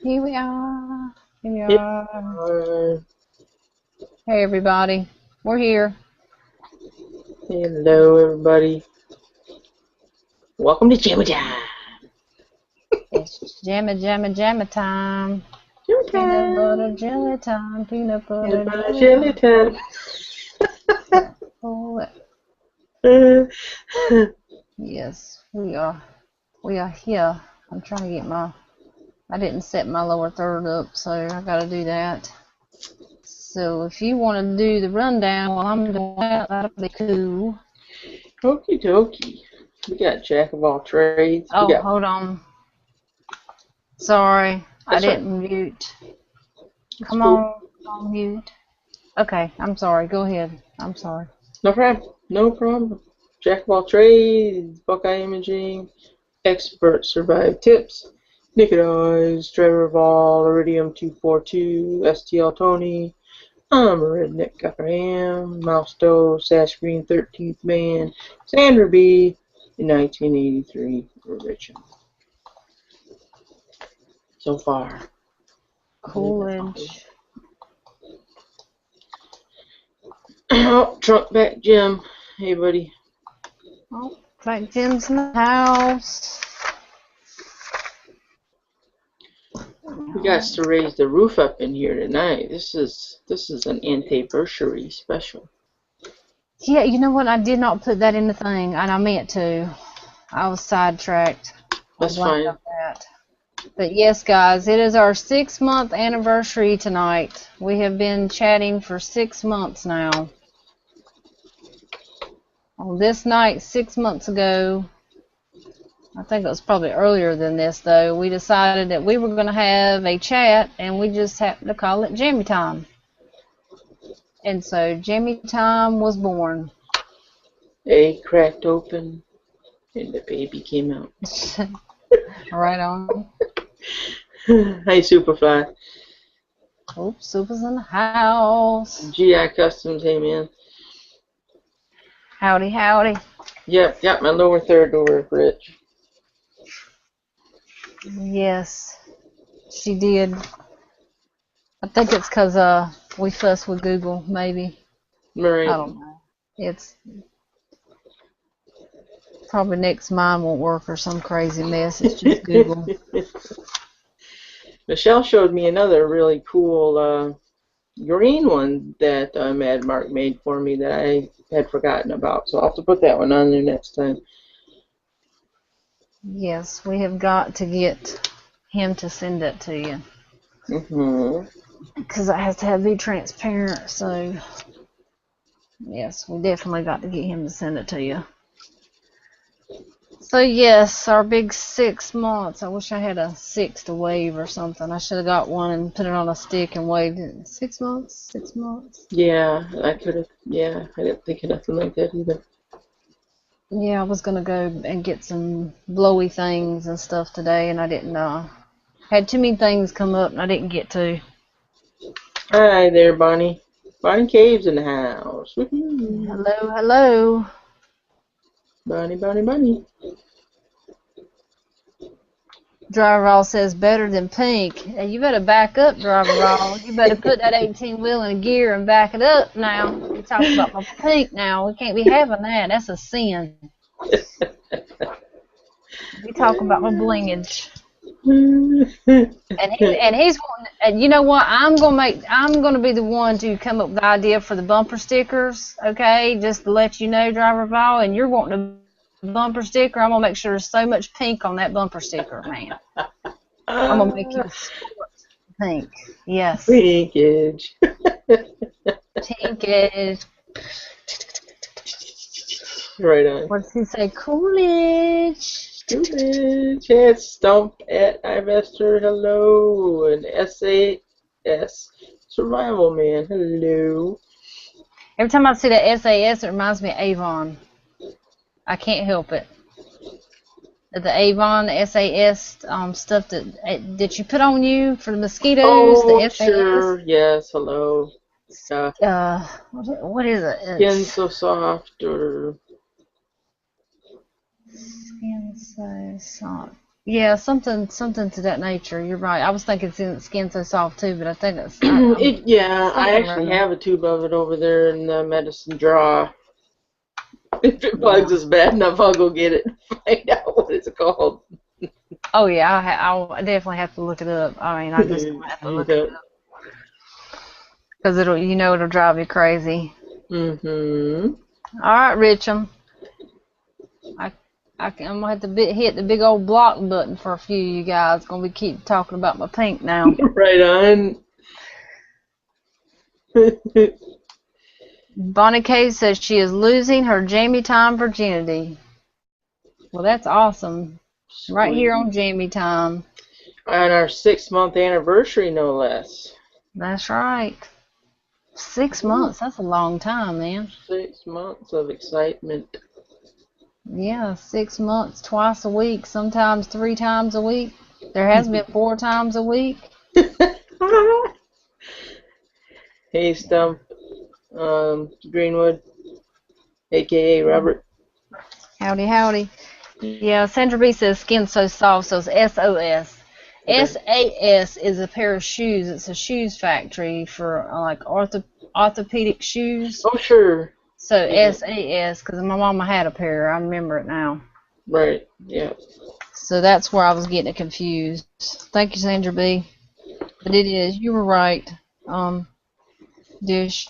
Here we are. Here we Here are. Hey, everybody. We're here. Hello, everybody. Welcome to Jammy Time. It's Jammy time. Jammy Peanut butter Time. jelly time. Peanut butter Jelly jelly time. Oh, yes, we are. We are here. I'm trying to get I didn't set my lower third up, so I got to do that. So if you want to do the rundown while I'm doing that, that'll be cool. Okie dokie. We got Jack of all trades. Oh, hold on. Sorry, I didn't mute. Come on, mute. Okay, I'm sorry. Go ahead. I'm sorry. No problem. No problem. Jack of all trades, Buckeye Imaging, Expert Survive Tips, Naked Eyes, Driver of all, Iridium 242, STL Tony, I'm a Redneck Copperham, Mouse Doe, Sash Green 13th Man, Sandra B, in 1983 original. So far. Coolidge. Oh, Trunk Back Jim. Hey, buddy. Oh, Back Jim's in the house. We got to raise the roof up in here tonight. This is an anniversary special. Yeah, you know what? I did not put that in the thing, and I meant to. I was sidetracked. That's fine. That. But yes, guys, it is our 6-month anniversary tonight. We have been chatting for 6 months now. On this night, 6 months ago, I think it was probably earlier than this, though, we decided that we were going to have a chat, and we just happened to call it Jammy Time. And so Jammy Time was born. Egg cracked open, and the baby came out. Right on. Hey, Superfly. Oops, Super's in the house. GI Customs, hey, man. Howdy, howdy. Yep, got my lower third over, Rich. Yes, she did. I think it's because we fuss with Google, maybe. Right. I don't know. It's probably next mine won't work or some crazy mess. It's just Google. Michelle showed me another really cool green one that Mad Mark made for me that I had forgotten about. So I'll have to put that one on there next time. Yes, we have got to get him to send it to you. Because I have to be transparent, so yes, we definitely got to get him to send it to you. So yes, our big 6 months. I wish I had a 6 to wave or something. I should have got one and put it on a stick and waved it. 6 months? 6 months? Yeah, I could have. Yeah, I didn't think of nothing like that either. Yeah, I was going to go and get some blowy things and stuff today, and I didn't had too many things come up and I didn't get to. Hi there, Bonnie. Bonnie Cave's in the house. Hello, hello. Bonnie. Driver says better than pink. Hey, you better back up, Driver. You better put that 18-wheel in gear and back it up now. You talk about my pink now. We can't be having that. That's a sin. We talk about my blingage. And he's wanting, and you know what? I'm gonna be the one to come up with the idea for the bumper stickers. Okay, just to let you know, Driver Vol, and you're wanting a bumper sticker. I'm gonna make sure there's so much pink on that bumper sticker, man. I'm gonna make you pink. Yes. Pinkage. Pinkage. Right on. What does he say? Coolidge. Chat Stump at Ivester, hello, and SAS Survival Man, hello. Every time I see that SAS, it reminds me of Avon. I can't help it. The Avon, the SAS stuff that you put on you for the mosquitoes. Oh, the SAS. sure, yes, hello. What is it? Skin so soft, or Skin so soft. Yeah, something to that nature. You're right. I was thinking skin so soft too, but I think that's Yeah, I something actually around. have a tube of it over there in the medicine drawer. If it bugs Yeah. us bad enough, I'll go get it and find out what it's called. Oh yeah, I'll definitely have to look it up. I mean, I just gonna have to look it Yeah. up because it'll drive you crazy. Mm-hmm. All right, Richum. I I'm gonna have to hit the big old block button for a few of you guys. Gonna be keep talking about my pink now. Right on. Bonnie K says she is losing her Jammy Time virginity. Well, that's awesome. Right here Sweet. on Jammy Time. On our 6-month anniversary, no less. That's right. 6 months. That's a long time, man. 6 months of excitement. Yeah, 6 months, twice a week, sometimes 3 times a week. There has been 4 times a week. Hey, Stump. Greenwood, aka Robert. Howdy, howdy. Yeah, Sandra B says skin so soft, so it's SOS. Okay. SAS is a pair of shoes. It's a shoes factory for like orthopedic shoes. Oh, sure. So Yeah. SAS, because my mama had a pair. I remember it now. Right. Yeah. So that's where I was getting it confused. Thank you, Sandra B. But it is. You were right. Dish.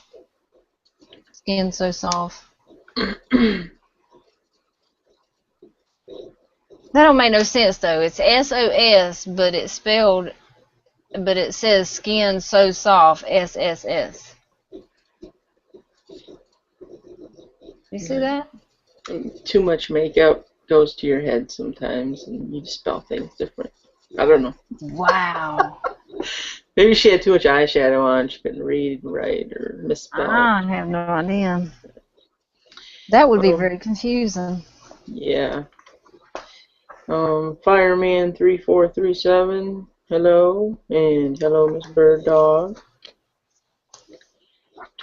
Skin so soft. That don't make no sense though. It's SOS, but it says skin so soft. SSS. You see that? Too much makeup goes to your head sometimes, and you spell things different. I don't know. Wow. Maybe she had too much eyeshadow on. She couldn't read right or misspelled. I have no idea. That would be Um, very confusing. yeah. Fireman 3437. Hello, and hello, Miss Bird Dog.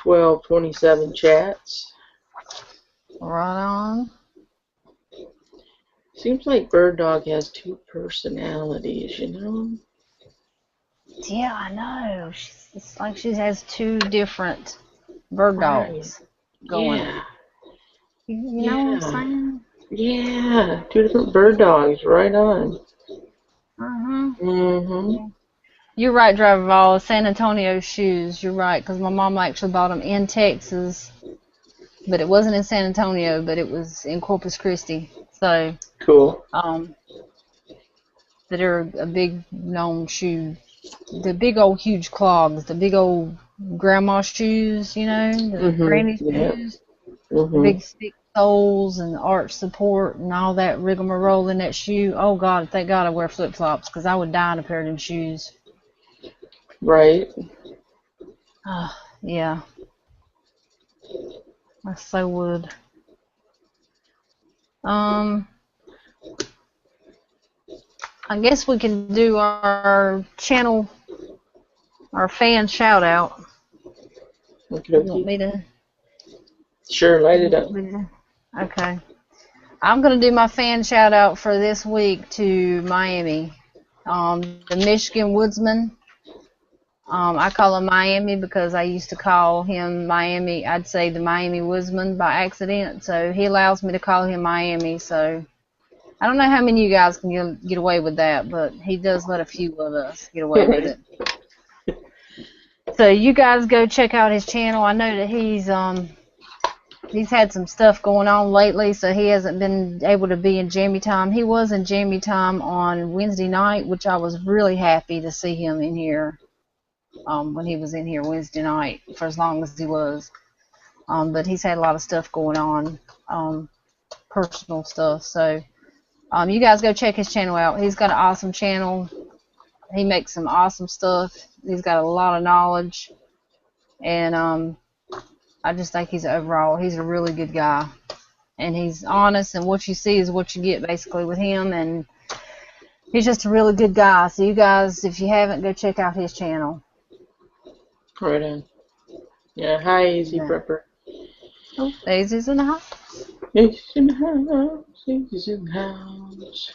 1227 chats. Right on. Seems like Bird Dog has two personalities, you know? Yeah, I know. It's like she has two different bird Right. dogs going. Yeah. You know what I'm Yeah. saying? Yeah. Two different bird dogs. Right on. Uh-huh. Mm-hmm. You're right, Driver Ball. San Antonio shoes. You're right, because my mom actually bought them in Texas, but it wasn't in San Antonio, but it was in Corpus Christi. So, Cool. that are a big known shoe. The big old huge clogs, the big old grandma shoes, the Mm-hmm. granny Yeah. shoes, the Mm-hmm. big thick soles and arch support and all that rigmarole in that shoe. Oh God, thank God I wear flip flops because I would die in a pair of them shoes. Right. Yeah, I so would. Um, I guess we can do our channel, our fan shout out. Okay. You want Okay. me to? Sure. Light You it up. want me to? Okay. I'm gonna do my fan shout out for this week to Miami. The Michigan Woodsman. I call him Miami because I used to call him Miami. I'd say the Miami Woodsman by accident, so he allows me to call him Miami. So I don't know how many of you guys can get away with that, but he does let a few of us get away with Right. it. So you guys go check out his channel. I know that he's had some stuff going on lately, so he hasn't been able to be in Jammy Time. He was in Jammy Time on Wednesday night, which I was really happy to see him in here. When he was in here Wednesday night for as long as he was. But he's had a lot of stuff going on, personal stuff. So you guys go check his channel out. He's got an awesome channel. He makes some awesome stuff. He's got a lot of knowledge, and I just think he's a really good guy. And he's honest, and what you see is what you get basically with him. And he's just a really good guy. So you guys, if you haven't, go check out his channel. Right on. Yeah. Hi, Easy Yeah. Prepper. Oh, Daisy's in the house. Easy in the house. Easy's in the house.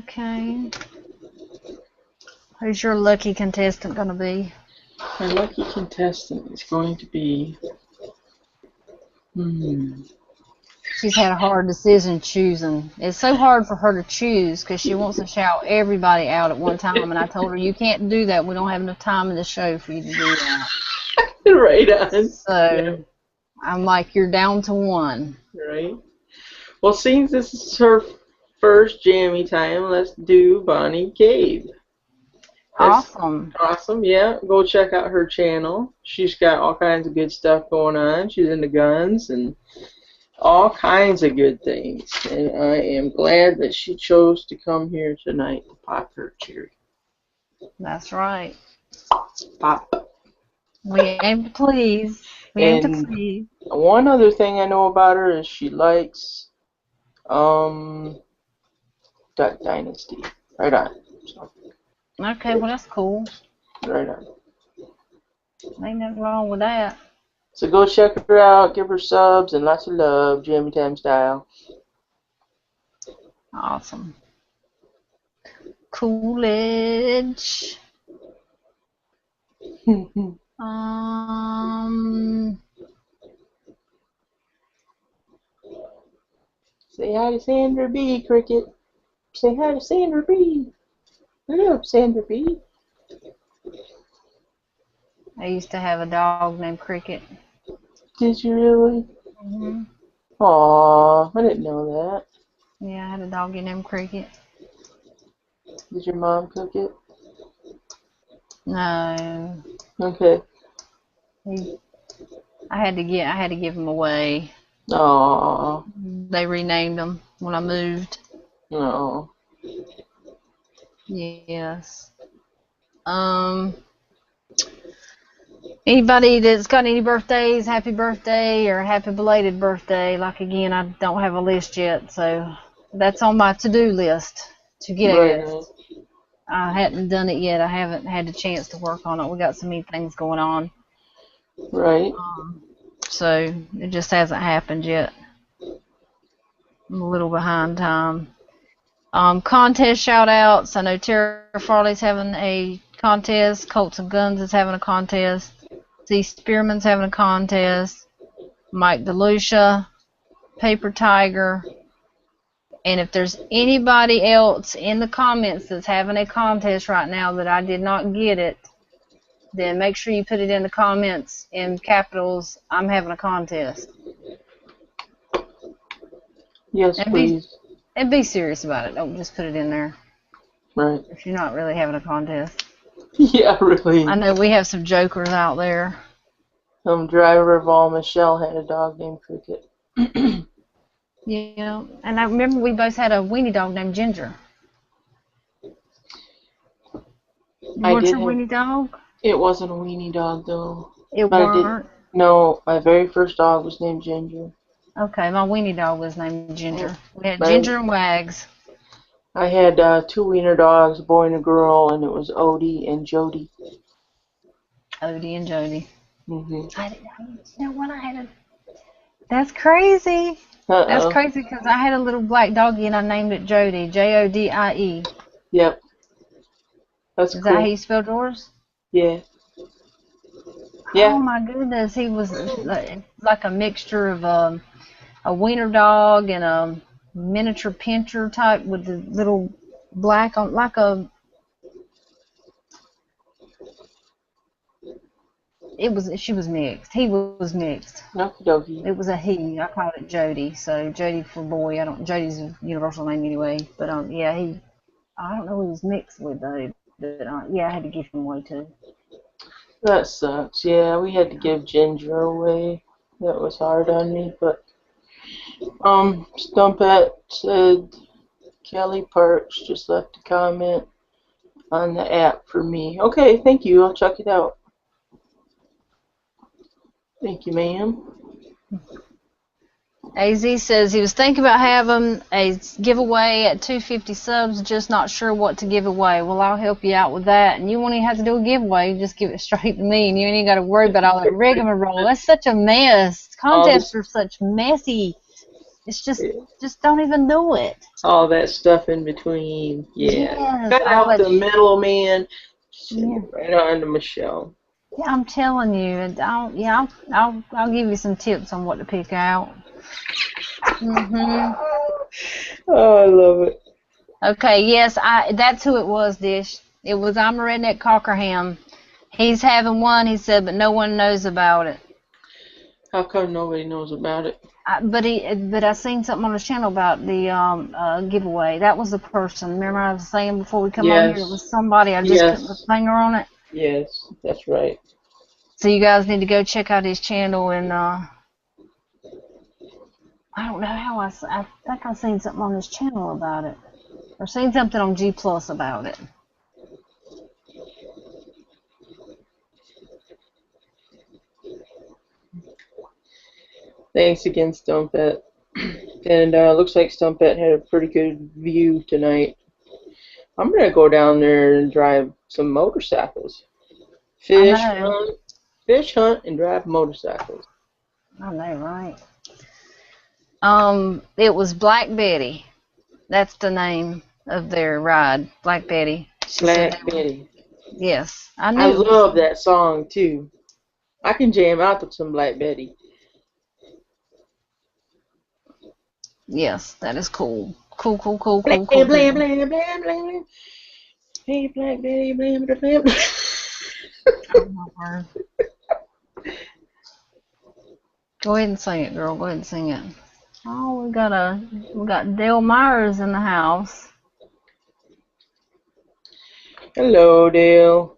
Okay. Who's your lucky contestant going to be? My lucky contestant is going to be... She's had a hard decision choosing. It's so hard for her to choose because she wants to shout everybody out at one time, and I told her, you can't do that. We don't have enough time in the show for you to do that. Right on. So, I'm like, you're down to one. Right. Well, since this is her first Jammy Time, let's do Bonnie Cave. Awesome. Awesome, yeah. Go check out her channel. She's got all kinds of good stuff going on. She's into guns and all kinds of good things. And I am glad that she chose to come here tonight to pop her cherry. That's right. Pop. We aim to please. We aim to please. One other thing I know about her is she likes Duck Dynasty. Right on. So. Okay, well that's cool. Right on. Ain't nothing wrong with that. So go check her out, give her subs and lots of love, Jammy Time style. Awesome. Coolidge. Say hi to Sandra B, Cricket. Say hi to Sandra B. Hello, Sandra B. I used to have a dog named Cricket. Did you really? Mm-hmm. Aw, I didn't know that. Yeah, I had a doggy named Cricket. Did your mom cook it? No. Okay. I had to give him away. Aw. They renamed him when I moved. No. Yes. Anybody that's got any birthdays, happy birthday or happy belated birthday, like again, I don't have a list yet, so that's on my to-do list to get a list. I hadn't done it yet. I haven't had the chance to work on it. We got so many things going on. Right. So it just hasn't happened yet. I'm a little behind time. Contest shout outs. I know Tara Farley's having a contest. Colts and Guns is having a contest. C. Spearman's having a contest. Mike DeLucia, Paper Tiger. And if there's anybody else in the comments that's having a contest right now that I did not get it, then make sure you put it in the comments in capitals. I'm having a contest. Yes, please. And be serious about it. Don't just put it in there. Right. If you're not really having a contest. Yeah, really. I know we have some jokers out there. Driver of all, Michelle had a dog named Cricket. Yeah, and I remember we both had a weenie dog named Ginger. What's your weenie dog? It wasn't a weenie dog, though. It weren't? No, my very first dog was named Ginger. Okay, my weenie dog was named Ginger. We had Ginger and Wags. I had 2 wiener dogs, a boy and a girl, and it was Odie and Jody. Odie and Jody. Mm-hmm. You know what? That's crazy. That's crazy because I had a little black doggy and I named it Jody. Jodie. Yep. That's cool. Is that how you spelled yours? Yeah. Yeah. Oh my goodness, he was like a mixture of a wiener dog and a miniature pincher type with the little black on, like a. She was mixed. He was mixed. Okie dokie. It was a he. I called it Jody. So Jody for boy. Jody's a universal name anyway. But yeah, I don't know who he was mixed with though. But yeah, I had to give him away too. That sucks. Yeah, we had to give Ginger away. That was hard on me, but Stumpet said Kelly Parks just left a comment on the app for me. Okay, thank you. I'll check it out. Thank you, ma'am. AZ says he was thinking about having a giveaway at 250 subs, just not sure what to give away. Well, I'll help you out with that. And you won't even have to do a giveaway. You just give it straight to me, and you ain't even got to worry about all that rigmarole. That's such a mess. Contests are such messy. It's just don't even do it. All that stuff in between. Yeah. Yes, Cut all out that. the middleman. Send Yeah. it right on to Michelle. Yeah, I'm telling you, and I'll give you some tips on what to pick out. Oh, I love it. Okay, yes, that's who it was, Dish. It was I'm a Redneck Cockerham. He's having one, he said, but no one knows about it. How come nobody knows about it? But I seen something on his channel about the giveaway. That was the person. Remember I was saying before we come on here, it was somebody. I just couldn't put a finger on it. Yes, that's right. So you guys need to go check out his channel, and I don't know how I think I seen something on his channel about it, or seen something on G Plus about it. Thanks again, Stumpet. And looks like Stumpet had a pretty good view tonight. I'm gonna go down there and drive some motorcycles. Fish hunt, and drive motorcycles. I know, right? It was Black Betty. That's the name of their ride, Black Betty. Black Betty. Yes, I knew. I love that song too. I can jam out to some Black Betty. Yes, that is cool. Cool. Blam, blam, blam, blam, blam. Hey, Black Betty, blam, blam, blam. Go ahead and sing it, girl. Go ahead and sing it. Oh, we got Dale Myers in the house. Hello, Dale.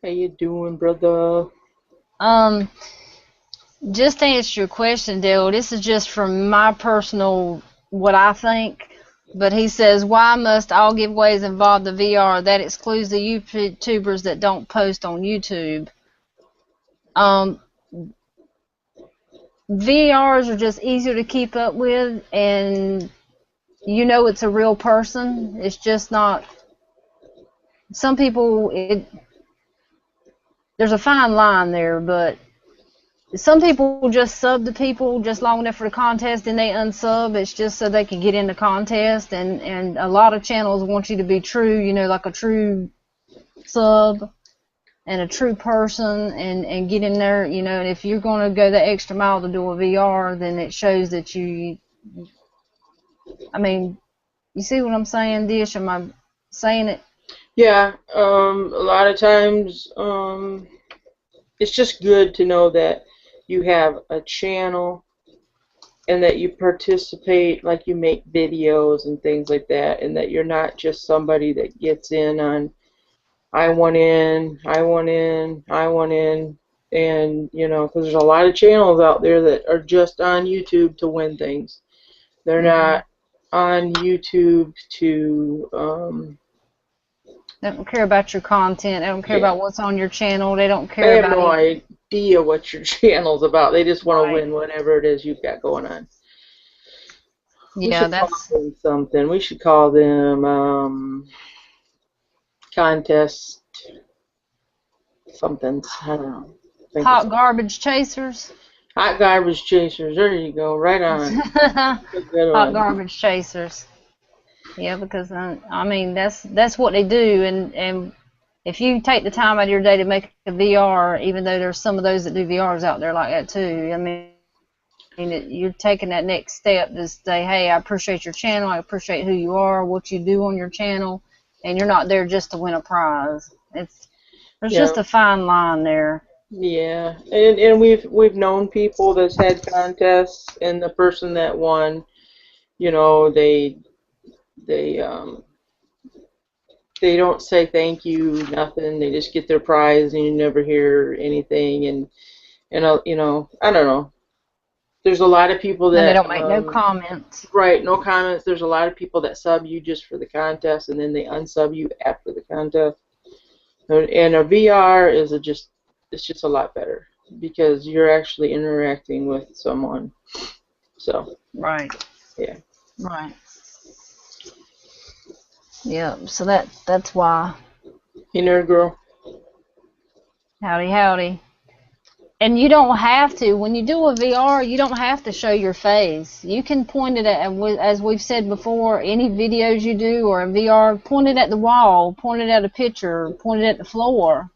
How you doing, brother? Just to answer your question, Dale, this is just from my personal, what I think. But he says, why must all giveaways involve the VR? That excludes the YouTubers that don't post on YouTube. VRs are just easier to keep up with, and you know it's a real person. It's just not. Some people, there's a fine line there, but some people just sub to people just long enough for the contest, and they unsub. It's just so they can get in the contest, and a lot of channels want you to be true, you know, like a true sub and a true person, and get in there, you know. And if you're going to go the extra mile to do a VR, then it shows that you. I mean, you see what I'm saying, Dish? Am I saying it? Yeah. A lot of times, it's just good to know that you have a channel and that you participate, like you make videos and things like that, and that you're not just somebody that gets in on I want in, and you know, because there's a lot of channels out there that are just on YouTube to win things. They're not on YouTube to. They don't care about your content. They don't care about what's on your channel. They don't care about. They have no idea what your channel's about. They just want to win whatever it is you've got going on. Yeah, that's call them something. We should call them contest somethings. I don't know. hot garbage chasers. Hot garbage chasers. There you go. Right on. Hot garbage chasers. Yeah, because I mean that's what they do, and if you take the time out of your day to make a VR, even though there's some of those that do VRs out there like that too. I mean, you're taking that next step to say, hey, I appreciate your channel. I appreciate who you are, what you do on your channel, and you're not there just to win a prize. There's just a fine line there. Yeah, and we've known people that's had contests, and the person that won, you know, they don't say thank you, nothing. They just get their prize, and you never hear anything. And you know, I don't know. There's a lot of people that and they don't make no comments. Right, no comments. There's a lot of people that sub you just for the contest, and then they unsub you after the contest. And a VR is it's just a lot better because you're actually interacting with someone. So. Right. Yeah. Right. Yeah. So that's why. Hey, nerd girl. Howdy, howdy. And you don't have to. When you do a VR, you don't have to show your face. You can point it at, as we've said before, any videos you do or a VR, point it at the wall, point it at a picture, point it at the floor,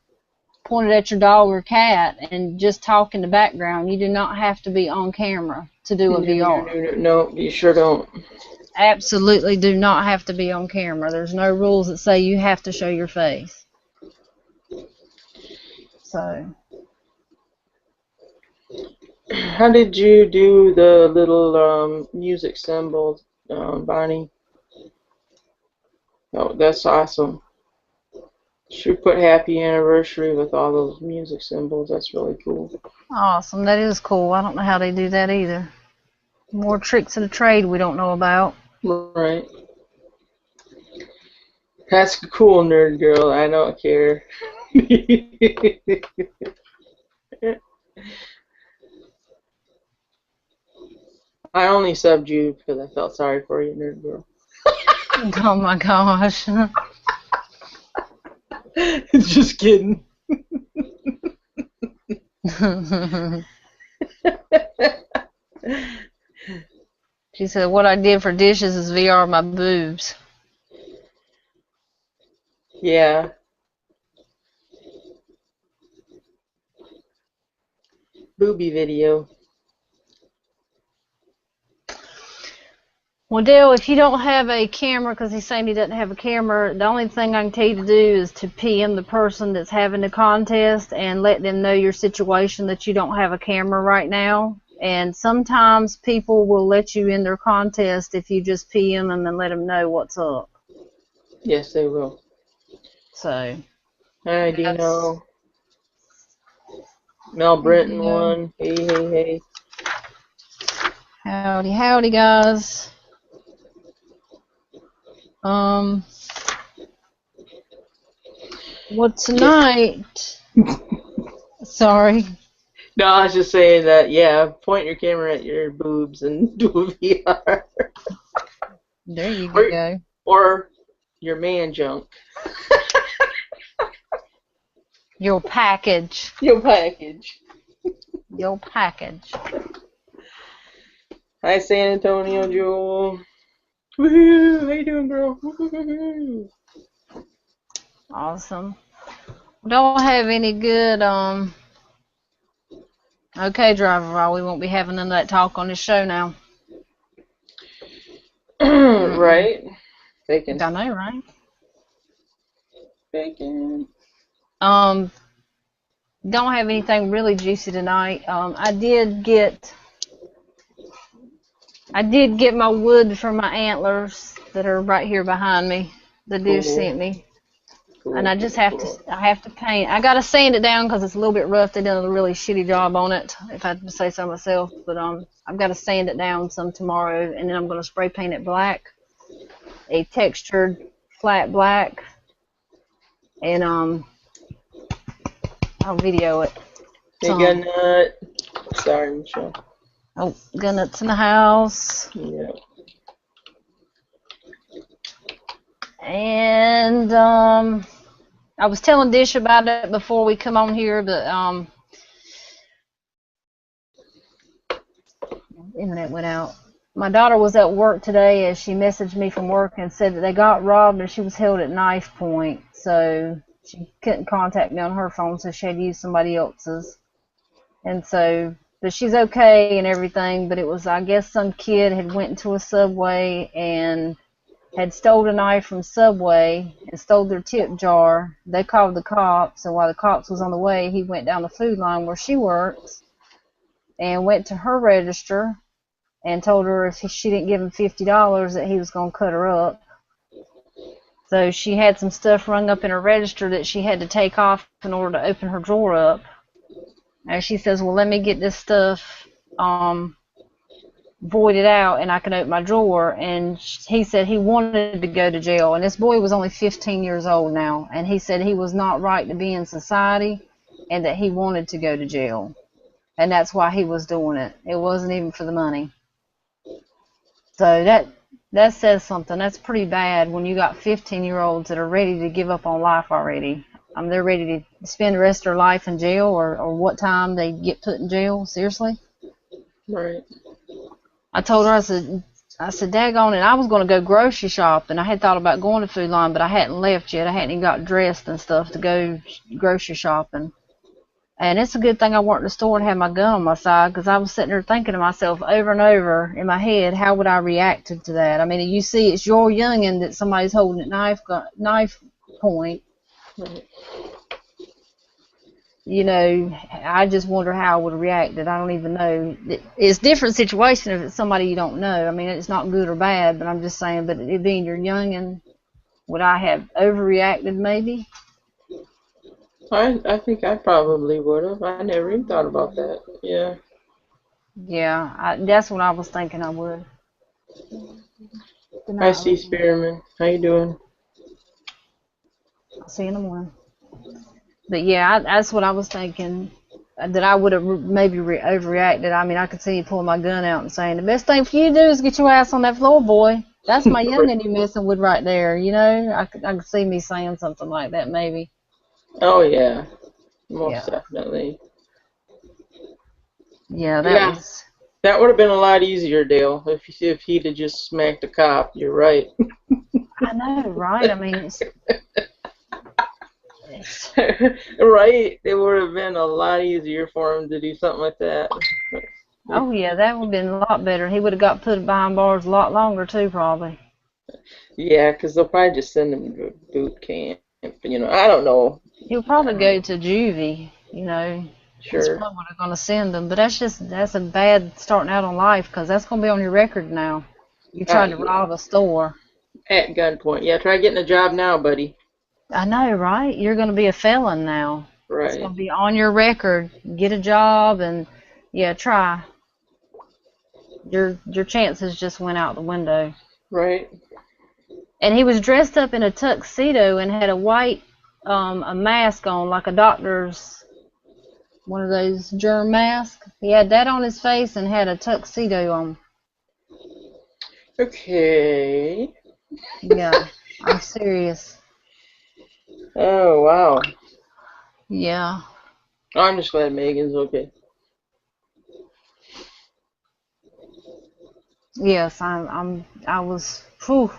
point it at your dog or cat, and just talk in the background. You do not have to be on camera to do a VR. No, you sure don't. Absolutely do not have to be on camera. There's no rules that say you have to show your face. So... How did you do the little music symbols, Bonnie? Oh, that's awesome. Should put happy anniversary with all those music symbols. That's really cool. Awesome. That is cool. I don't know how they do that either. More tricks of the trade we don't know about. Right. That's cool, nerd girl. I don't care. I only subbed you because I felt sorry for you, nerd girl. Oh my gosh. Just kidding. She said, what I did for dishes is VR my boobs. Yeah. Booby video. Well, Dale, if you don't have a camera, because he's saying he doesn't have a camera, the only thing I can tell you to do is to PM the person that's having the contest and let them know your situation, that you don't have a camera right now. And sometimes people will let you in their contest if you just PM them and let them know what's up. Yes, they will. So. Hi, Dino. Mel Brenton won. Hey, hey, hey. Howdy, howdy, guys. Well, tonight... Sorry. No, I was just saying that, yeah, point your camera at your boobs and do a VR. There you go. Or your man junk. Your package. Your package. Your package. Hi, San Antonio, Joel. Woohoo! How you doing, girl? Woo-hoo-hoo-hoo. Awesome. Don't have any good, okay, driver, we won't be having none of that talk on this show now. Right? Bacon. I know, right? Bacon. Don't have anything really juicy tonight. I did get my wood for my antlers that are right here behind me. The deer sent me. Cool. And I just have to paint. I gotta sand it down because it's a little bit rough. They done a really shitty job on it, if I have to say so myself. But I've got to sand it down some tomorrow, and then I'm gonna spray paint it black, a textured flat black, and I'll video it. Hey, Gunut. Sorry, Michelle. Oh, Gunut's in the house. Yeah. And I was telling Dish about it before we come on here, but internet went out. My daughter was at work today as she messaged me from work and said that they got robbed and she was held at knife point. So she couldn't contact me on her phone, so she had to use somebody else's. And so, but she's okay and everything, but it was, I guess, some kid had went into a Subway and had stole a knife from Subway and stole their tip jar. They called the cops, and while the cops was on the way, he went down the food line where she works and went to her register and told her if she didn't give him $50 that he was going to cut her up. So she had some stuff rung up in her register that she had to take off in order to open her drawer up. And she says, well, let me get this stuff voided out and I can open my drawer. And he said he wanted to go to jail. And this boy was only 15 years old now. And he said he was not right to be in society and that he wanted to go to jail. And that's why he was doing it. It wasn't even for the money. So that says something. That's pretty bad when you got 15-year-olds that are ready to give up on life already. they're ready to spend the rest of their life in jail, or what time they get put in jail. Seriously. Right. I told her, I said, daggone it, I was going to go grocery shopping. I had thought about going to Food Line, but I hadn't left yet. I hadn't even got dressed and stuff to go grocery shopping. And it's a good thing I weren't in the store and had my gun on my side, because I was sitting there thinking to myself over and over in my head, how would I react to that? I mean, you see it's your youngin' that somebody's holding at knife point. Right. You know, I just wonder how I would have reacted. I don't even know. It's a different situation if it's somebody you don't know. I mean, it's not good or bad, but I'm just saying, but it being your youngin', would I have overreacted maybe? I think I probably would have. I never even thought about that. Yeah. Yeah, that's what I was thinking I would. Good Hi, night, C. Olivia. Spearman. How you doing? I'll see you in the morning. But yeah, that's what I was thinking, that I would have maybe overreacted. I mean, I could see you pulling my gun out and saying, the best thing for you to do is get your ass on that floor, boy. That's my youngin' you messing with right there, you know? I could see me saying something like that maybe. Oh, yeah. Most Yeah. definitely. Yeah, that Yeah. was... That would have been a lot easier, Dale, if he'd have just smacked a cop. You're right. I know, right? I mean, it's Right? It would have been a lot easier for him to do something like that. oh, yeah, that would have been a lot better. He would have got put behind bars a lot longer, too, probably. Yeah, because they'll probably just send him to boot camp. You know, I don't know. He'll probably go to juvie, you know. That's Sure. probably what they're going to send him. But that's a bad starting out on life, because that's going to be on your record now. You tried to Yeah. rob a store. At gunpoint. Yeah, try getting a job now, buddy. I know, right? You're going to be a felon now. It's Right. going to be on your record. Get a job and, yeah, try. Your chances just went out the window. Right. And he was dressed up in a tuxedo and had a white a mask on, like a doctor's, one of those germ masks. He had that on his face and had a tuxedo on. Okay. Yeah, I'm serious. Oh, wow. Yeah. I'm just glad Megan's okay. Yes, I was, whew,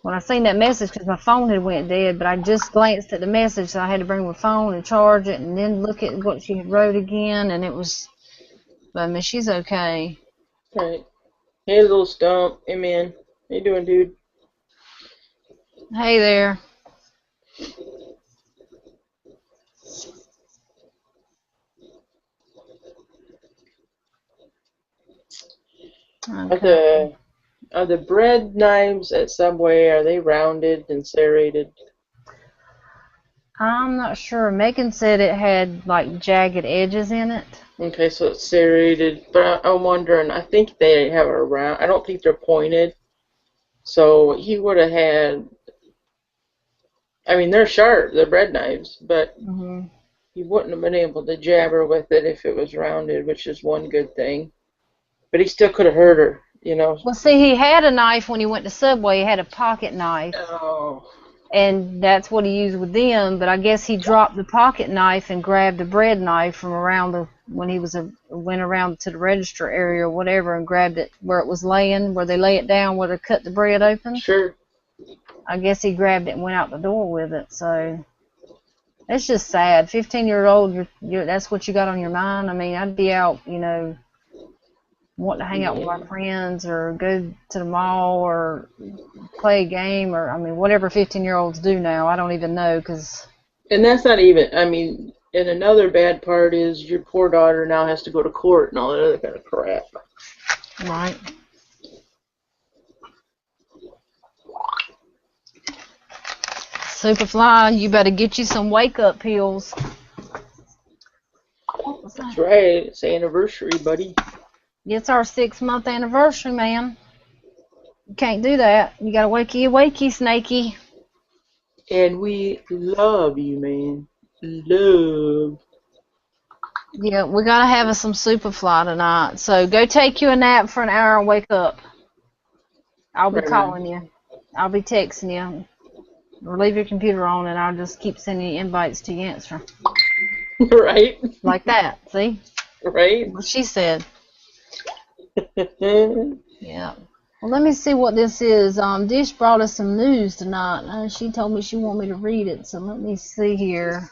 when I seen that message, because my phone had went dead, but I just glanced at the message, so I had to bring my phone and charge it and then look at what she had wrote again, and it was, but I mean, she's okay. Right. Hey, little stump. Hey, man. How you doing, dude? Hey there. Are Okay. the are the bread knives at Subway, are they rounded and serrated? I'm not sure. Megan said it had like jagged edges in it. Okay, so it's serrated, but I'm wondering, I think they have a round, I don't think they're pointed. So he would have had, I mean, they're sharp, they're bread knives, but Hmm. he wouldn't have been able to jab her with it if it was rounded, which is one good thing. But he still could have hurt her, you know. Well, see, he had a knife when he went to Subway. He had a pocket knife, Oh, and that's what he used with them. But I guess he dropped the pocket knife and grabbed the bread knife from around when he went around to the register area or whatever, and grabbed it where it was laying, where they lay it down, where they cut the bread open. sure. I guess he grabbed it and went out the door with it. So it's just sad. 15-year-old, that's what you got on your mind. I mean, I'd be out, you know, wanting to hang out with my Yeah. friends or go to the mall or play a game, or I mean, whatever 15-year-olds do now. I don't even know, because And that's not even, I mean, and another bad part is your poor daughter now has to go to court and all that other kind of crap. right. Superfly, you better get you some wake up pills. What was That's that? right. It's anniversary, buddy. It's our 6-month anniversary, man. You can't do that. You gotta wakey, snakey. And we love you, man. Love. Yeah, we gotta have us some Superfly tonight. So go take you a nap for an hour and wake up. I'll be Right. calling you. I'll be texting you. Or leave your computer on and I'll just keep sending you invites to you answer. Right? Like that, see? Right? What she said. Yeah. Well, let me see what this is. Dish brought us some news tonight. She told me she wanted me to read it, so let me see here.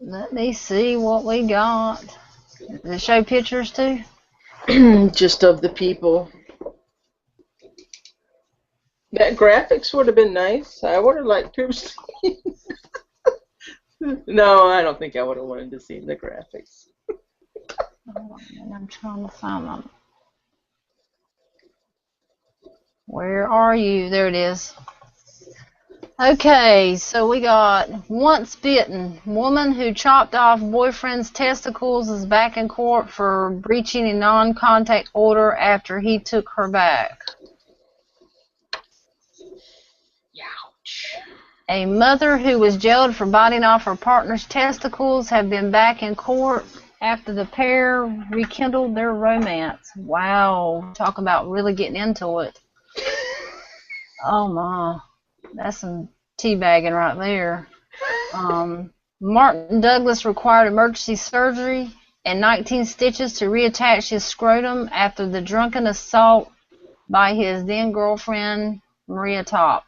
Let me see what we got. Does it show pictures too? Just of the people. That graphics would have been nice. I would have liked to have seen. No, I don't think I would have wanted to see the graphics. And I'm trying to find them. Where are you? There it is. Okay, so we got once bitten. Woman who chopped off boyfriend's testicles is back in court for breaching a non-contact order after he took her back. Ouch. A mother who was jailed for biting off her partner's testicles have been back in court after the pair rekindled their romance. Wow, talk about really getting into it. Oh my, that's some teabagging right there. Martin Douglas required emergency surgery and 19 stitches to reattach his scrotum after the drunken assault by his then-girlfriend, Maria Top.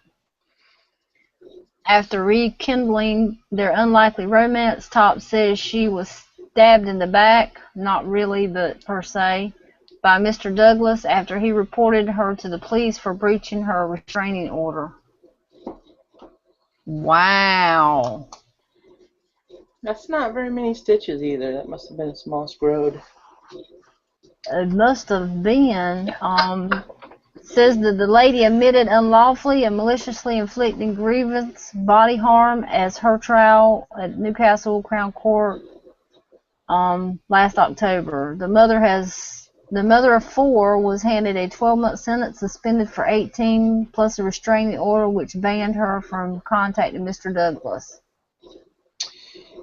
After rekindling their unlikely romance, Top says she was stabbed in the back, not really, but per se, by Mr. Douglas after he reported her to the police for breaching her restraining order. Wow. That's not very many stitches either. That must have been a small scrod. It must have been. Says that the lady admitted unlawfully and maliciously inflicting grievous body harm as her trial at Newcastle Crown Court last October. The mother of 4 was handed a 12-month sentence, suspended for 18, plus a restraining order which banned her from contacting Mr. Douglas.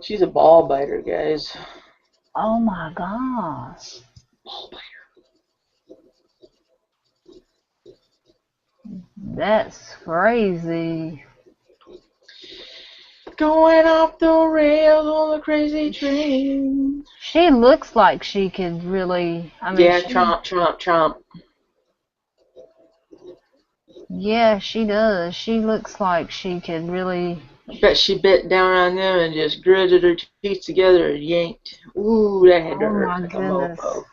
She's a ball biter, guys. Oh my gosh. Ball biter. That's crazy. Going off the rails on the crazy train. She looks like she could really, Yeah, chomp, chomp, chomp. Yeah, she does. She looks like she could really. I bet she bit down on them and just gritted her teeth together and yanked. Ooh, that had to Oh hurt my like goodness. a mofo.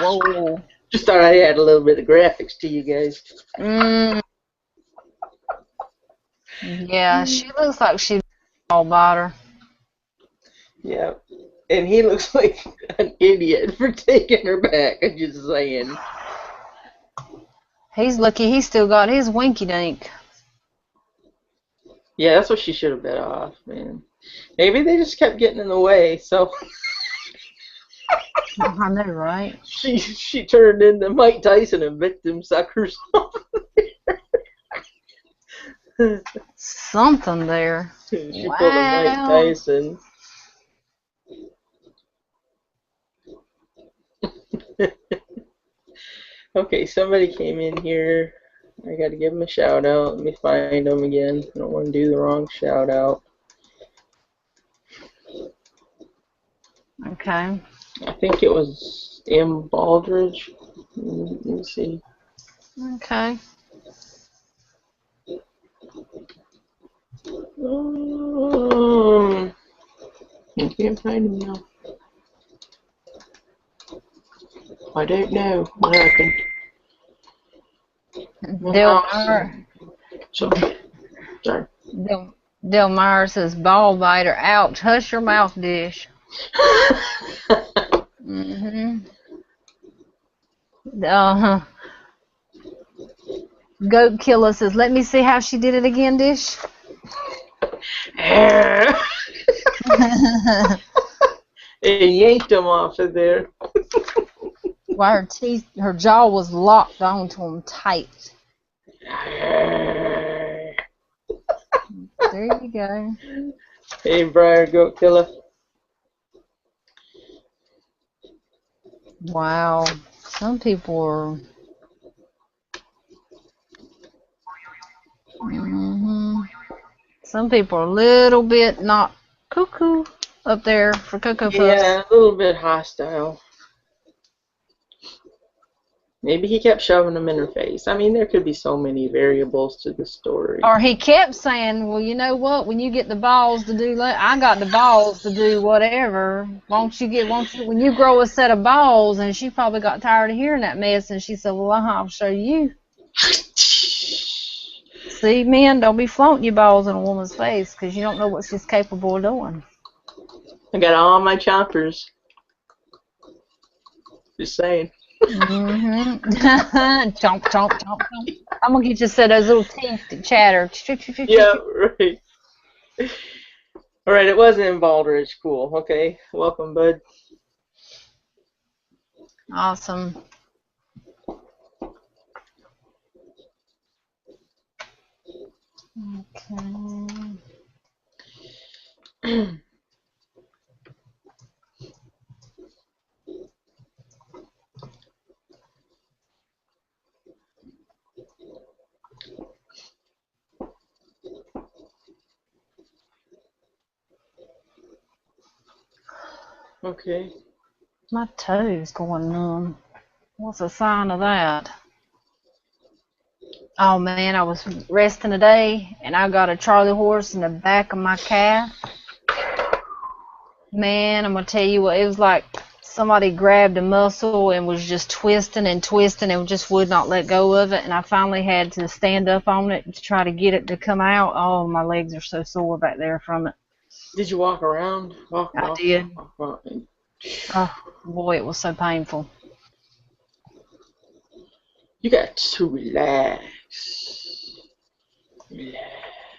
Whoa. Just thought I had a little bit of graphics to you guys. Yeah, she looks like she'd all bite her. Yeah. And he looks like an idiot for taking her back. I'm just saying. He's lucky he still got his winky dink. Yeah, that's what she should have bit off, man. Maybe they just kept getting in the way, so I know, right? she turned into Mike Tyson and bit them suckers off. Something there. She pulled a Mike Tyson. Okay, somebody came in here. I gotta give them a shout out. Let me find them again. I don't want to do the wrong shout out. Okay. I think it was M. Baldridge. Let me see. Okay. I can't find him now. I don't know what happened. Sorry. Del Meyer says ball biter. Ouch. Hush your mouth, Dish. Goat Killer says, let me see how she did it again, Dish. It yanked him off of there. While her jaw was locked onto him tight. There you go. Hey, Briar Goat Killer. Wow. Some people are. Some people are a little bit not cuckoo up there for Cocoa Puffs. Yeah, a little bit hostile. Maybe he kept shoving them in her face. I mean, there could be so many variables to the story. Or he kept saying, well, you know what? When you get the balls to do, I got the balls to do whatever. When you grow a set of balls, and she probably got tired of hearing that mess, and she said, well, I'll show you. See, men, don't be flaunting your balls in a woman's face, because you don't know what she's capable of doing. I got all my chompers. Just saying. Mm-hmm. Chomp, chomp, chomp, chomp. I'm going to get you a set of those little teeth that chatter. Yeah, right. All right, it wasn't in Baldridge. Cool. Okay. Welcome, bud. Awesome. Okay. Okay. My toe's going numb. What's a sign of that? Oh man, I was resting today and I got a Charlie horse in the back of my calf. Man, I'm gonna tell you what, it was like somebody grabbed a muscle and was just twisting and twisting and just would not let go of it, and I finally had to stand up on it to try to get it to come out. Oh, my legs are so sore back there from it. Did you walk around? I did. Walk. Oh boy, it was so painful. You got to relax. Relax.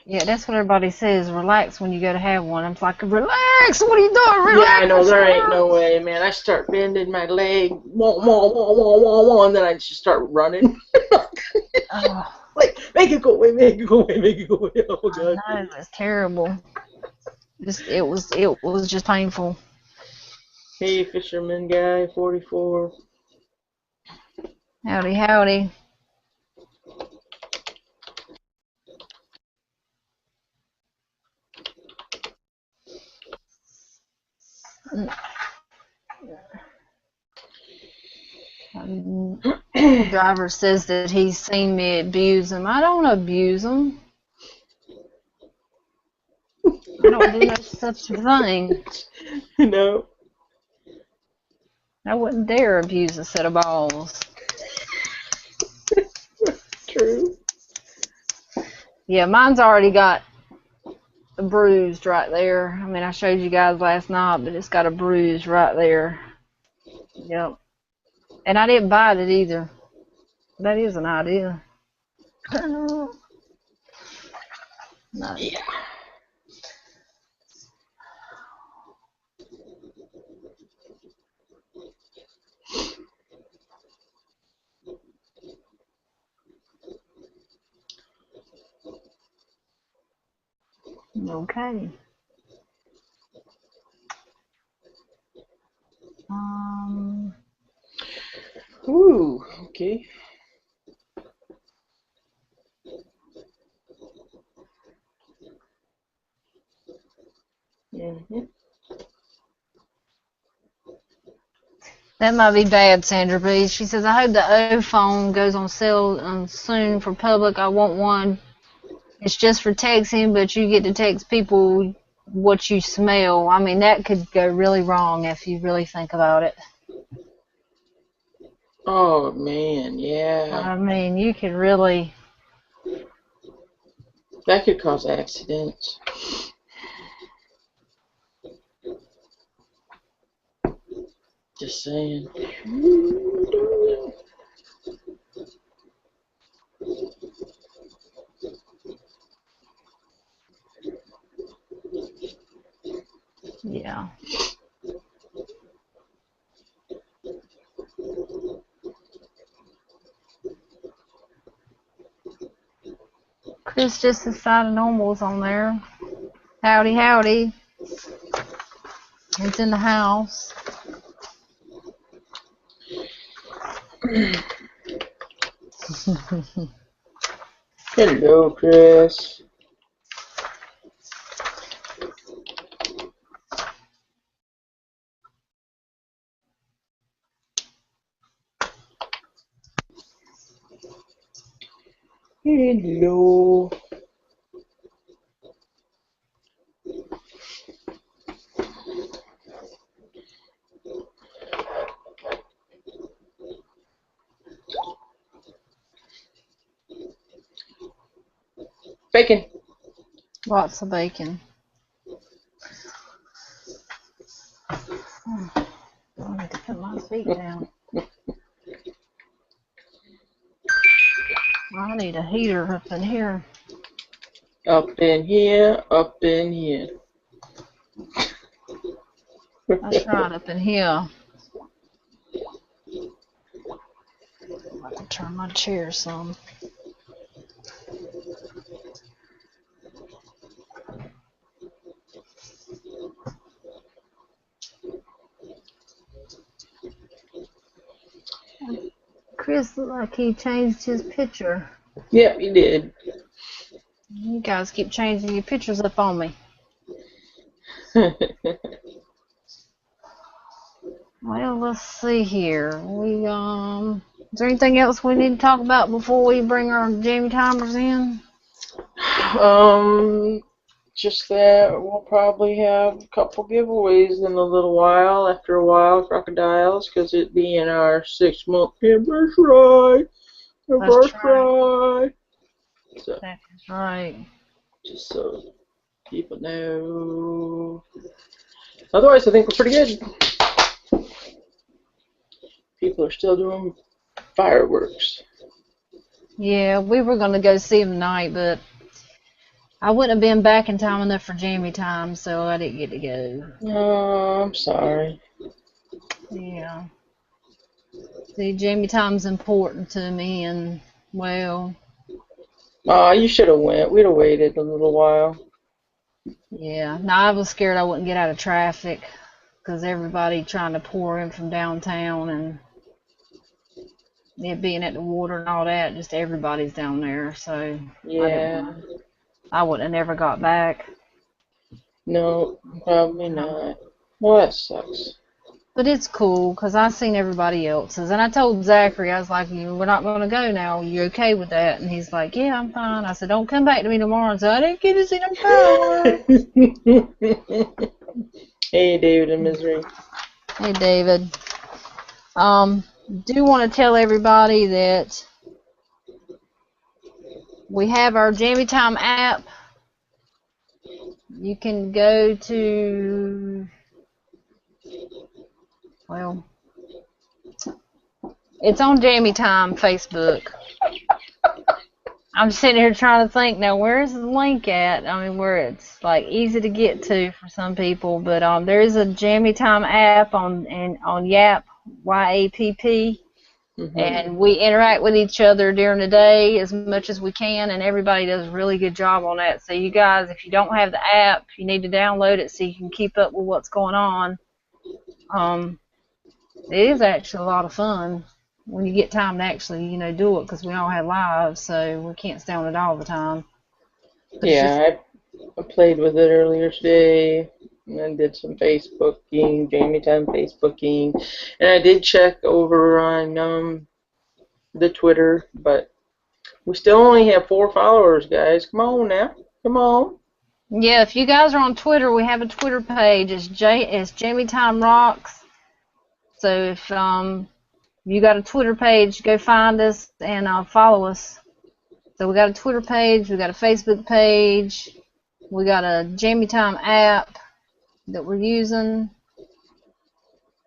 Yeah, that's what everybody says. Relax when you go to have one. I'm like, relax. What are you doing? Relax. Yeah, I know. There ain't no way, man. I start bending my leg, and then I just start running. Like, make it go away, make it go away, make it go away. Oh God. I know, it's terrible. It was just painful. Hey, fisherman guy, 44. Howdy, howdy. The driver says that he's seen me abuse him. I don't abuse him. I don't do no such thing. No. I wouldn't dare abuse a set of balls. True. Yeah, mine's already got a bruise right there. I mean, I showed you guys last night, but it's got a bruise right there. Yep. And I didn't bite it either. That is an idea. No. Yeah. Okay. Ooh, okay. Mm-hmm. That might be bad, Sandra B. She says, I hope the O phone goes on sale soon for public. I want one. It's just for texting, but you get to text people what you smell. I mean, that could go really wrong if you really think about it. Oh, man, yeah. I mean, you could really... That could cause accidents. Just saying. Yeah. Chris just decided normal's on there. Howdy, howdy. It's in the house. Hello, Chris. Hello. Bacon. Lots of bacon. I need to put my feet down. I need a heater up in here. Up in here, up in here. That's right, up in here. I can turn my chair some. Chris looked like he changed his picture. Yep, he did. You guys keep changing your pictures up on me. Well, let's see here. Is there anything else we need to talk about before we bring our Jammy Timers in? Just that we'll probably have a couple giveaways in a little while, after a while, crocodiles, because it being our 6-month anniversary. That's right. So, That's right. just so people know. Otherwise, I think we're pretty good. People are still doing fireworks. Yeah, we were going to go see them tonight, but I wouldn't have been back in time enough for Jammy Time, so I didn't get to go. Oh, I'm sorry. Yeah. See, Jammy Time's important to me, and, well... Oh, you should have went. We'd have waited a little while. Yeah. No, I was scared I wouldn't get out of traffic, because everybody trying to pour in from downtown, and it being at the water and all that, just everybody's down there, so... Yeah. I wouldn't have never got back. No, probably not. Well, that sucks. But it's cool, because I seen everybody else's. And I told Zachary, I was like, we're not going to go now. Are you okay with that? And he's like, yeah, I'm fine. I said, don't come back to me tomorrow and say, I didn't get to see no fireworks. Hey, David and Misery. Hey, David. Do want to tell everybody that we have our Jammy Time app. You can go to... Well, it's on Jammy Time Facebook. I'm sitting here trying to think now, where's the link at? I mean, where it's like easy to get to for some people, but there is a Jammy Time app on Yap, YAPP, and we interact with each other during the day as much as we can, and everybody does a really good job on that. So you guys, if you don't have the app, you need to download it so you can keep up with what's going on. It is actually a lot of fun when you get time to actually, do it, because we all have lives, so we can't stay on it all the time. But yeah, I played with it earlier today, and then did some Facebooking, Jammy Time Facebooking, and I did check over on the Twitter, but we still only have 4 followers, guys. Come on now, come on. Yeah, if you guys are on Twitter, we have a Twitter page. It's Jammy Time Rocks. So if you got a Twitter page, go find us and follow us. So we got a Twitter page, we got a Facebook page, we got a Jammy Time app that we're using.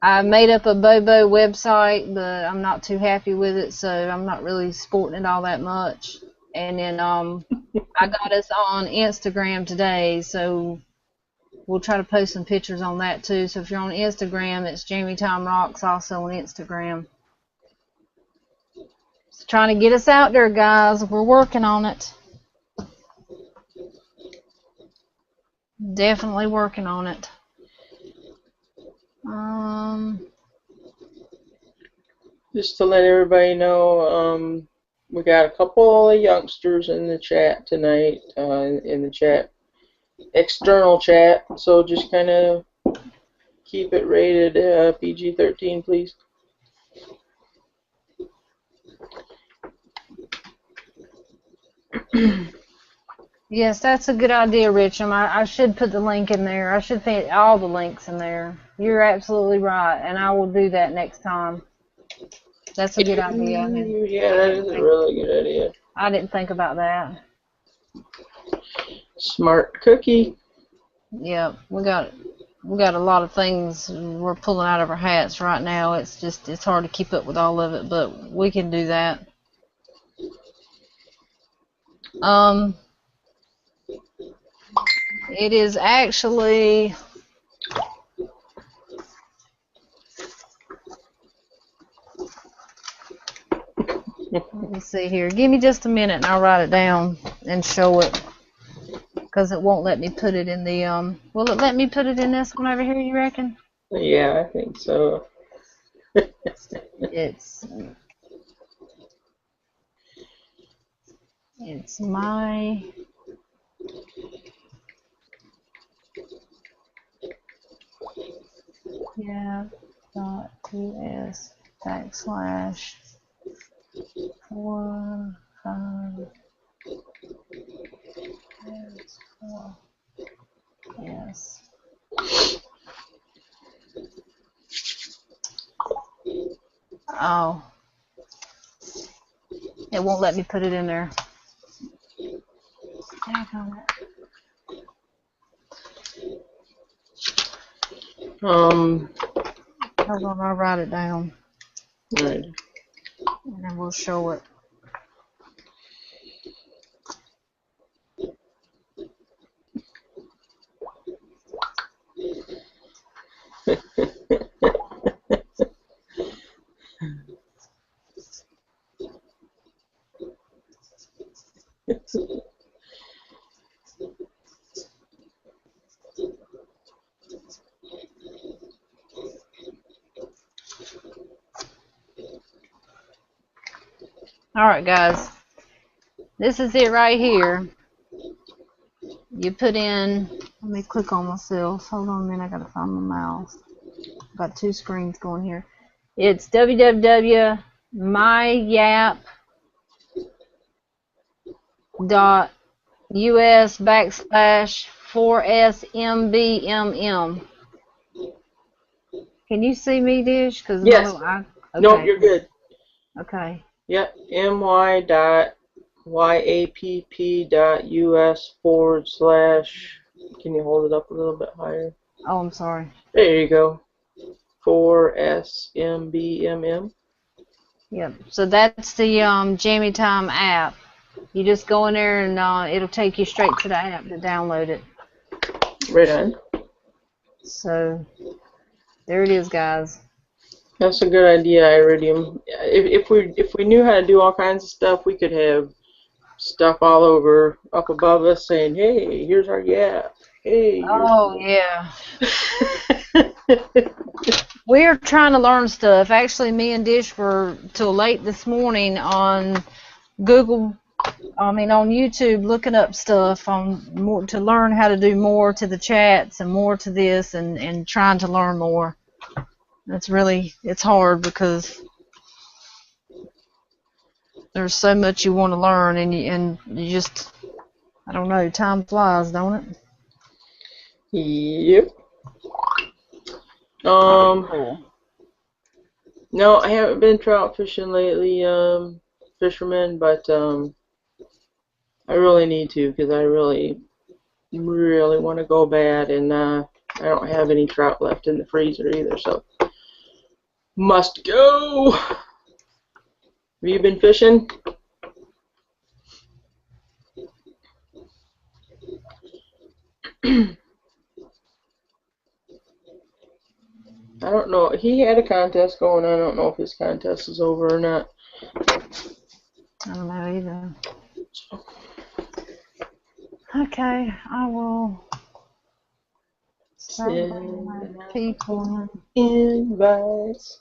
I made up a Bobo website, but I'm not too happy with it, so I'm not really sporting it all that much. And then I got us on Instagram today, so we'll try to post some pictures on that too. So if you're on Instagram, it's Jammy Time Rocks also on Instagram. Just trying to get us out there, guys. We're working on it. Definitely working on it. Just to let everybody know, we got a couple of youngsters in the chat tonight, in the chat, external chat, so just kind of keep it rated PG-13, please. Yes, that's a good idea, Richam. I should put the link in there. I should put all the links in there. You're absolutely right, and I will do that next time. That's a good idea. Yeah, that is a really good idea. I didn't think about that. Smart cookie. Yeah, we got a lot of things we're pulling out of our hats right now. It's hard to keep up with all of it, but we can do that. It is actually, let me see here. Give me just a minute and I'll write it down and show it, because it won't let me put it in the, will it let me put it in this one over here, you reckon? Yeah, I think so. It's my, yeah, .us backslash 4 5 4 yes. Oh, it won't let me put it in there. Hold on, I'll write it down. Right. And then we'll show it. Alright guys, this is it right here. You put in, let me click on myself. Hold on a minute, I gotta find my mouse. I've got two screens going here. It's www.myyap.us backslash 4SMBMM. Can you see me, Dish? Cause yes. okay. Nope, you're good. Okay. Yep. my.yapp.us/. Can you hold it up a little bit higher? Oh, I'm sorry. There you go. 4SMBMM. Yep. So that's the Jammy Time app. You just go in there and it'll take you straight to the app to download it. Right on. So there it is, guys. That's a good idea, Iridium. If we knew how to do all kinds of stuff, we could have stuff all over up above us saying, "Hey, here's our Yap. Hey." Oh yeah. We're trying to learn stuff. Actually, me and Dish were till late this morning on on YouTube, looking up stuff on more to learn how to do more to the chats and more to this, and trying to learn more. It's hard because there's so much you want to learn, and you just, I don't know, time flies, don't it? Yep. Cool. No, I haven't been trout fishing lately, fisherman, but I really need to, because I really want to go bad, and I don't have any trout left in the freezer either, so must go. Have you been fishing? I don't know. He had a contest going on. I don't know if his contest is over or not. I don't know either. Okay, I will send people invites.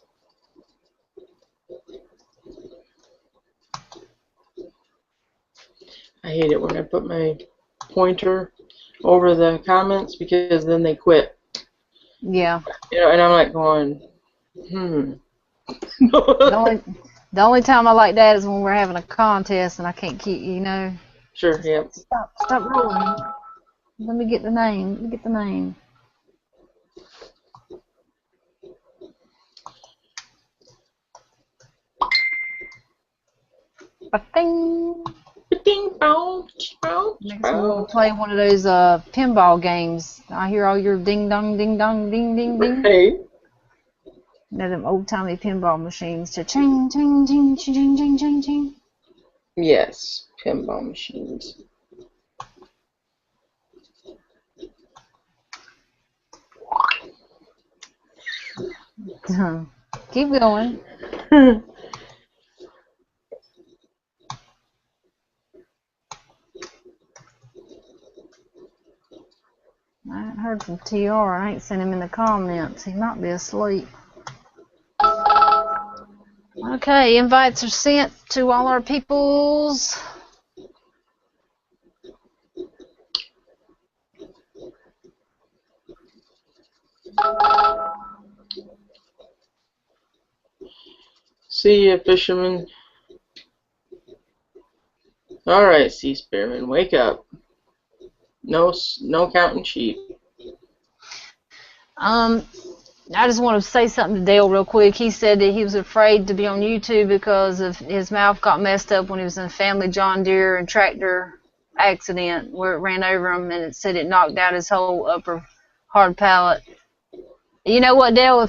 I hate it when I put my pointer over the comments, because then they quit. Yeah. You know, and I'm like going, The only time I like that is when we're having a contest and I can't keep, Sure, yeah. Stop rolling. Let me get the name. Let me get the name. Ba-ding. Ding, bounce, bounce, Next we're gonna bounce. play one of those pinball games. I hear all your ding dong, ding dong, ding ding ding. Hey. You know them old timey pinball machines to ching ching ching ching ching ching ching. Yes, pinball machines. Keep going. I haven't heard from TR. I ain't seen him in the comments. He might be asleep. Okay, invites are sent to all our peoples. See ya, fisherman. Alright, Sea Spearman, wake up. No counting sheep. I just want to say something to Dale real quick. He said that he was afraid to be on YouTube because of his mouth got messed up when he was in a family John Deere and tractor accident where it ran over him, and it said it knocked out his whole upper hard palate. You know what, Dale?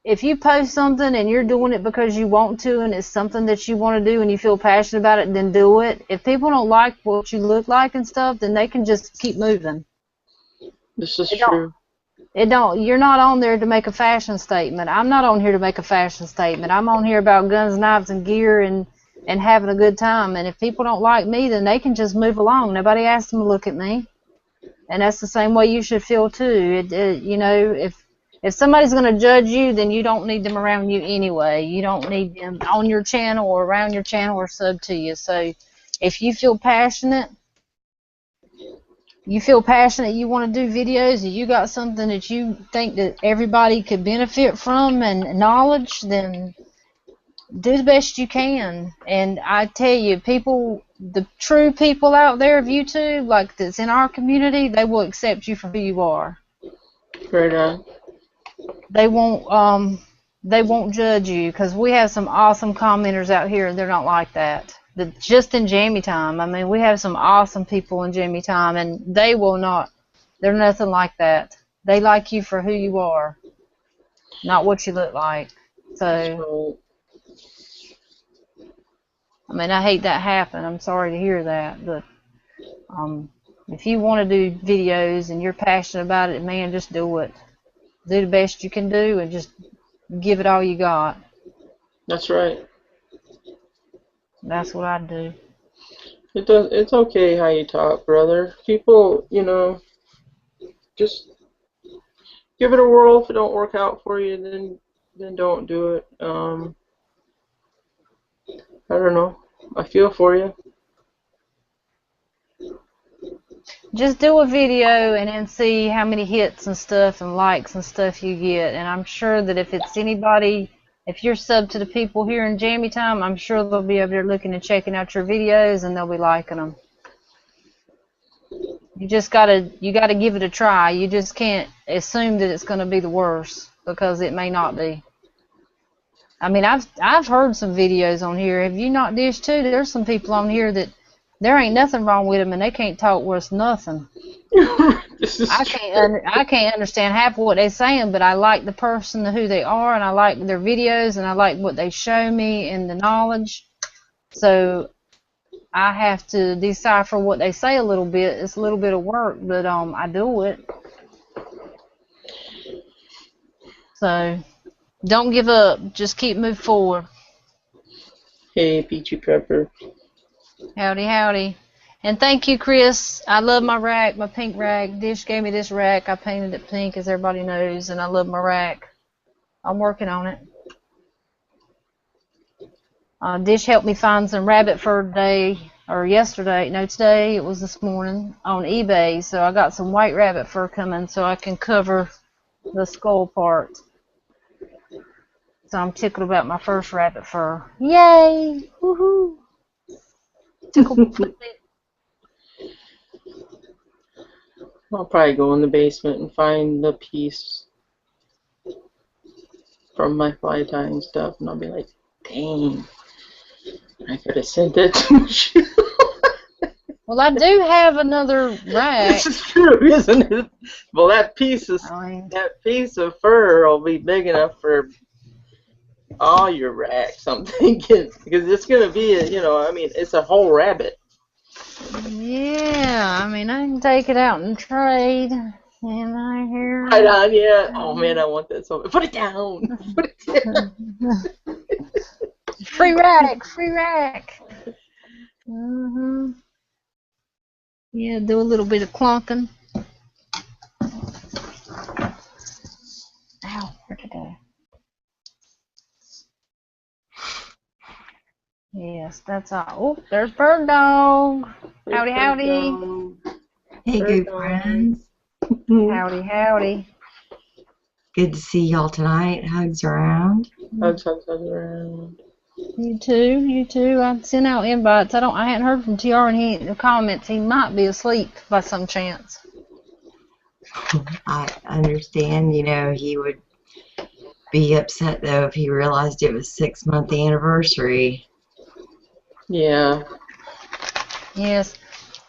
If you post something and you're doing it because you want to and it's something that you want to do and you feel passionate about it, then do it. If people don't like what you look like and stuff, then they can just keep moving. This is true. You're not on there to make a fashion statement. I'm not on here to make a fashion statement. I'm on here about guns, knives, and gear and having a good time. And if people don't like me, then they can just move along. Nobody asked them to look at me. And that's the same way you should feel too. You know, if somebody's going to judge you, then you don't need them around you anyway. You don't need them on your channel or around your channel or sub to you. So if you feel passionate, you want to do videos, and you got something that you think that everybody could benefit from and knowledge, then do the best you can. And I tell you, the true people out there of YouTube, like that's in our community, they will accept you for who you are. Right on. They won't judge you, because we have some awesome commenters out here, and they're not like that. Just in Jammy Time, I mean, we have some awesome people in Jammy Time, and they're nothing like that. They like you for who you are, not what you look like. So, I mean, I hate that happen. I'm sorry to hear that, but if you want to do videos and you're passionate about it, man, just do it. Do the best you can do and just give it all you got. That's right. That's what I do. It's okay how you talk, brother. People, just give it a whirl. If it don't work out for you, then don't do it. I don't know. I feel for you. Just do a video and then see how many hits and stuff and likes and stuff you get. And I'm sure that if it's anybody, if you're sub to the people here in Jammy Time, I'm sure they'll be over there looking and checking out your videos, and they'll be liking them. You gotta give it a try. You just can't assume that it's gonna be the worst, because it may not be. I mean, I've heard some videos on here. Have you not dished too? There's some people on here that there ain't nothing wrong with them, and they can't talk worth nothing. I can't understand half of what they're saying, but I like the person, who they are, and I like their videos, and I like what they show me and the knowledge. So I have to decipher what they say a little bit. It's a little bit of work, but I do it. So don't give up. Just keep moving forward. Hey, Peachy Pepper. Howdy, howdy. And thank you, Chris. I love my rack, my pink rack. Dish gave me this rack. I painted it pink, as everybody knows, and I love my rack. I'm working on it. Dish helped me find some rabbit fur yesterday. No, today. It was this morning on eBay. So I got some white rabbit fur coming so I can cover the skull part. So I'm tickled about my first rabbit fur. Yay! Woohoo! tickle with it. I'll probably go in the basement and find the piece from my fly tying stuff, and I'll be like, dang, I could have sent that to Michelle. Well, I do have another rack. This is true, isn't it? Well, that piece of fur will be big enough for all your racks, I'm thinking, because it's gonna be it's a whole rabbit. Yeah, I mean, I can take it out and trade. Am I here? Right on, yeah. Oh man, I want that so much. Put it down. Put it down. Free rack, free rack. Yeah, do a little bit of clunking. Ow, where'd it go? Yes, that's all. Oh, there's Bird Dog. Howdy, howdy. Hey, good friends. Howdy, howdy. Good to see y'all tonight. Hugs around. Hugs around. You too. I sent out invites. I hadn't heard from TR, and in the comments he might be asleep by some chance. I understand, he would be upset though if he realized it was 6-month anniversary. Yeah. Yes.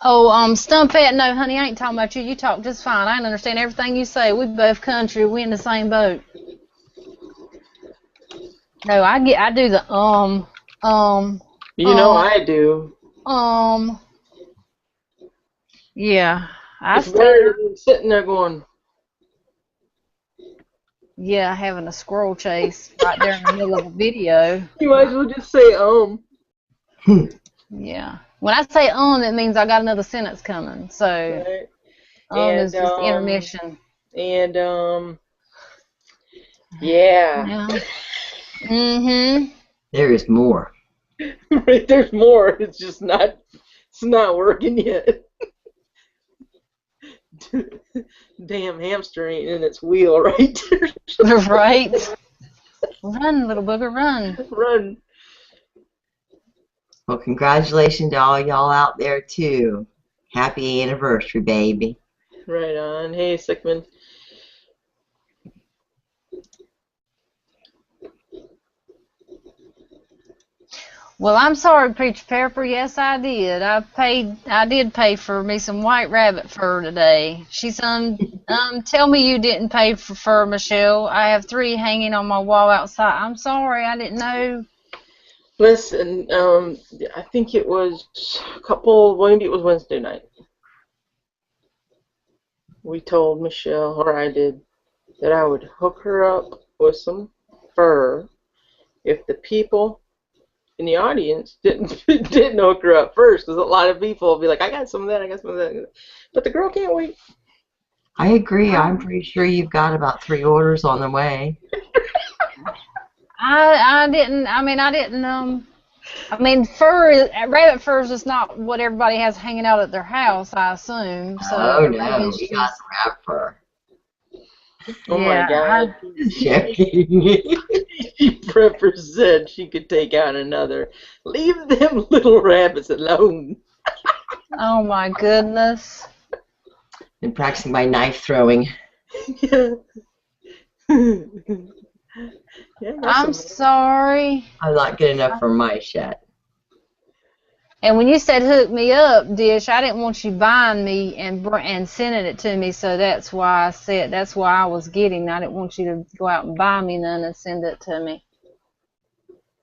Oh, Stumpette, no, honey, I ain't talking about you. You talk just fine. I understand everything you say. We both country. We in the same boat. No, I do the I do. Yeah. It's better than sitting there going. Yeah, having a squirrel chase right there in the middle of a video. You might as well just say Yeah. When I say it means I got another sentence coming. So right. is just intermission. And Yeah. There is more. Right, there's more. It's just not working yet. Damn hamster ain't in its wheel right there. Right. Run, little booger, run. Run. Well, congratulations to all y'all out there, too. Happy anniversary, baby. Right on. Hey, Sickman. Well, I'm sorry, Preacher Pepper. Yes, I did. I did pay for me some white rabbit fur today. She's tell me you didn't pay for fur, Michelle. I have 3 hanging on my wall outside. I'm sorry, I didn't know. Listen, I think it was maybe it was Wednesday night. We told Michelle, or I did, that I would hook her up with some fur if the people in the audience didn't hook her up first, because a lot of people will be like, I got some of that, but the girl can't wait. I agree. I'm pretty sure you've got about 3 orders on the way. Rabbit fur is just not what everybody has hanging out at their house, I assume. So oh, no, we got some rabbit fur. Oh, my God. Joking. Prepper said she could take out another. Leave them little rabbits alone. Oh, my goodness. Been practicing my knife throwing. Yeah. I'm sorry. I'm not good enough for mice yet. And when you said hook me up, Dish, I didn't want you buying me and sending it to me, so that's why I was getting. I didn't want you to go out and buy me none and send it to me.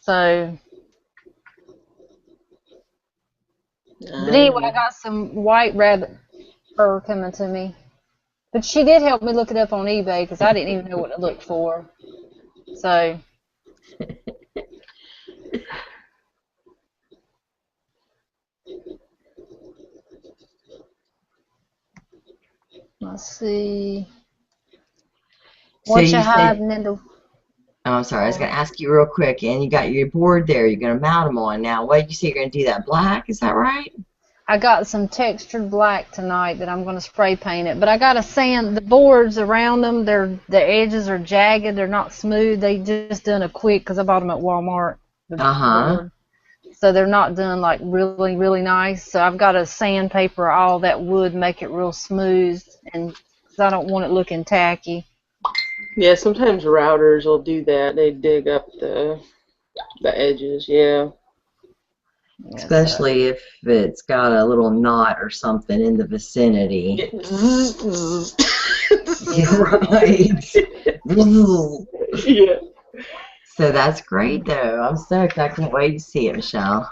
So, but anyway, I got some white rabbit fur coming to me. But she did help me look it up on eBay because I didn't even know what to look for. So. Let's see. What you hiding in the... Oh, I'm sorry. I was going to ask you real quick. And you got your board there. You're going to mount them on now. What did you say you're going to do? That black? Is that right? I got some textured black tonight that I'm going to spray paint it. But I got to sand the boards around them. The edges are jagged. They're not smooth. They just done a quick because I bought them at Walmart. so they're not done like really, really nice. So I've got to sandpaper all that wood, make it real smooth, and because I don't want it looking tacky. Yeah, sometimes routers will do that. They dig up the edges. Yeah. Yeah, Especially if it's got a little knot or something in the vicinity. Yeah, right. Yeah. So that's great, though. I'm stoked. I can't wait to see it, Michelle.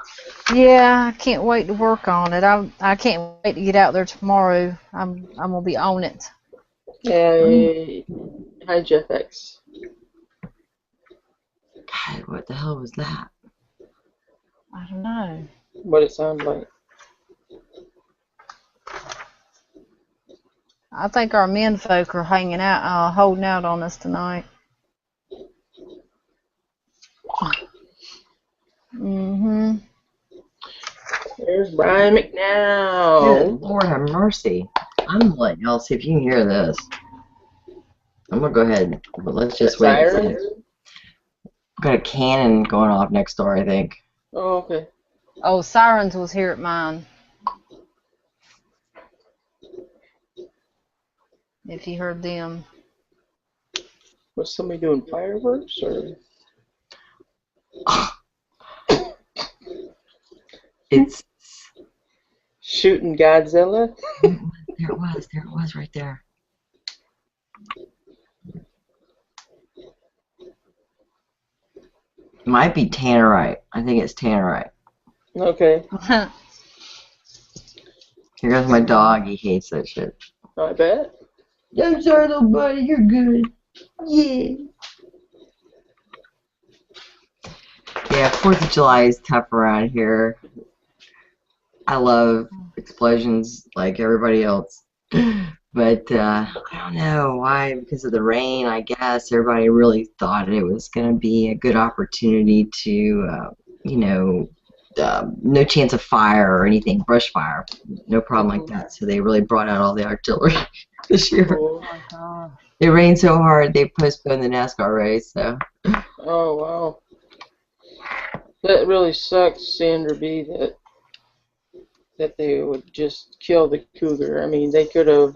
Yeah, I can't wait to work on it. I can't wait to get out there tomorrow. I'm gonna be on it. Hey, hi, Jeff X. God, what the hell was that? I don't know. What it sounds like. I think our men folk are hanging out, holding out on us tonight. Mhm. There's Brian McNow. Good Lord have mercy. I'm letting y'all see if you can hear this. I'm gonna go ahead, but let's just wait. Sirens? Got a cannon going off next door, I think. Oh, okay. Oh, Sirens was here at mine. If you heard them. Was somebody doing fireworks or? It's Shooting Godzilla? there it was right there. Might be tannerite. I think it's tannerite. Okay. Here goes my dog. He hates that shit. I bet. I'm sorry, little buddy. You're good. Yeah. Yeah, 4th of July is tough around here. I love explosions like everybody else. But I don't know why, because of the rain, I guess. Everybody really thought it was going to be a good opportunity to, no chance of fire or anything, brush fire, no problem like that. So they really brought out all the artillery this year. Oh my God. It rained so hard, they postponed the NASCAR race. So. Oh, wow. That really sucks, Sandra B, that they would just kill the cougar. I mean, they could have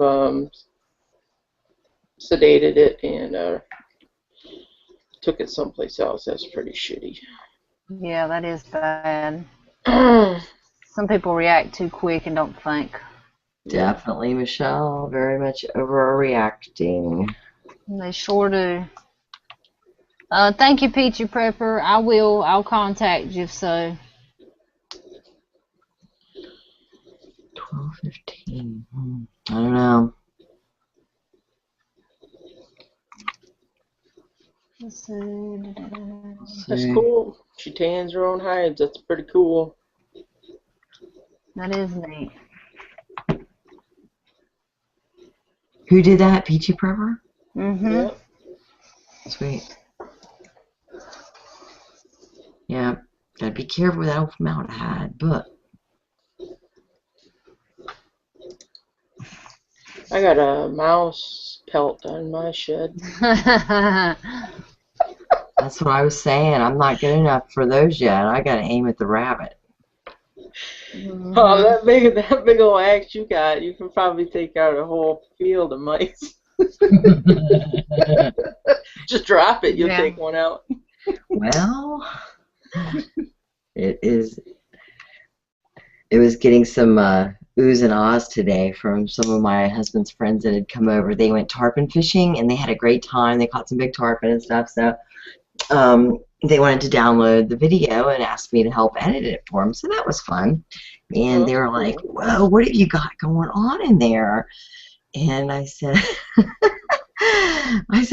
sedated it and took it someplace else. That's pretty shitty. Yeah, that is bad. Some people react too quick and don't think. Definitely, Michelle. Very much overreacting. They sure do. Thank you, Peachy Prepper. I'll contact you if so. 12:15. I don't know. Let's see. That's cool. She tans her own hides. That's pretty cool. That is neat. Who did that? Peachy Prepper? Mm-hmm. Yep. Sweet. Yeah. Gotta be careful with that old formaldehyde, but. I got a mouse pelt on my shed. That's what I was saying. I'm not good enough for those yet. I gotta aim at the rabbit. Mm-hmm. Oh, that big old axe you got, you can probably take out a whole field of mice. Just drop it, you'll take one out. Well, it was getting some oohs and ahs today from some of my husband's friends that had come over. They went tarpon fishing and they had a great time. They caught some big tarpon and stuff. So they wanted to download the video and asked me to help edit it for them. So that was fun. And they were like, "Whoa, what have you got going on in there?" And I said,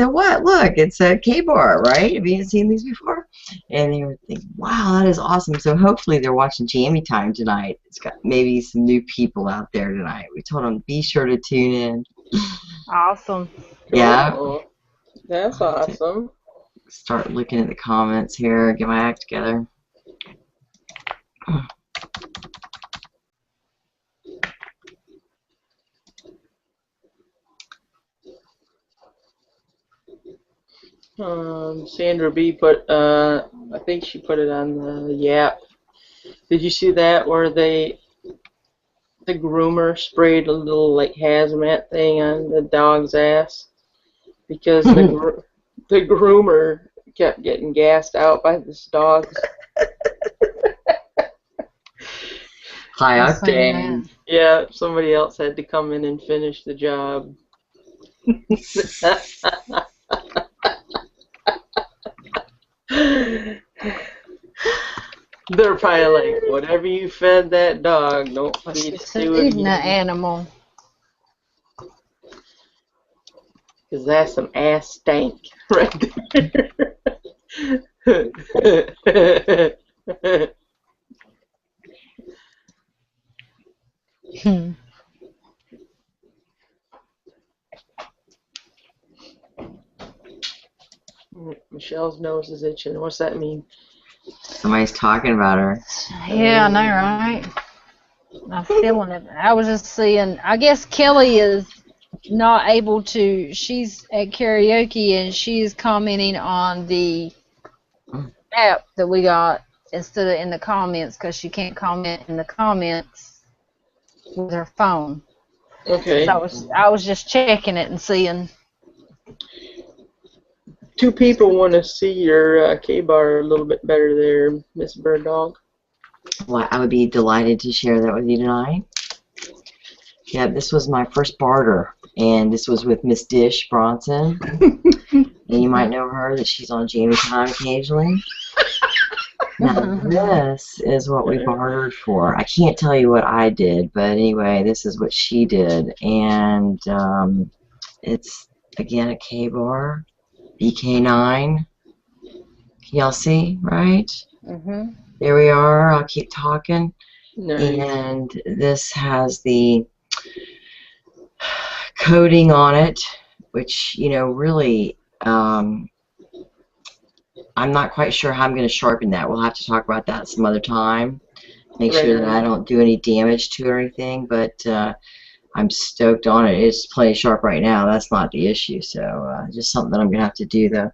"What? Look, it's a K-bar, right? Have you seen these before?" And they were thinking, "Wow, that is awesome." So hopefully they're watching Jammy Time tonight. It's got maybe some new people out there tonight. We told them, be sure to tune in. Awesome. Yeah. Cool. That's awesome. Start looking at the comments here, get my act together. Sandra B put, I think she put it on the Yap. Did you see that where the groomer sprayed a little like hazmat thing on the dog's ass because the groomer kept getting gassed out by this dog. High I've seen octane. that. Yeah, somebody else had to come in and finish the job. They're probably like, whatever you fed that dog, don't What's feed she it to it feeding the again. animal? Because that's some ass stank right there. Michelle's nose is itching. What's that mean? Somebody's talking about her. Yeah, I know, right? I'm feeling it. I was just seeing, I guess Kelly is not able to, she's at karaoke and she's commenting on the app that we got instead of in the comments because she can't comment in the comments with her phone. Okay. So I was just checking it and seeing. Two people want to see your K-bar a little bit better there, Miss Bird Dog. Well, I would be delighted to share that with you tonight. Yeah, this was my first barter, and this was with Miss Dish Bronson. And you might know her, that she's on Jammy Time occasionally. Now, this is what we bartered for. I can't tell you what I did, but anyway, this is what she did. And it's, again, a K-bar, BK9. Can y'all see, right? Mm-hmm. There we are. I'll keep talking. Nice. And this has the coating on it, which, you know, really, I'm not quite sure how I'm going to sharpen that. We'll have to talk about that some other time. Make sure that I don't do any damage to it or anything, but I'm stoked on it. It's plenty sharp right now. That's not the issue, so just something that I'm going to have to do, though.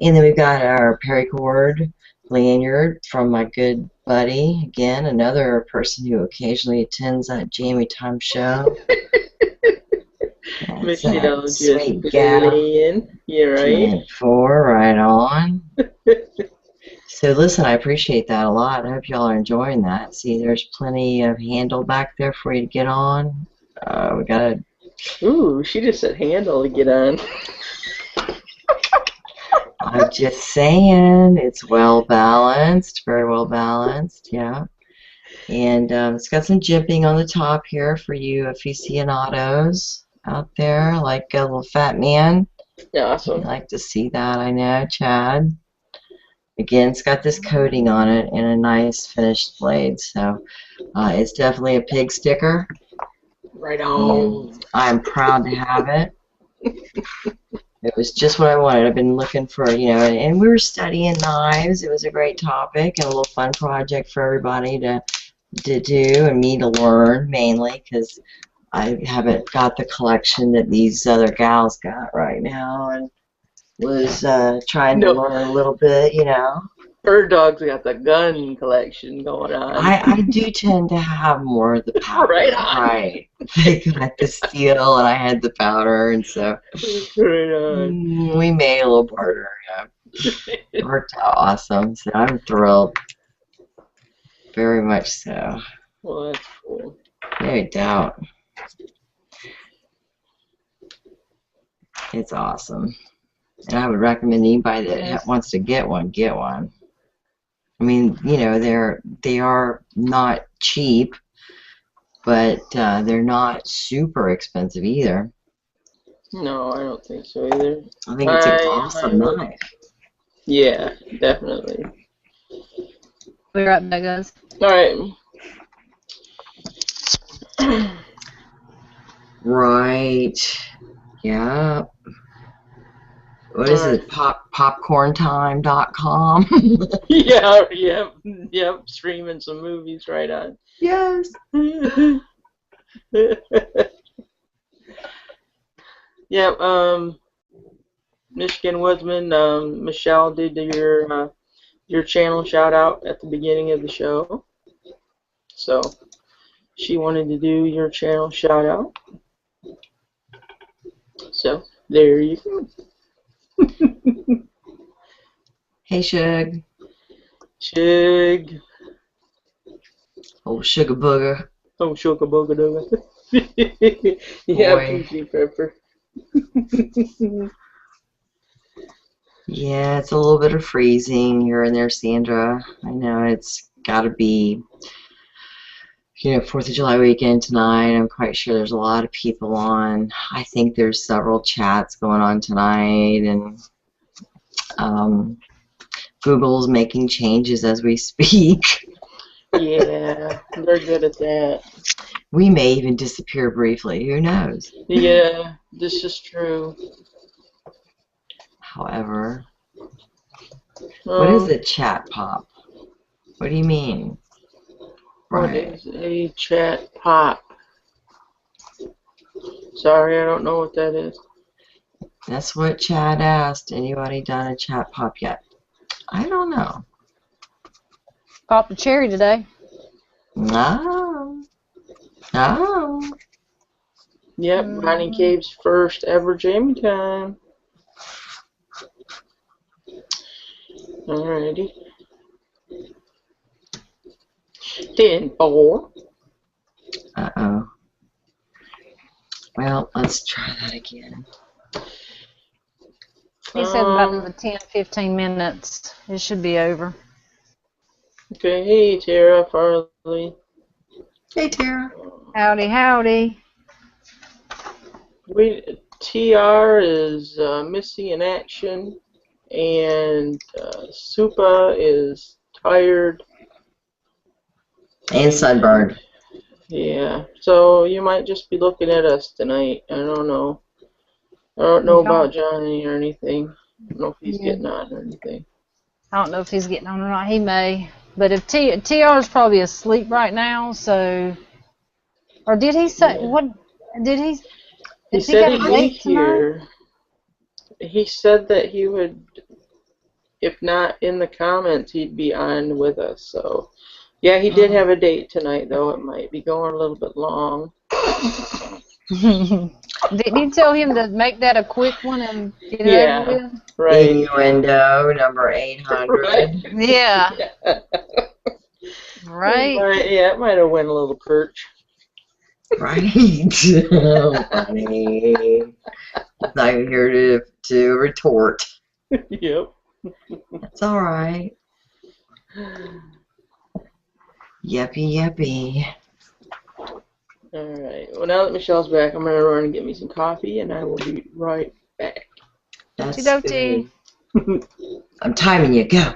And then we've got our paracord lanyard from my good buddy, again, another person who occasionally attends that Jammy Time show. Michelle just sweet gal. playing. Yeah, right? 4, right on. So listen, I appreciate that a lot. I hope y'all are enjoying that. See, there's plenty of handle back there for you to get on. We got a... Ooh, she just said handle to get on. I'm just saying, it's well balanced, very well balanced, yeah. And it's got some jimping on the top here for you aficionados out there, like a little fat man. Yeah, awesome. You like to see that, I know, Chad. Again, it's got this coating on it and a nice finished blade, so it's definitely a pig sticker. Right on. And I'm proud to have it. It was just what I wanted. I've been looking for, you know, and we were studying knives. It was a great topic and a little fun project for everybody to do and me to learn, mainly because I haven't got the collection that these other gals got right now, and was trying to learn a little bit, you know. Bird Dog's got the gun collection going on. I do tend to have more of the powder. Right on. Right. They got the steel and I had the powder, and so right on. We made a little barter. Yeah. It worked out awesome, so I'm thrilled. Very much so. Well, that's cool. No doubt. It's awesome. And I would recommend anybody that wants to get one, get one. I mean, you know, they are not cheap, but they're not super expensive either. No, I don't think so either. I think it's an awesome knife. Yeah, definitely. Be right back, guys. All right. Right. Yeah. What is it? Popcorntime.com? Yep. Streaming some movies right on. Yes. Yep. Michigan Woodsman. Michelle did your channel shout out at the beginning of the show. So she wanted to do your channel shout out. So there you go. Hey, Shug. Shig. Oh, sugar booger. Oh, sugar booger dooger. Yeah, Boy. Peachy Pepper. Yeah, it's a little bit of freezing here and there, Sandra. I know it's got to be, 4th of July weekend tonight. I'm quite sure there's a lot of people on. I think there's several chats going on tonight, and Google's making changes as we speak. Yeah, they're good at that. We may even disappear briefly. Who knows? Yeah, this is true. However, what is a chat pop? What do you mean? What Right. is a chat pop? Sorry, I don't know what that is. That's what Chad asked. Anybody done a chat pop yet? I don't know. Popped a cherry today. No. No. Yep, Bonnie Cave's first ever Jammy Time. Alrighty. 10-4. Uh-oh. Well, let's try that again. He said about another 10, 15 minutes. It should be over. Okay, hey Tara, Farley. Hey, Tara. Howdy, howdy. TR is Missy in action, and Supa is tired. And sunburned. Yeah, so you might just be looking at us tonight. I don't know. I don't know about Johnny or anything. I don't know if he's getting on or anything. I don't know if he's getting on or not. He may. But if TR is probably asleep right now, so... Or did he say... Yeah. What... Did he... He said he'd be here. He said that he would, if not in the comments, he'd be on with us. So, yeah, he did have a date tonight, though. It might be going a little bit long. Didn't you tell him to make that a quick one and get it over with? Right. Innuendo number 800. Right. Yeah. Right? Yeah, it might have went a little perch. Right. Oh, funny. He's not even here to retort. Yep. That's all right. Yuppie, yuppie. All right. Well, now that Michelle's back, I'm going to run and get me some coffee, and I will be right back. That's Okie good. I'm timing you. Go.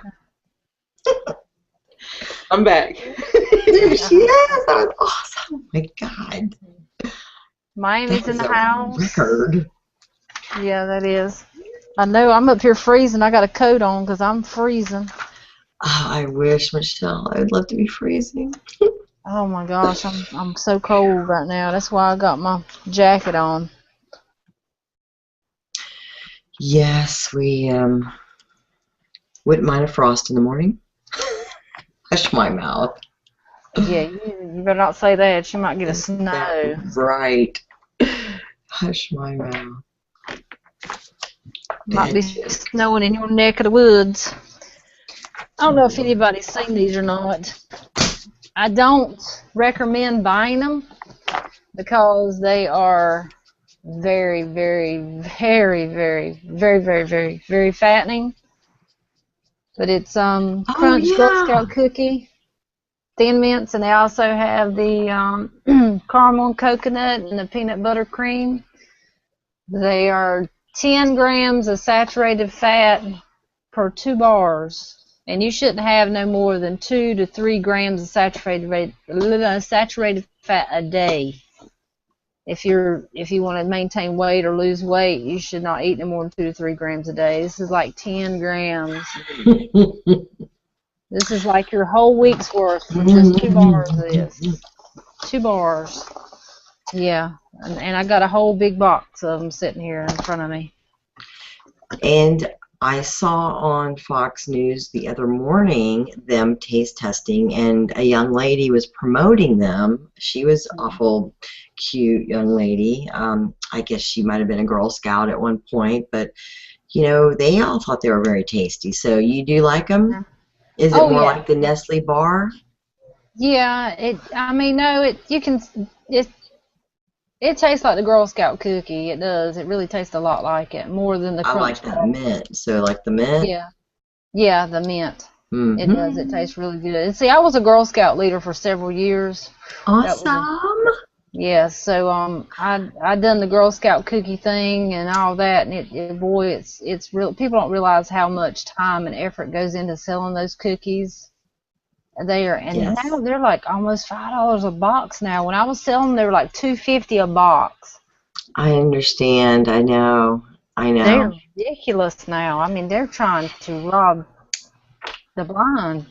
I'm back. There she is. That was awesome. Oh, my God. Miami's in the house. Record. Yeah, that is. I know. I'm up here freezing. I got a coat on because I'm freezing. Oh, I wish, Michelle. I would love to be freezing. Oh my gosh, I'm so cold right now. That's why I got my jacket on. Yes, we wouldn't mind a frost in the morning. Hush my mouth. Yeah, you better not say that. You might get a snow. Right. Hush my mouth. Might be snowing in your neck of the woods. I don't know if anybody's seen these or not. I don't recommend buying them because they are very, very, very, very, very, very, very, very fattening. But it's Crunch Girl Scout cookie, Thin Mints, and they also have the caramel and coconut and the peanut butter cream. They are 10 grams of saturated fat per 2 bars. And you shouldn't have no more than 2 to 3 grams of saturated fat a day. If you want to maintain weight or lose weight, you should not eat no more than 2 to 3 grams a day. This is like 10 grams. This is like your whole week's worth for just 2 bars of this. 2 bars. Yeah. And I got a whole big box of them sitting here in front of me. And I saw on Fox News the other morning them taste testing, and a young lady was promoting them. She was awful cute young lady. I guess she might have been a Girl Scout at one point, but you know, they all thought they were very tasty. So you do like them? Is it Oh more yeah, like the Nestle bar? yeah. I mean, no. It it tastes like the Girl Scout cookie. It does. It really tastes a lot like it, more than the I like Crunch that Bar. mint. So like the mint? Yeah, yeah. The mint. It does. It Mm-hmm. tastes really good. And see, I was a Girl Scout leader for several years. That was a Awesome. Yeah, so I done the Girl Scout cookie thing and all that, and boy, it's real. People don't realize how much time and effort goes into selling those cookies. And now Yes. they're like almost $5 a box now. When I was selling them, they were like $2.50 a box. I understand. I know. I know. They're ridiculous now. I mean, they're trying to rob the blind.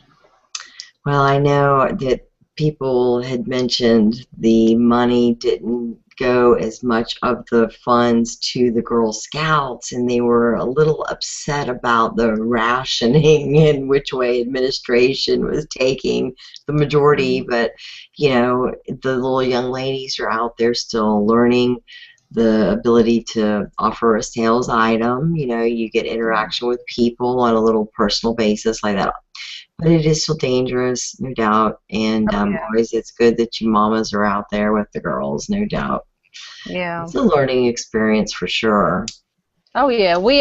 Well, I know that people had mentioned the money didn't go as much of the funds to the Girl Scouts, and they were a little upset about the rationing and which way administration was taking the majority. Mhm. But, you know, the little young ladies are out there still learning the ability to offer a sales item. You know, you get Yeah. interaction with people on a little personal basis like that, but it is still dangerous, no doubt. And Oh yeah. always it's good that you mamas are out there with the girls, no doubt. Yeah. It's a learning experience for sure. Oh yeah, we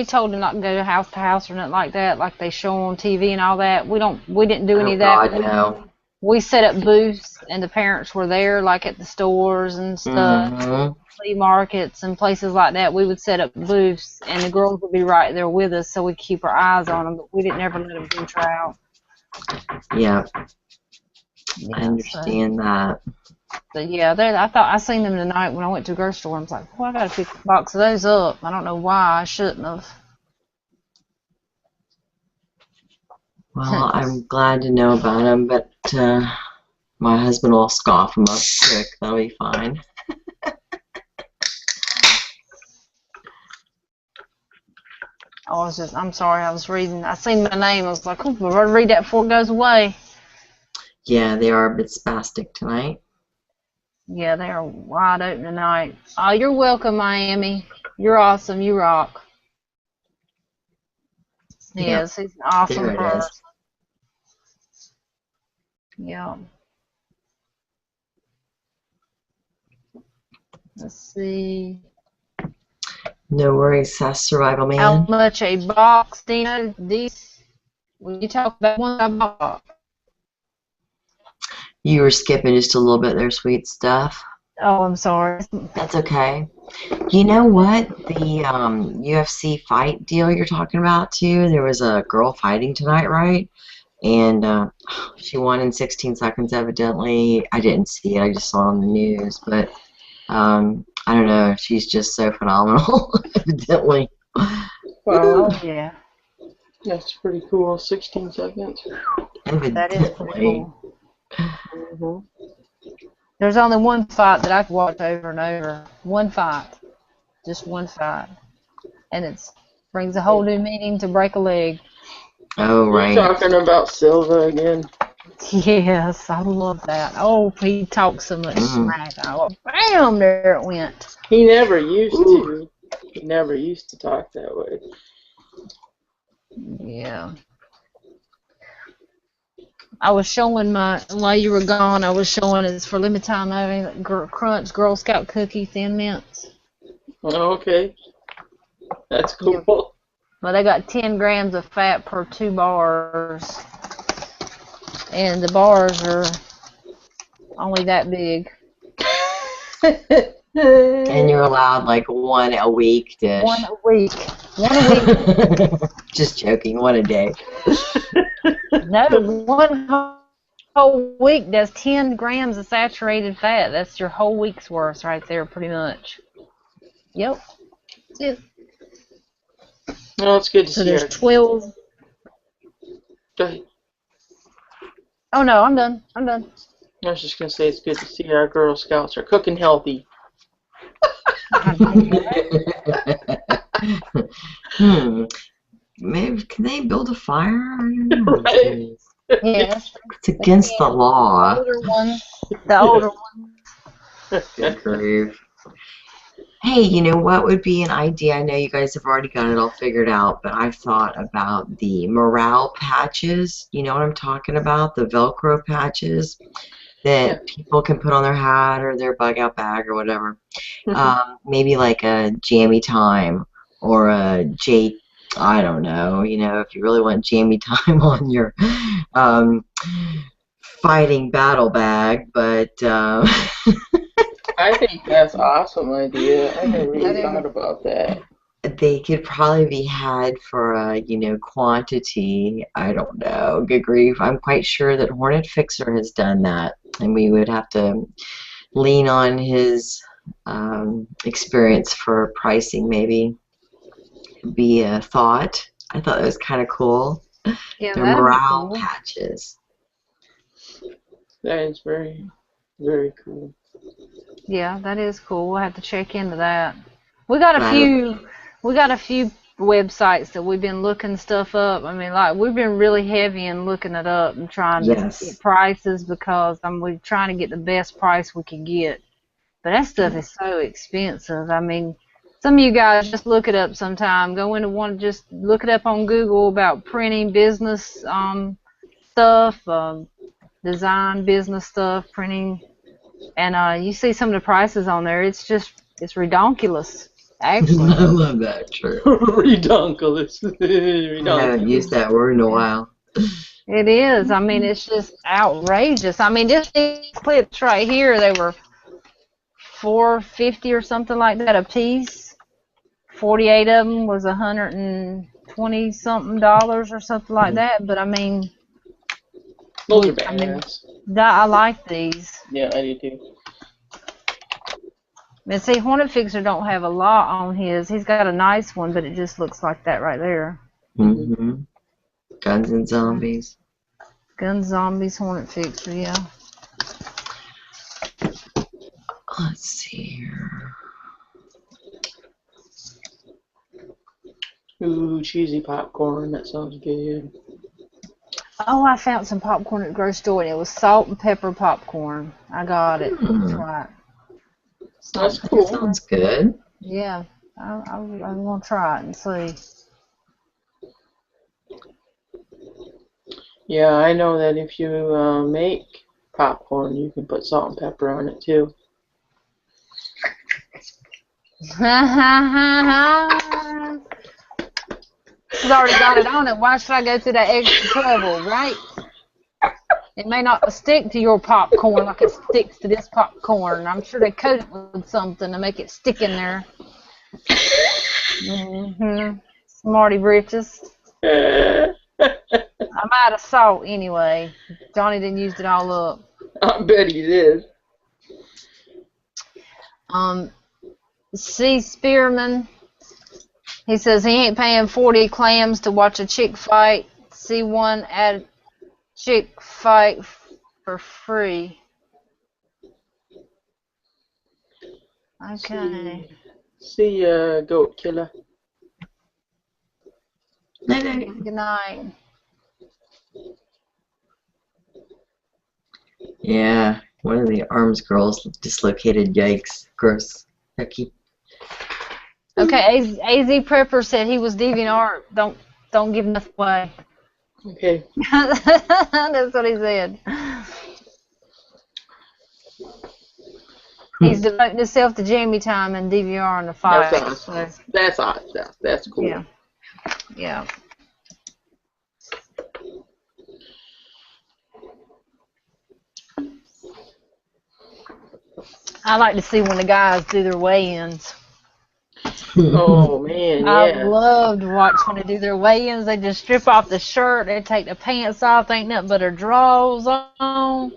told them not to go house to house or nothing like that, like they show on TV and all that. We didn't do any Oh of that. God, no. We set up booths and the parents were there, like at the stores and stuff, Hmm. flea markets and places like that. We would set up booths and the girls would be right there with us, so we could keep our eyes on them. But we didn't ever let them venture out. Yeah, I Yeah, so understand that. but yeah, I thought I seen them tonight when I went to the grocery store. I was like, well, I gotta pick a box of those up. I don't know why I shouldn't Well, have. I'm glad to know about them, but my husband will scoff them up quick. That'll be fine. I'm sorry, I was reading. I seen my name. I was like, oh, I better read that before it goes away. Yeah, they are a bit spastic tonight. Yeah, they are wide open tonight. Oh, you're welcome, Miami. You're awesome. You rock. Yep, Yes, he's an awesome there it is. person. Yeah. Let's see. No worries, Sass Survival How Man. much a box, Dino? These, when you talk about one I bought. You were skipping just a little bit there, sweet stuff. Oh, I'm sorry. That's okay. You know what? The UFC fight deal you're talking about too. There was a girl fighting tonight, right? And she won in 16 seconds. Evidently, I didn't see it. I just saw it on the news. But I don't know. She's just so phenomenal. Evidently. Wow, Oh, yeah. that's pretty cool. 16 seconds. That is pretty Evidently. cool. Hmm. There's only one fight that I could watch over and over. One fight. Just one fight. And it brings a whole new meaning to break a leg. Oh You're right. talking about Silva again. Yes, I love that. Oh, he talks so much Mm. smack. Oh, bam, there it went. He never used Ooh. to. He never used to talk that way. Yeah. I was showing while you were gone, I was showing it's for limited time only, Crunch Girl Scout cookie Thin Mints. Okay, that's Yeah. cool. Well, they got 10 grams of fat per 2 bars, and the bars are only that big. And you're allowed like one a week One dish. a week. One a week. Just joking. One a day. No, one whole week does 10 grams of saturated fat. That's your whole week's worth right there, pretty much. Yep. That's it. No, it's good to So see there's our. 12. Go ahead. Oh, no, I'm done. I'm done. I was just gonna say it's good to see our Girl Scouts are cooking healthy. Hmm. Maybe can they build a fire? I don't know. Right. Yes, It's they against the can. law. Older ones, the older ones. Good grief. Hey, you know what would be an idea? I know you guys have already got it all figured out, but I've thought about the morale patches. You know what I'm talking about? The Velcro patches Yeah. that people can put on their hat or their bug out bag or whatever. Maybe like a Jammy Time or a I don't know, if you really want Jammy Time on your um, fighting battle bag, but I think that's an awesome idea. I never I really do. thought about that. they could probably be had for a, quantity. I don't know. Good grief. I'm quite sure that Hornet Fixer has done that, and we would have to lean on his experience for pricing, maybe. Be a thought. I thought that was kind of cool. Yeah, They're that'd be morale cool. patches. That is very, very cool. Yeah, that is cool. We'll have to check into that. We got a But I don't. few. We got a few websites that we've been looking stuff up. I mean, like we've been really heavy in looking it up and trying to get Yes. prices because we're trying to get the best price we can get. But that stuff is so expensive. I mean, some of you guys just look it up sometime. Go into one, just look it up on Google about printing business stuff, design business stuff, printing, and you see some of the prices on there. It's redonkulous, I actually. love that. True. Redonkulous. I haven't used Redonkulous. that word in a while. It is. I mean, it's just outrageous. I mean, just these clips right here, they were $4.50 or something like that a piece. 48 of them was $120 something or something like that. But I mean, Those are I mean, badass. I like these. Yeah, I do too. And see, Hornet Fixer don't have a lot on his. He's got a nice one, but it just looks like that right there. Mm-hmm. Guns and Zombies. Gun Zombies Hornet Fixer, yeah. Let's see here. Ooh, cheesy popcorn. That sounds good. Oh, I found some popcorn at the grocery store, and it was salt and pepper popcorn. I got it. That's right. Salt That's and That cool. pepper. sounds good. Yeah, I'm gonna try it and see. Yeah, I know that if you make popcorn, you can put salt and pepper on it too. Ha ha ha ha. She's already got it on it. Why should I go through that extra trouble, right? It may not stick to your popcorn like it sticks to this popcorn. I'm sure they coat it with something to make it stick in there. Smarty britches. I'm out of salt anyway. Johnny didn't use it all up. I bet he did. C. Spearman, he says he ain't paying 40 clams to watch a chick fight. C1 at chick fight for free. Okay. See ya, goat killer. Good night. Yeah, one of the arms girls dislocated. Yikes. Gross. Yucky. Okay, AZ Prepper said he was DeviantArt. Don't give nothing away. Okay. That's what he said. He's devoting himself to Jammy Time and DVR in the fight. That's awesome. So, That's awesome. That's cool. yeah. Yeah. I like to see when the guys do their weigh-ins. Oh man, I yeah. love to watch when they do their weigh-ins. They just strip off the shirt, they take the pants off, ain't nothing but their drawers on.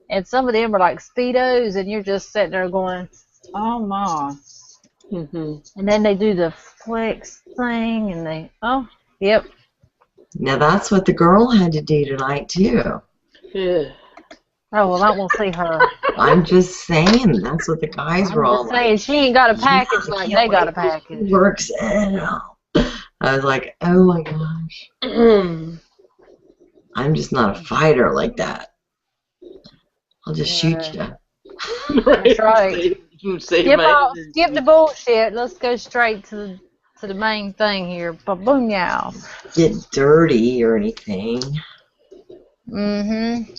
And some of them are like Speedos, and you're just sitting there going, oh my. And then they do the flex thing, and yep. Now that's what the girl had to do tonight too. Yeah. Oh, well, I won't see her. I'm just saying, that's what the guys were all I'm just saying, she ain't got a package like they got a package. Works out. I was like, oh my gosh. I'm just not a fighter like that. I'll just shoot you. That's right. Save my Skip the bullshit. Let's go straight to the main thing here. Boom, yeah. Get dirty or anything. Mm-hmm.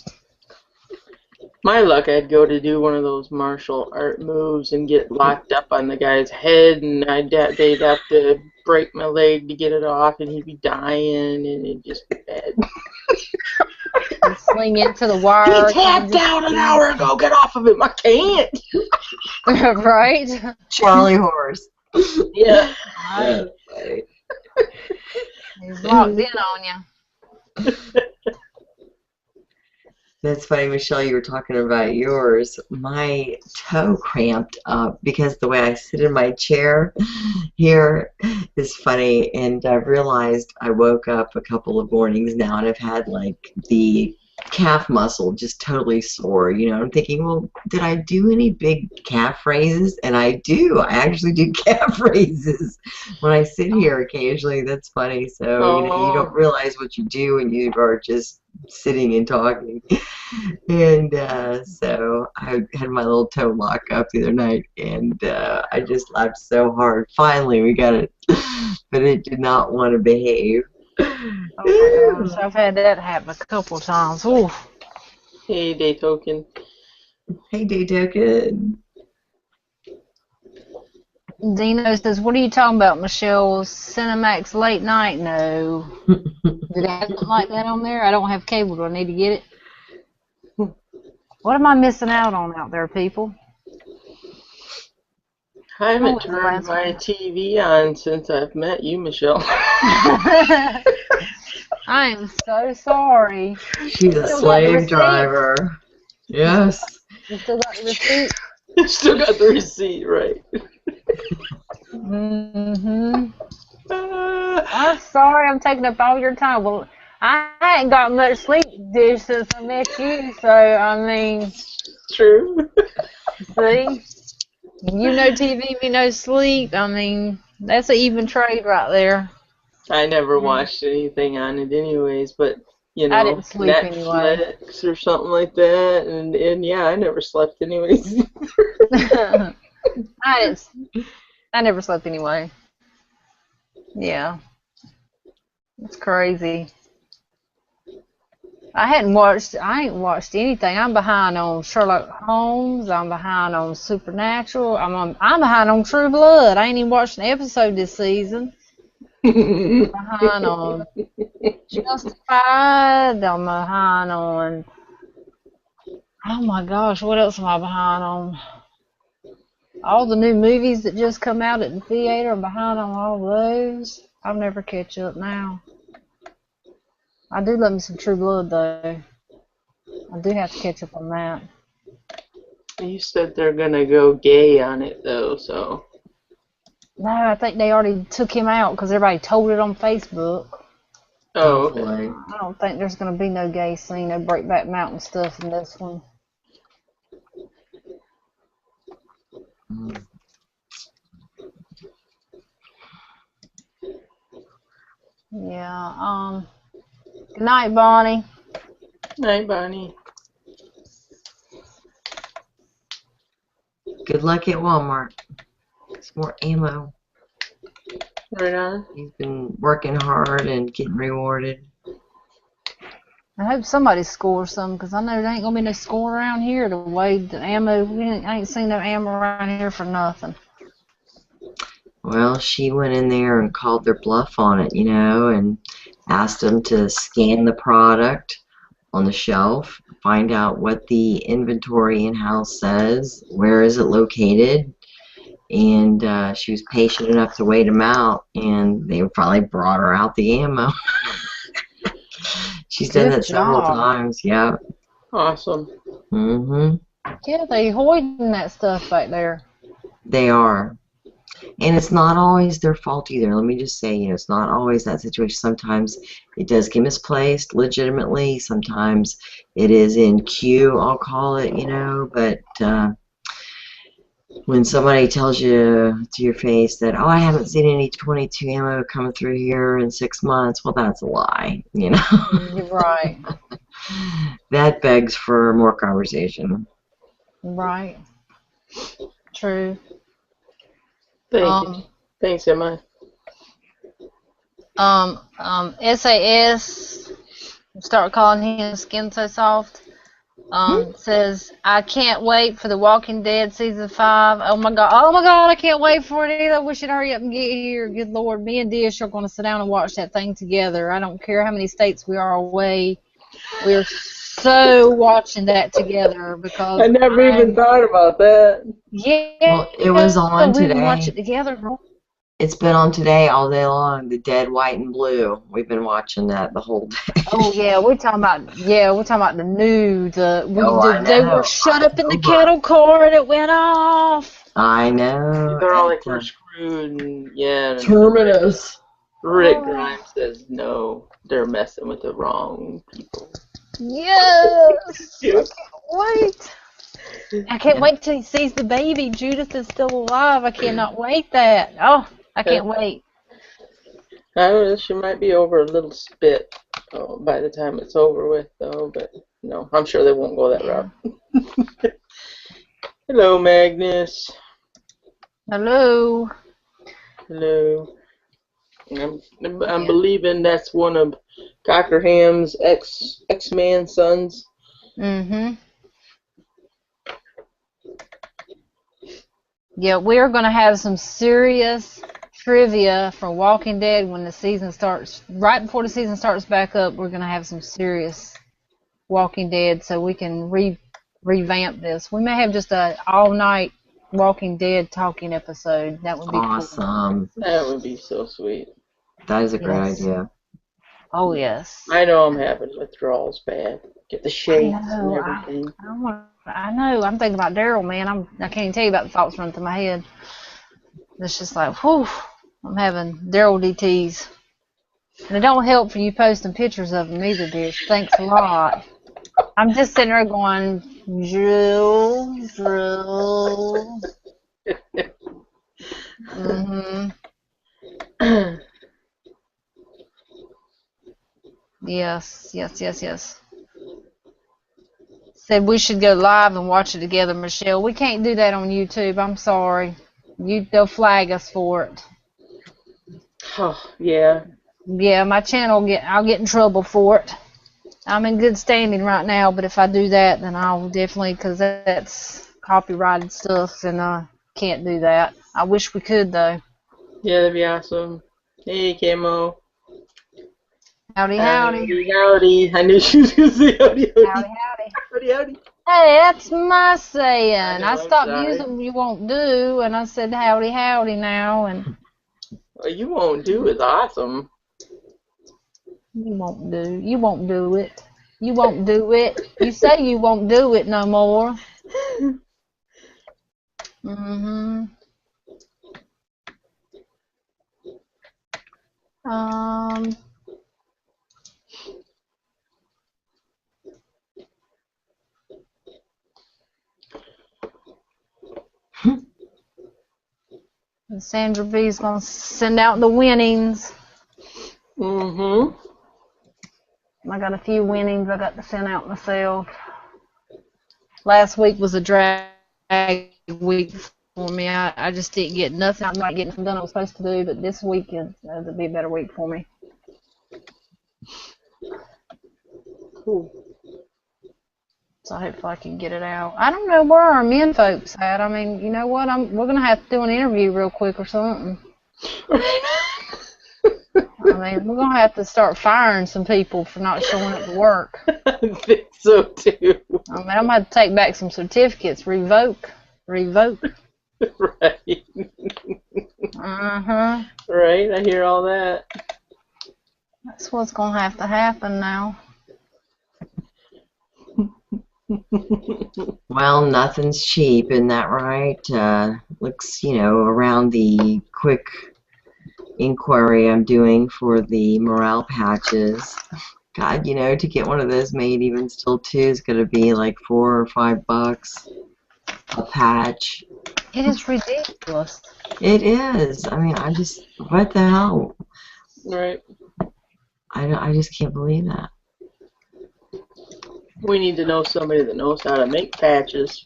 My luck, I'd go to do one of those martial art moves and get locked up on the guy's head, and they'd have to break my leg to get it off, and he'd be dying, and it'd just be bad. Swing into the wire. He tapped out an hour ago. Get off of him. I can't. Right? Charlie horse. Yeah. Right. He's locked in on you. That's funny, Michelle, you were talking about yours. My toe cramped up because the way I sit in my chair here is funny, and I realized I woke up a couple of mornings now and I've had like the calf muscle just totally sore. You know, I'm thinking, well, did I do any big calf raises? And I do. I actually do calf raises when I sit here occasionally. That's funny. So, you know, you don't realize what you do when you are just sitting and talking. And so I had my little toe lock up the other night, and I just laughed so hard. Finally, we got it, but it did not want to behave. Oh my gosh, I've had that happen a couple of times. Ooh. Hey, Day Token. Hey, Day Token. Dino says, what are you talking about, Michelle? Cinemax late night? No. Did I have something like that on there? I don't have cable. Do I need to get it? What am I missing out on out there, people? I haven't turned my TV on since I've met you, Michelle. I am so sorry. She's a slave driver. Yes. You still got the receipt? Still got the receipt, right? Mm-hmm. I'm sorry I'm taking up all your time. Well, I ain't got much sleep since I met you, so, I mean... True. See? You know TV, me no sleep. I mean, that's an even trade right there. I never watched anything on it anyways, but, you know, I didn't sleep Netflix anyway. or something like that, and yeah, I never slept anyways. I never slept anyway. Yeah. It's crazy. I ain't watched anything. I'm behind on Sherlock Holmes. I'm behind on Supernatural. I'm behind on True Blood. I ain't even watched an episode this season. I'm behind on Justified. I'm behind on... Oh my gosh, what else am I behind on? All the new movies that just come out at the theater, I'm behind on all those. I'll never catch up now. I do love me some True Blood, though. I do have to catch up on that. You said they're gonna go gay on it, though, so... No, I think they already took him out because everybody told it on Facebook. Oh, okay. I don't think there's going to be no gay scene, no Breakback Mountain stuff in this one. Yeah, good night, Bonnie. Night, Bonnie. Good luck at Walmart. It's more ammo. Right on. He's been working hard and getting rewarded. I hope somebody scores some because I know there ain't going to be no score around here the way the ammo. I ain't seen no ammo around here for nothing. Well, she went in there and called their bluff on it, you know, and asked them to scan the product on the shelf, find out what the inventory in-house says, where is it located, and she was patient enough to wait them out, and they finally brought her out the ammo. She's done that several times, yeah. Awesome. Mm-hmm. Yeah, they hoarding that stuff back there. They are. And it's not always their fault either. Let me just say, you know, it's not always that situation. Sometimes it does get misplaced legitimately. Sometimes it is in queue, I'll call it, you know. But when somebody tells you to your face that, oh, I haven't seen any 22 ammo coming through here in 6 months, well, that's a lie, you know. You're right. That begs for more conversation. Right. True. Thank you. Thanks, Emma. SAS, start calling him Skin So Soft, says, I can't wait for The Walking Dead season 5. Oh my god, I can't wait for it either. I wish it'd hurry up and get here. Good Lord, me and Dish are going to sit down and watch that thing together. I don't care how many states we are away. We're so watching that together because I never even thought about that. Yeah, well, it was on we today. watch it together, girl. It's been on today all day long. The Dead, White, and Blue. We've been watching that the whole day. Oh yeah, we're talking about the new I they were know. shut up in the cattle car and it went off. I know. They're all like, we're screwed, and yeah. Terminus. Rick Grimes says no, they're messing with the wrong people. Yes, I can't wait. I can't wait till he sees the baby. Judith is still alive. I cannot wait that. Oh, I can't wait. I don't know, she might be over a little spit by the time it's over with, though, but no, I'm sure they won't go that route. Hello, Magnus. Hello. Hello. I'm believing that's one of Cockerham's X-Man sons. Mm-hmm. Yeah, we're going to have some serious trivia for Walking Dead when the season starts. Right before the season starts back up, we're going to have some serious Walking Dead so we can revamp this. We may have just an all-night Walking Dead talking episode. That would be awesome. Cool. That would be so sweet. That is a great idea. Oh, yes. I know I'm having withdrawals bad. Get the shakes and everything. I know. I'm thinking about Daryl, man. I can't even tell you about the thoughts running through my head. It's just like, whew, I'm having Daryl DTs. And it don't help for you posting pictures of them either, Dish. Thanks a lot. I'm just sitting there going, drill. Mm-hmm. Yes. Said we should go live and watch it together, Michelle. We can't do that on YouTube. I'm sorry. They'll flag us for it. Oh, yeah. Yeah, my channel I'll get in trouble for it. I'm in good standing right now, but if I do that, then I'll definitely, because that's copyrighted stuff, and can't do that. I wish we could, though. Yeah, that'd be awesome. Hey, Camo. Howdy. Howdy. I knew she was going to say howdy. Howdy. Hey, that's my saying. I stopped sorry. using you won't do, and I said howdy now, and... Well, you won't do is awesome. You won't do it. You won't do it. You say you won't do it no more. Mm-hmm. Sandra B's gonna send out the winnings. Mm-hmm. I got a few winnings I got to send out myself. Last week was a drag week for me. I just didn't get nothing. I'm not getting done I was supposed to do, but this week it'll be a better week for me. Cool. So hopefully I can get it out. I don't know where our men folks at. I mean, you know what? We're gonna have to do an interview real quick or something. I mean, we're gonna have to start firing some people for not showing up to work. I think so too. I mean, I'm gonna have to take back some certificates. Revoke. Right. Right. I hear all that. That's what's gonna have to happen now. Well, nothing's cheap, isn't that right? Looks, around the quick inquiry I'm doing for the morale patches. God, to get one of those made, even still two, is going to be like $4 or $5 a patch. It is ridiculous. It is. I mean, what the hell? Right. I just can't believe that. We need to know somebody that knows how to make patches.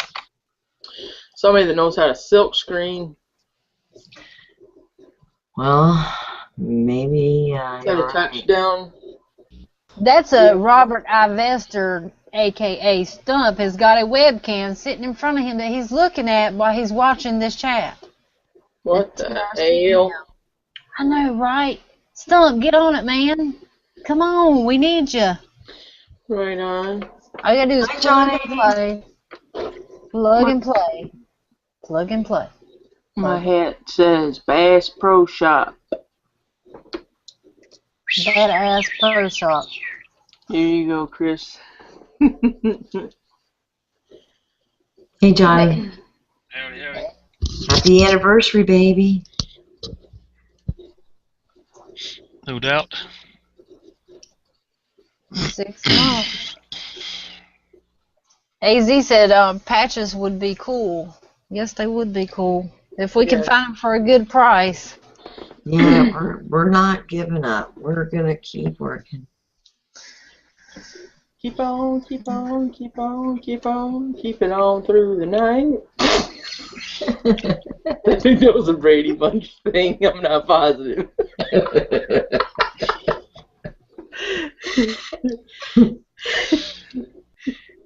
Somebody that knows how to silk screen. Well, maybe. Got a touchdown. That's a Robert Ivester, a.k.a. Stump, has got a webcam sitting in front of him that he's looking at while he's watching this chat. What the hell? I know, right? Stump, get on it, man. Come on, we need you. Right on. All you gotta do is plug and play. Plug and play. Plug and play. My hat says Bass Pro Shop. Badass Pro Shop. Here you go, Chris. Hey, Johnny. Howdy. Happy anniversary, baby. No doubt. 6 months. AZ said patches would be cool. Yes, they would be cool. If we can find them for a good price. Yeah, we're not giving up. We're going to keep working. Keep on, keep on, keep on, keep on, keep it on through the night. I think that was a Brady Bunch thing. I'm not positive.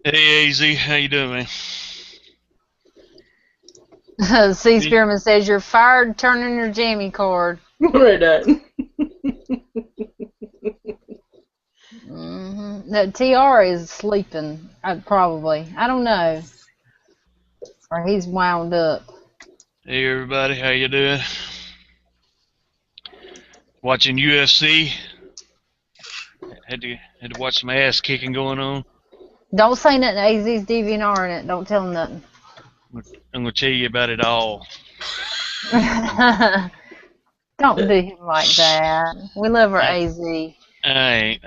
Hey, AZ, how you doing, man? C. Spearman says you're fired. Turn in your Jammy card. Right on. No, TR is sleeping, probably. I don't know. Or he's wound up. Hey, everybody, how you doing? Watching UFC. Had to watch some ass kicking going on. Don't say nothing. AZ's DVRing it. Don't tell him nothing. I'm gonna tell you about it all. Don't do him like that. We love our AZ. I ain't.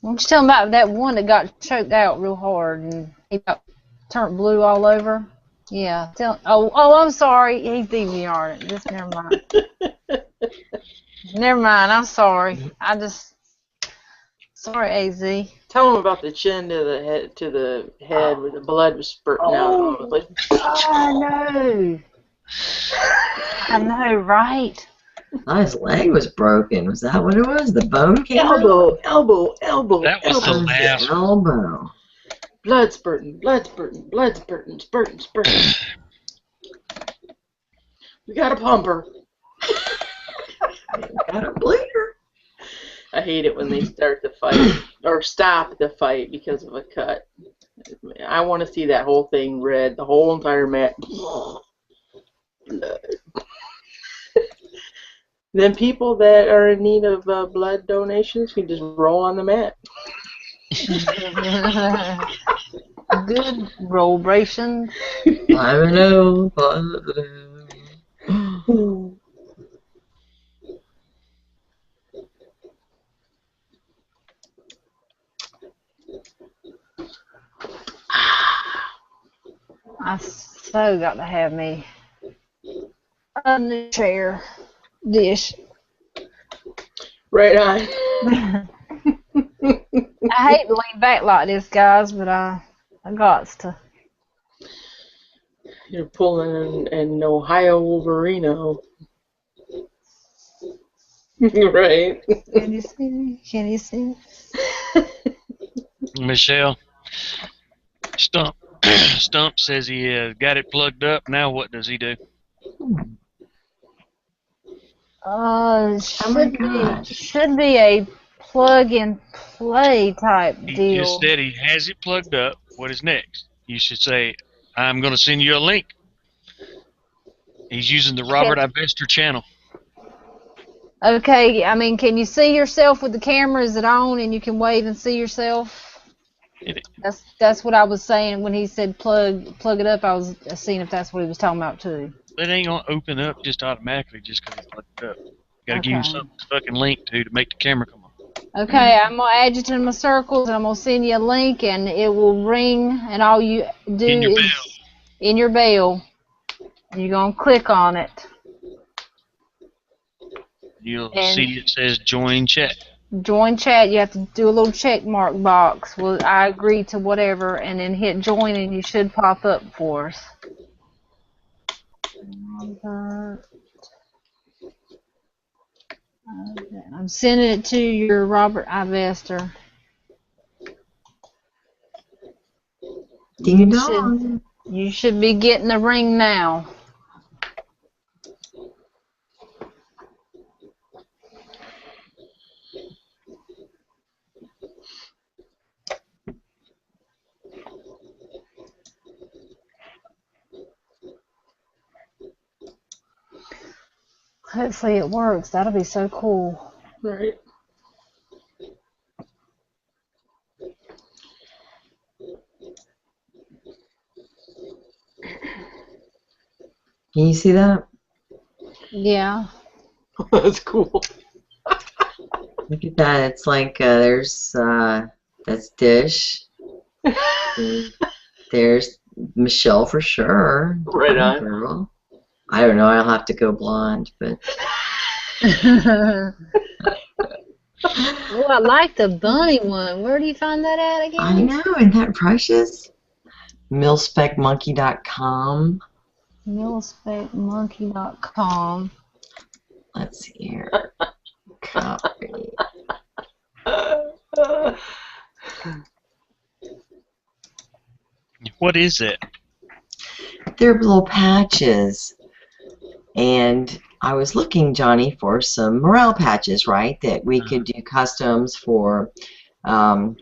Why don't you tell him about that one that got choked out real hard and he got turned blue all over? Yeah. Oh, I'm sorry. He's DVRing it. Just never mind. Never mind. I'm sorry. Sorry, AZ. Tell him about the chin to the head where the blood was spurting out. I know, right? His leg was broken. Was that what it was? The bone came out? Elbow. That was the last elbow. Blood spurting. Spurting. We got a pumper. Got a bleeder. I hate it when they start the fight or stop the fight because of a cut. I want to see that whole thing red, the whole entire mat. Blood. Then people that are in need of blood donations can just roll on the mat. Good rollbration. I know. I so got to have me a new chair dish. Right on. I hate to lean back like this, guys, but I got to. You're pulling an Ohio Wolverino. Right. Can you see me? Can you see me? Michelle. Stump says he got it plugged up. Now what does he do? Should be a plug and play type He deal. just said he has it plugged up. What is next? You should say, I'm going to send you a link. He's using the Robert Ivester channel. Okay, I mean, can you see yourself with the camera? Is it on and you can wave and see yourself? That's what I was saying when he said plug it up. I was seeing if that's what he was talking about too. It ain't going to open up just automatically just because it's plugged up. Got to give him something to fucking link to make the camera come on. Okay, I'm going to add you to my circles and I'm going to send you a link and it will ring and all you do In your is... bell. in your bell. You're going to click on it. You'll And see it says join chat. join chat. You have to do a little check mark box. Well, I agree to whatever, and then hit join, and you should pop up for us. I'm sending it to your Robert Ivester. Ding dong. You should be getting the ring now. Hopefully it works. That'll be so cool. Right. Can you see that? Yeah. That's cool. Look at that. It's like there's that's Dish. There's Michelle for sure. Right on. Girl. I don't know. I'll have to go blonde, but. Oh, I like the bunny one. Where do you find that at again? I know. Isn't that precious? Milspecmonkey.com. Milspecmonkey.com. Let's see here. Copy. What is it? They're little patches. And I was looking, Johnny, for some morale patches, right? That we could do customs for Jammy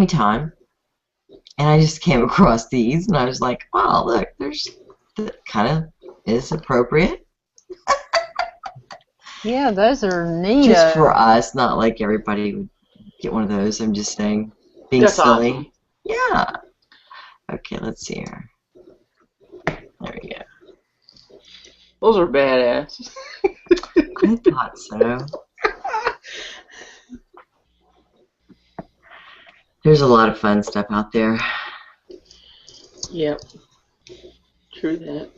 Time. And I just came across these, and I was like, wow, look, that kind of is appropriate. Yeah, those are neat. Just for us, not like everybody would get one of those. I'm just saying, being That's silly. awesome. Yeah. Okay, let's see here. There we go. Those are badass. I thought so. There's a lot of fun stuff out there. Yep. True that.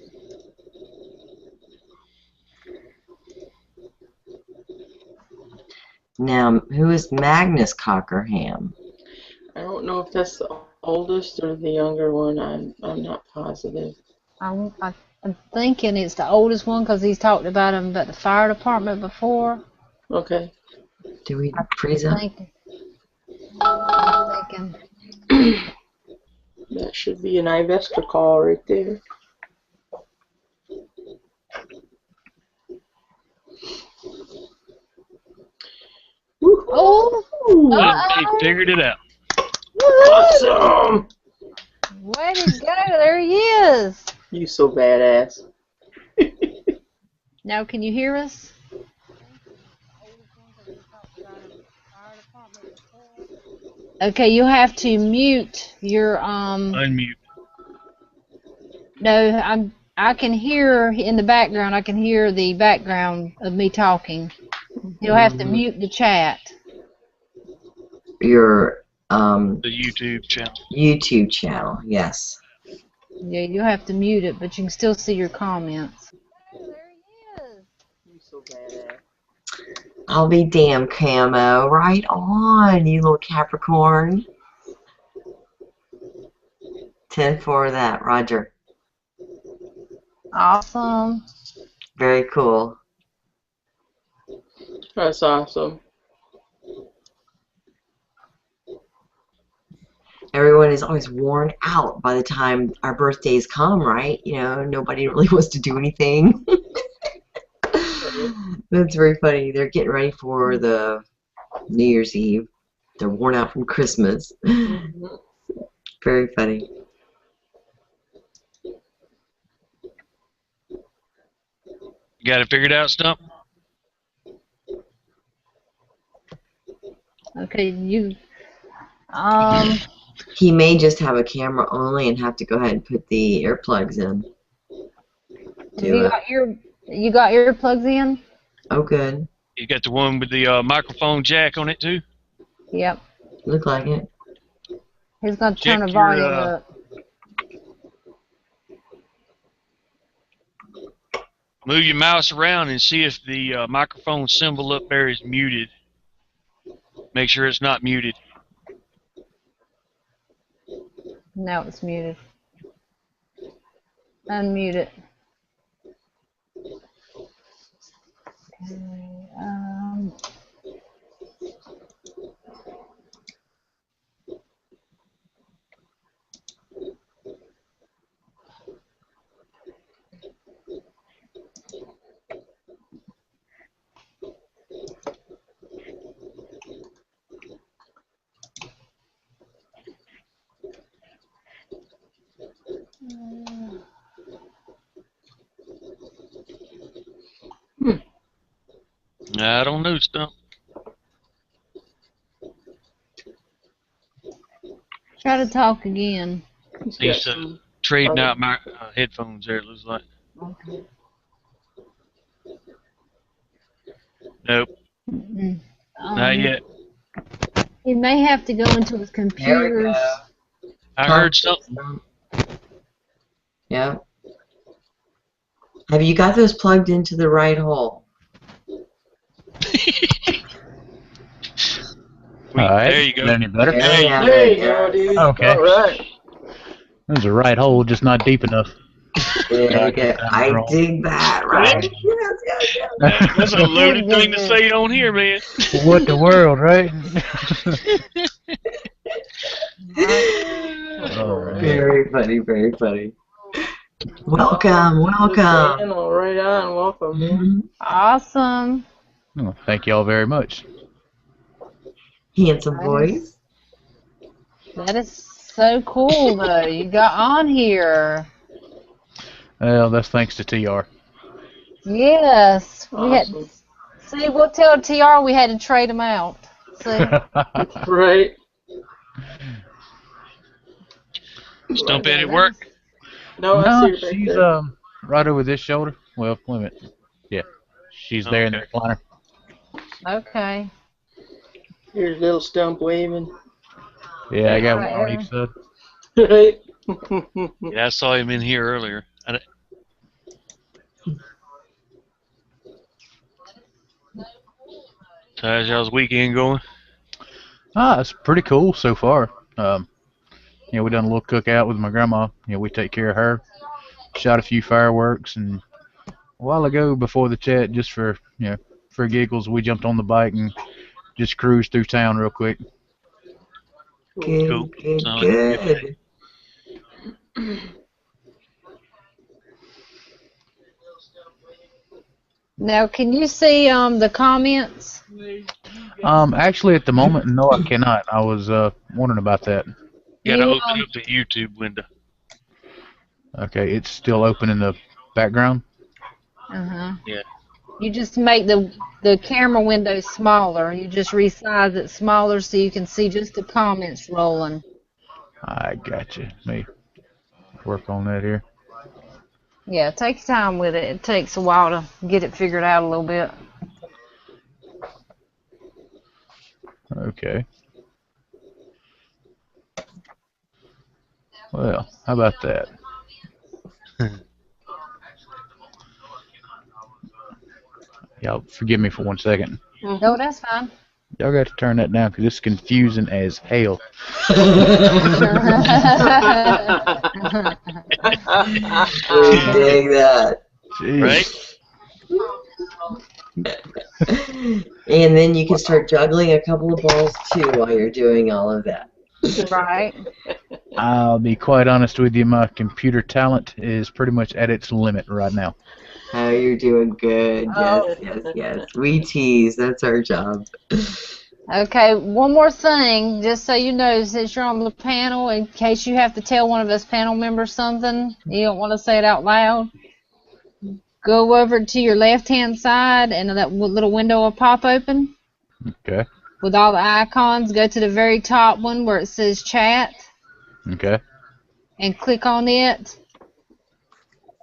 Now, who is Magnus Cockerham? I don't know if that's the oldest or the younger one. I'm not positive. I'm thinking it's the oldest one because he's talked about him about the fire department before. Okay. Do we freeze up? I'm thinking. That should be an Ivester call right there. Oh! They figured it out. Awesome! Way to go! There he is. You so badass. Now, can you hear us? Okay, you have to mute your Unmute. No, I can hear in the background. I can hear the background of me talking. You'll have to mute the chat. Your The YouTube channel. YouTube channel, yes. Yeah, you'll have to mute it, but you can still see your comments. Oh, there he is. You so badass. I'll be damn, Camo. Right on, you little Capricorn. 10 for that, Roger. Awesome. Very cool. That's awesome. Everyone is always worn out by the time our birthdays come, right? You know, nobody really wants to do anything. That's very funny. They're getting ready for the New Year's Eve. They're worn out from Christmas. Very funny. You got it figured out, Stump? Okay, you. He may just have a camera only and have to go ahead and put the earplugs in. You got earplugs in? Oh, good. You got the one with the microphone jack on it too? Yep. Look like it. He's going to turn the volume up. Move your mouse around and see if the microphone symbol up there is muted. Make sure it's not muted. Now it's muted. Unmute it. Okay, I don't know, Stump. try to talk again. He's trading out my headphones there, it looks like. Okay. Nope, not yet. He may have to go into his computers. I heard something. Yeah. Have you got those plugged into the right hole? Alright, There you go. Is that any better? There you go, dude. Okay. All right. There's a right hole, just not deep enough. There you go. I wrong. dig that, right? Yes. That's a loaded thing to say on here, man. What the world, right? Very funny, very funny. Welcome, welcome. All right on, welcome. Awesome. Oh, thank you all very much. Handsome voice. That is so cool, though. You got on here. Well, that's thanks to TR. Yes. Awesome. See, we'll tell TR we had to trade him out. See? Right. Stump at it work? No, I No, see her back she's there. right over this shoulder. Well, wait a minute. Yeah, she's there in the recliner. Okay. Here's little Stump waving. Yeah, I got Right, one on each side. Right. Yeah, I saw him in here earlier. So how's y'all's weekend going? It's pretty cool so far. We done a little cookout with my grandma. We take care of her. Shot a few fireworks, and a while ago before the chat, just for for giggles, we jumped on the bike and just cruised through town real quick. Good, Cool. good, Sounds like a good good. Now, can you see the comments? Actually, at the moment, no, I cannot. I was wondering about that. You gotta open up the YouTube window. Okay, it's still open in the background. Yeah. You just make the camera window smaller. You just resize it smaller so you can see just the comments rolling. I gotcha. Let me work on that here. Yeah, take your time with it. It takes a while to get it figured out a little bit. Okay. Well, how about that? Y'all forgive me for 1 second. No, that's fine. Y'all got to turn that down because it's confusing as hell. We dig that. Jeez. Right? And then you can start juggling a couple of balls too while you're doing all of that. Right. I'll be quite honest with you, my computer talent is pretty much at its limit right now. Oh, you're doing good. Yes, Oh. yes. We tease. That's our job. Okay, one more thing, just so you know, since you're on the panel, in case you have to tell one of us panel members something, you don't want to say it out loud, go over to your left-hand side, and that little window will pop open. Okay. With all the icons, go to the very top one where it says chat, Okay. and click on it,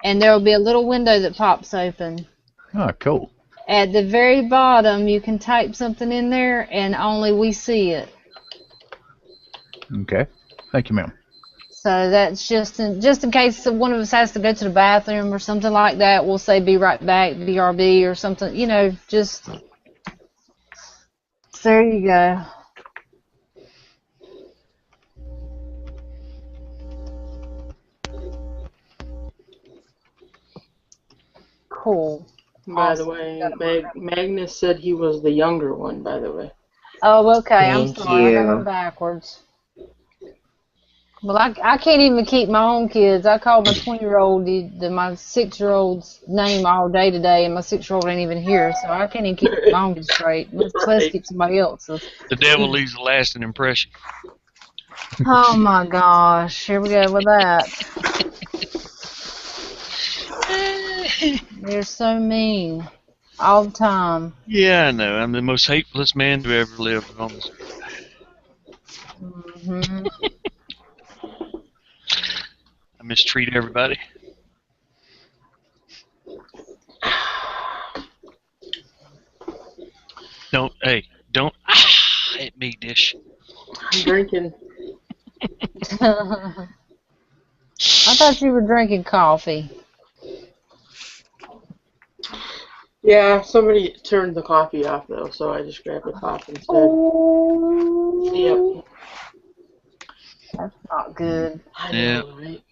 and there will be a little window that pops open. Oh, cool. At the very bottom, you can type something in there, and only we see it. Okay. Thank you, ma'am. So that's just in case one of us has to go to the bathroom or something like that. We'll say be right back, BRB or something. You know, just there you go. Cool. By the Awesome. way, Magnus said he was the younger one, by the way. Oh, okay. I'm Thank sorry. I got them you. backwards. Well, I can't even keep my own kids. I call my 20-year-old my 6-year-old's name all day today, and my 6-year-old ain't even here, so I can't even keep my own kids straight. Let's keep somebody else's. The devil leaves a lasting impression. Oh my gosh, here we go with that. You're so mean all the time. Yeah, I know. I'm the most hatefulest man to ever live on this. Hmm. I mistreat everybody. Don't hit me, Dish. I'm drinking. I thought you were drinking coffee. Yeah, somebody turned the coffee off though, so I just grabbed the coffee instead. Oh, Yep. that's not good. I Yeah. know, right?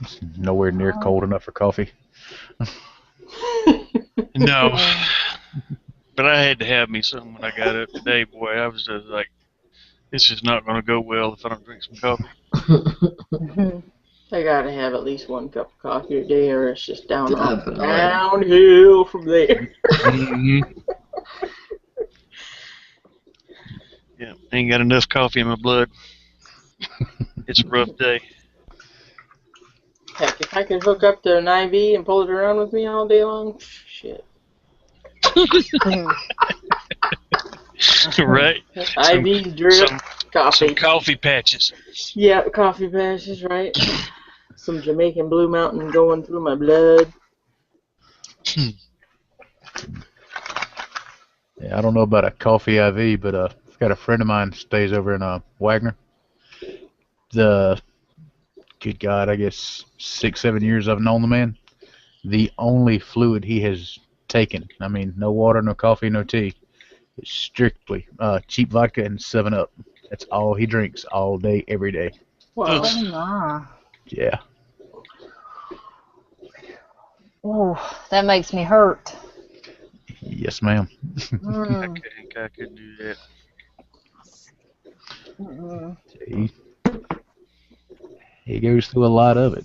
It's nowhere near cold enough for coffee. No. But I had to have me something when I got up today, boy. I was just like, this is not going to go well if I don't drink some coffee. I gotta have at least 1 cup of coffee a day, or it's just Definitely. downhill from there. Mm-hmm. Yeah, ain't got enough coffee in my blood. It's a rough day. Heck, if I could hook up to an IV and pull it around with me all day long, shit. Right? IV drip, coffee. Some coffee patches. Yeah, coffee patches, right? Some Jamaican Blue Mountain going through my blood. Yeah, I don't know about a coffee IV, but I've got a friend of mine stays over in Wagner. Good God, I guess 6, 7 years I've known the man. The only fluid he has taken, I mean, no water, no coffee, no tea, is strictly cheap vodka and 7-Up. That's all he drinks all day, every day. Wow. Oh my. Yeah. Oh, that makes me hurt. Yes, ma'am. Mm. I could do that. Mm-mm. He goes through a lot of it.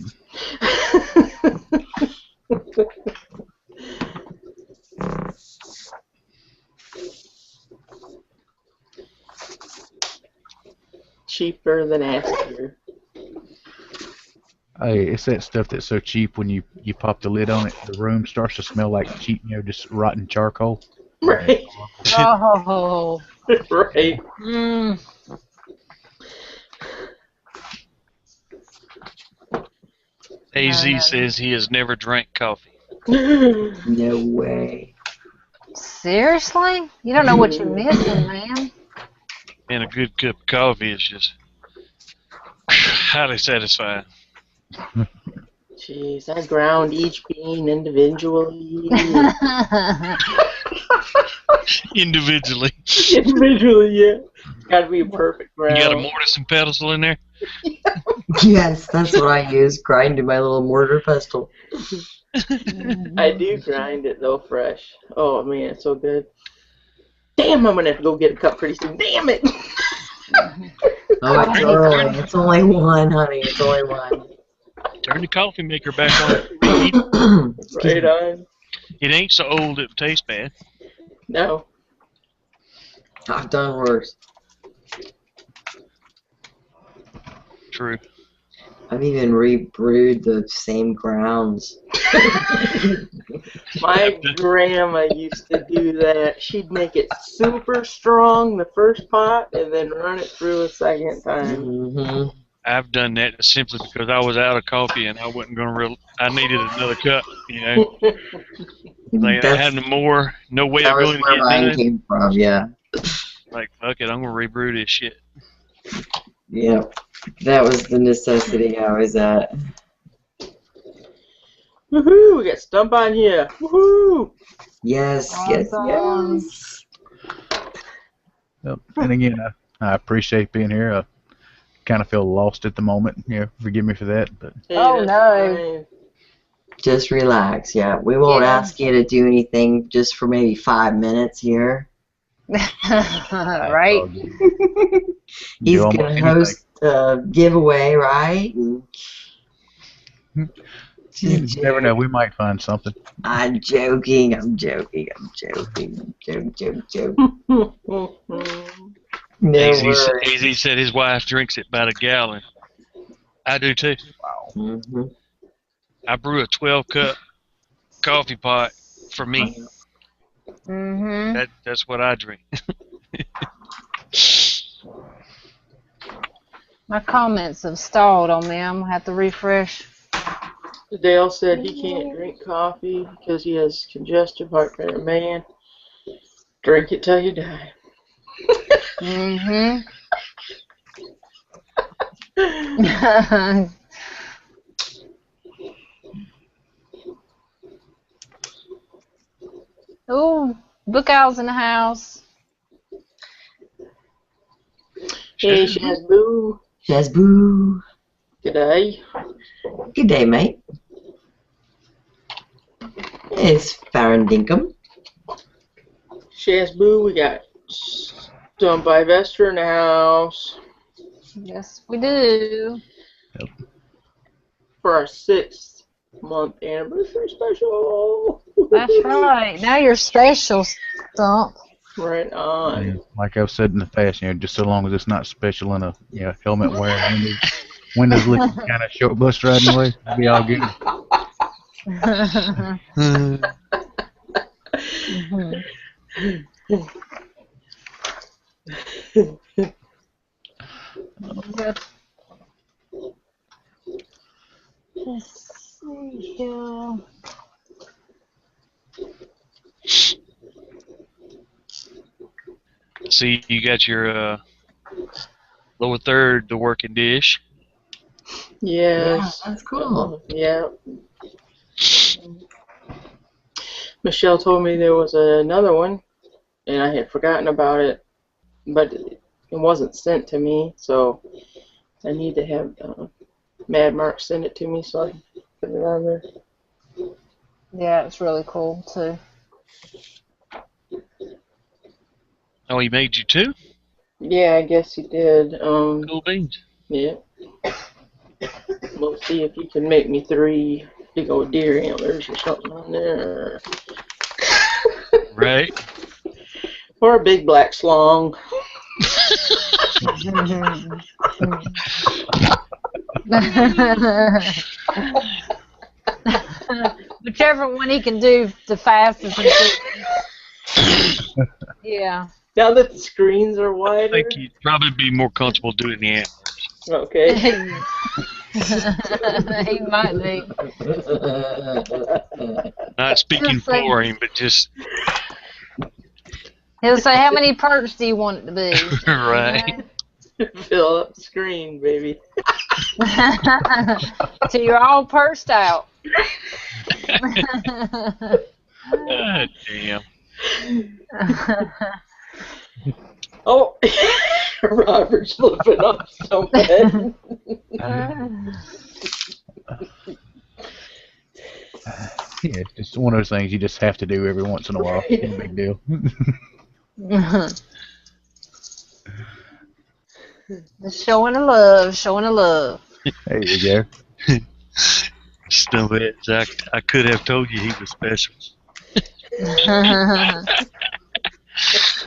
Cheaper than Aspirin. Hey, it's that stuff that's so cheap when you pop the lid on it, the room starts to smell like cheap, just rotten charcoal. Right. Oh. Right. Mm. AZ No. says he has never drank coffee. No way. Seriously? You don't know what you're missing, man. And a good cup of coffee is just highly satisfying. Jeez, I ground each bean individually. Individually. Individually, yeah. It's gotta be a perfect ground. You got a mortise and pestle in there? Yes, that's what I use. Grinding my little mortar pestle. I do grind it though fresh. Oh man, it's so good. Damn, I'm gonna have to go get a cup pretty soon. Damn it! Oh, it's early. It's only one, honey. It's only one. Turn the coffee maker back on. Right on. It ain't so old it tastes bad. No. I've done worse. True. I've even rebrewed the same grounds. My grandma used to do that. She'd make it super strong the first pot and then run it through a second time. Mm-hmm. I've done that simply because I was out of coffee and I wasn't gonna I needed another cup, you know. Like I had no way That of was really where getting mine done. came from, yeah. Like, fuck it, I'm gonna rebrew this shit. Yep. That was the necessity I was at. Woohoo! We got Stump on here. Woohoo! Yes, Awesome. yes. Yep. And again, I appreciate being here. I kind of feel lost at the moment. Forgive me for that. But Hey, Oh, that's no. fine. Just relax. Yeah, we won't Yeah. ask you to do anything just for maybe 5 minutes here. Right? He's do almost gonna anything. host a giveaway, right? You Just never know. joke. We might find something. I'm joking. I'm joking. I'm joking. Joke. No worries. AZ said his wife drinks it by the gallon. I do too. Mm-hmm. I brew a 12-cup coffee pot for me. Mm-hmm. That's what I drink. My comments have stalled on me. I'm gonna have to refresh. Dale said he can't drink coffee because he has congestive heart failure. Man, drink it till you die. Mm-hmm. Oh, Book Owl's in the house. Hey, Shazboo. Shazboo. G'day. Good day, mate. It's Farandinkum. Shazboo, we got Stump by Vester in the house Yes, we do. for our 6th month anniversary special. That's right. Now you're special, Stump. Right on. Like I've said in the past, just so long as it's not special in a helmet wearing, windows looking kind of short bus riding way, it'll be all good. Yep. Let's see here. See, you got your lower third, the working dish. Yes. Yeah, that's cool. Yeah. Michelle told me there was another one, and I had forgotten about it, but it wasn't sent to me, so I need to have Mad Mark send it to me so I can put it on there. Yeah, it's really cool too. Oh, he made you two? Yeah, I guess he did. Cool beans. Yeah. We'll see if he can make me 3 big old deer antlers or something on there. Right. Or a big black slong. Whichever one he can do the fastest. Yeah. Now that the screens are I wider. think you'd probably be more comfortable doing the antlers. Okay. He might be. Not speaking for him, but just He'll say, "How many perks do you want it to be?" right. Fill up the screen, baby. So you're all pursed out. Ah, damn. Oh, Robert's flipping off something. Yeah, it's just one of those things you just have to do every once in a while. No big deal. Just showing the love, showing the love. There you go. Stump it. I could have told you he was special.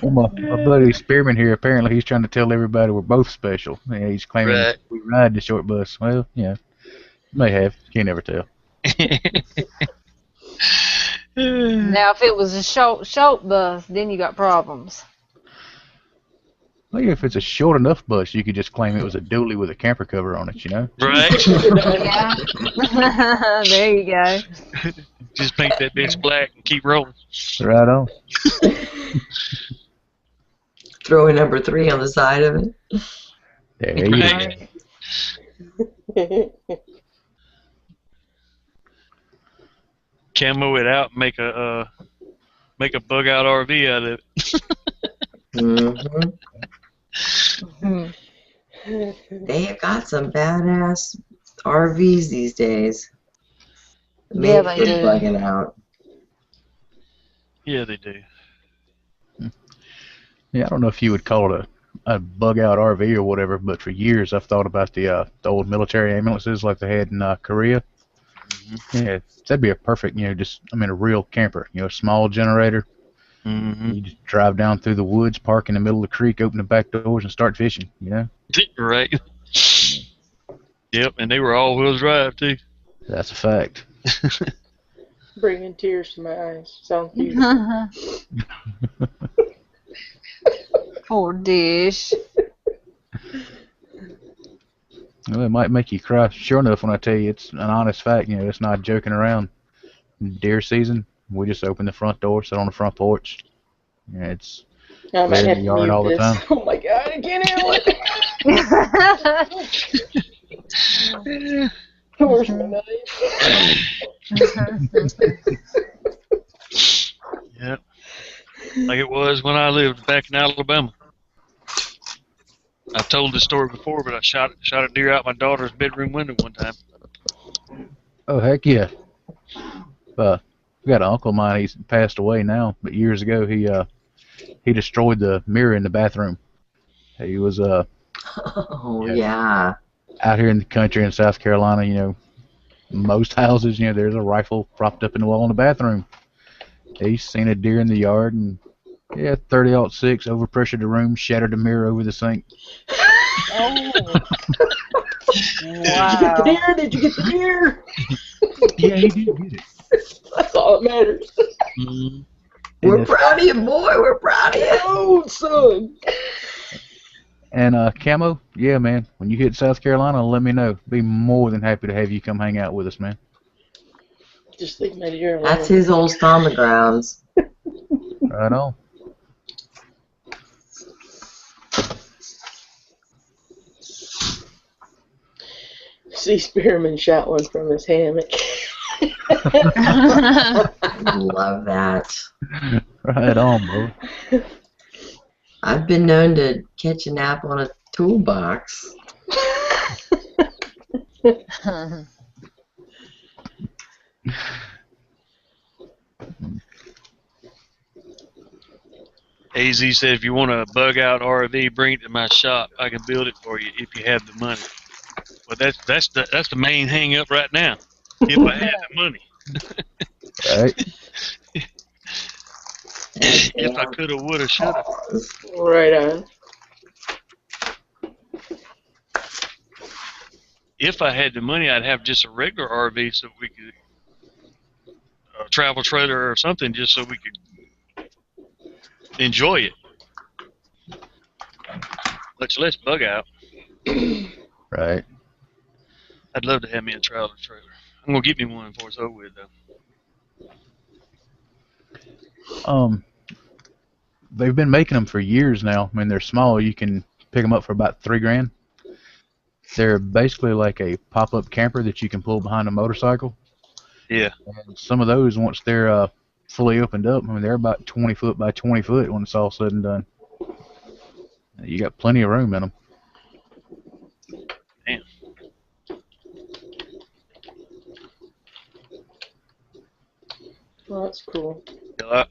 Well, my buddy Spearman here, apparently he's trying to tell everybody we're both special. Yeah, he's claiming Right. we ride the short bus. Well, may have. Can't never tell. Now, if it was a short bus, then you got problems. Well, if it's a short enough bus, you could just claim it was a dually with a camper cover on it, Right. Yeah. There you go. Just paint that bitch black and keep rolling. Right on. Throw a number 3 on the side of it. There you Right. go. Camo it out, make a bug out RV out of it. Mm-hmm. Mhm. They have got some badass RVs these days. Yeah, Made they for do. bugging out. Yeah, they do. Yeah, I don't know if you would call it a bug out RV or whatever, but for years I've thought about the old military ambulances like they had in Korea. Yeah, that'd be a perfect, a real camper. A small generator. Mm-hmm. You just drive down through the woods, park in the middle of the creek, open the back doors, and start fishing. Right. Yep, and they were all-wheel drive too. That's a fact. Bringing tears to my eyes. Sounds beautiful. Poor dish. Well, it might make you cry. Sure enough, when I tell you it's an honest fact, it's not joking around. Deer season, we just open the front door, sit on the front porch. It's I might We're in have the to yard mute all the this. time. Oh my god, I can't handle it. Where's my knife? Yep. Like it was when I lived back in Alabama. I've told this story before, but I shot a deer out my daughter's bedroom window one time. Oh, heck yeah. We got an uncle of mine, he's passed away now, but years ago he destroyed the mirror in the bathroom. He was Oh, yeah, yeah. out here in the country in South Carolina, most houses, there's a rifle propped up in the wall in the bathroom. He's seen a deer in the yard and 30-06 overpressured the room, shattered the mirror over the sink. Oh. Did you get the Wow. deer? Did you get the deer? Yeah, he did get it. That's all that matters. Mm-hmm. We're proud of you, boy. We're proud of you. Oh, son. And Camo, yeah, man, when you hit South Carolina, let me know. Be more than happy to have you come hang out with us, man. Just leave my deer alone. That's his old stomping grounds. Right on. See Spearman shot one from his hammock. Love that. Right on, bro. I've been known to catch a nap on a toolbox. AZ said, if you want a bug out RV, bring it to my shop. I can build it for you if you have the money. But that's the main hang up right now. If I had the money. Right. If I coulda, woulda, shoulda. Right on. If I had the money, I'd have just a regular RV so we could a travel trailer or something, just so we could enjoy it. Much less bug out. Right. I'd love to have me a travel trailer. I'm gonna get me one before it's over with, though. They've been making them for years now. I mean, they're small. You can pick them up for about $3,000. They're basically like a pop-up camper that you can pull behind a motorcycle. Yeah. And some of those, once they're fully opened up, I mean, they're about 20 foot by 20 foot when it's all said and done. You got plenty of room in them. Damn. Well, that's cool. Yeah,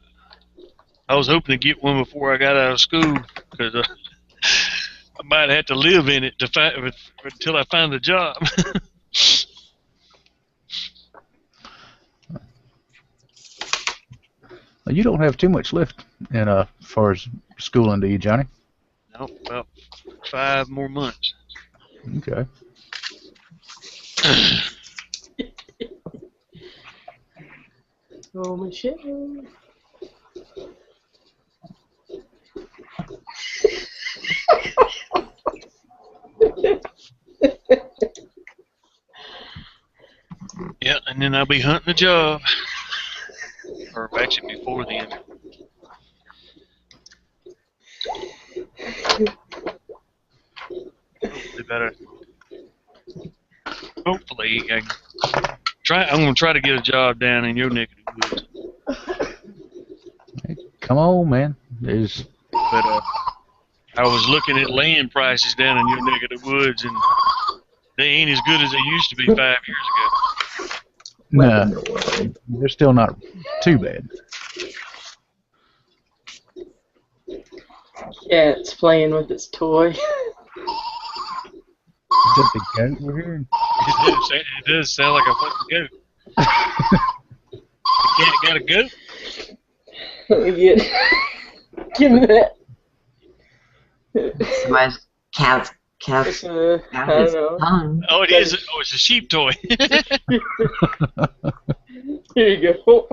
I was hoping to get one before I got out of school, because I might have to live in it until I find a job. You don't have too much left in as far as schooling, do you, Johnny? No, about 5 more months. Okay. Oh, Michelle. Yeah, and then I'll be hunting a job. Or actually before then. Hopefully Hopefully, I can I'm gonna try to get a job down in your neck of the woods. Come on, man. There's But I was looking at land prices down in your neck of the woods, and they ain't as good as they used to be 5 years ago. no, they're still not too bad. Yeah, it's playing with its toy. Is that the goat we're hearing? It does sound like a fucking goat. The cat got a goat? Give me that. My cat's I got his don't know. tongue. Oh, it is. Oh, it's a sheep toy. Here you go.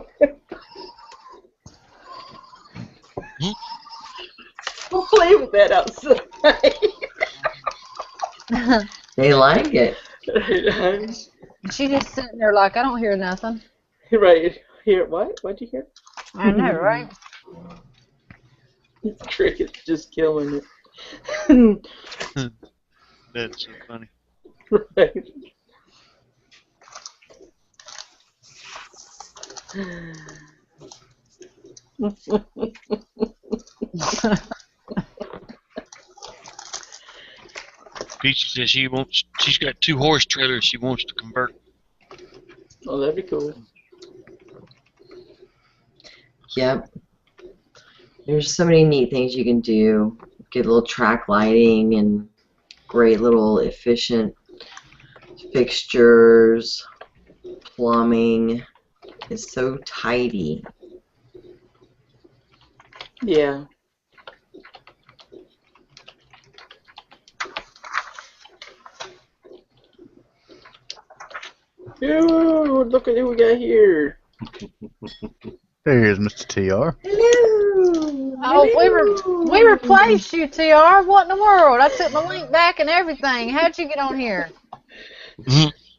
We'll play with that outside. They like it. She just sitting there like, I don't hear nothing. Right. Hear what? What'd you hear? I know, right? Cricket's just killing it. That's so funny. Right. Peachy says she's got 2 horse trailers she wants to convert. Oh, that'd be cool. Yep. There's so many neat things you can do. Get a little track lighting and great little efficient fixtures. Plumbing. It's so tidy. Yeah. Ooh, look at who we got here. There's Mr. TR. Hello. Oh, we replaced you, TR. What in the world? I took my link back and everything. How'd you get on here?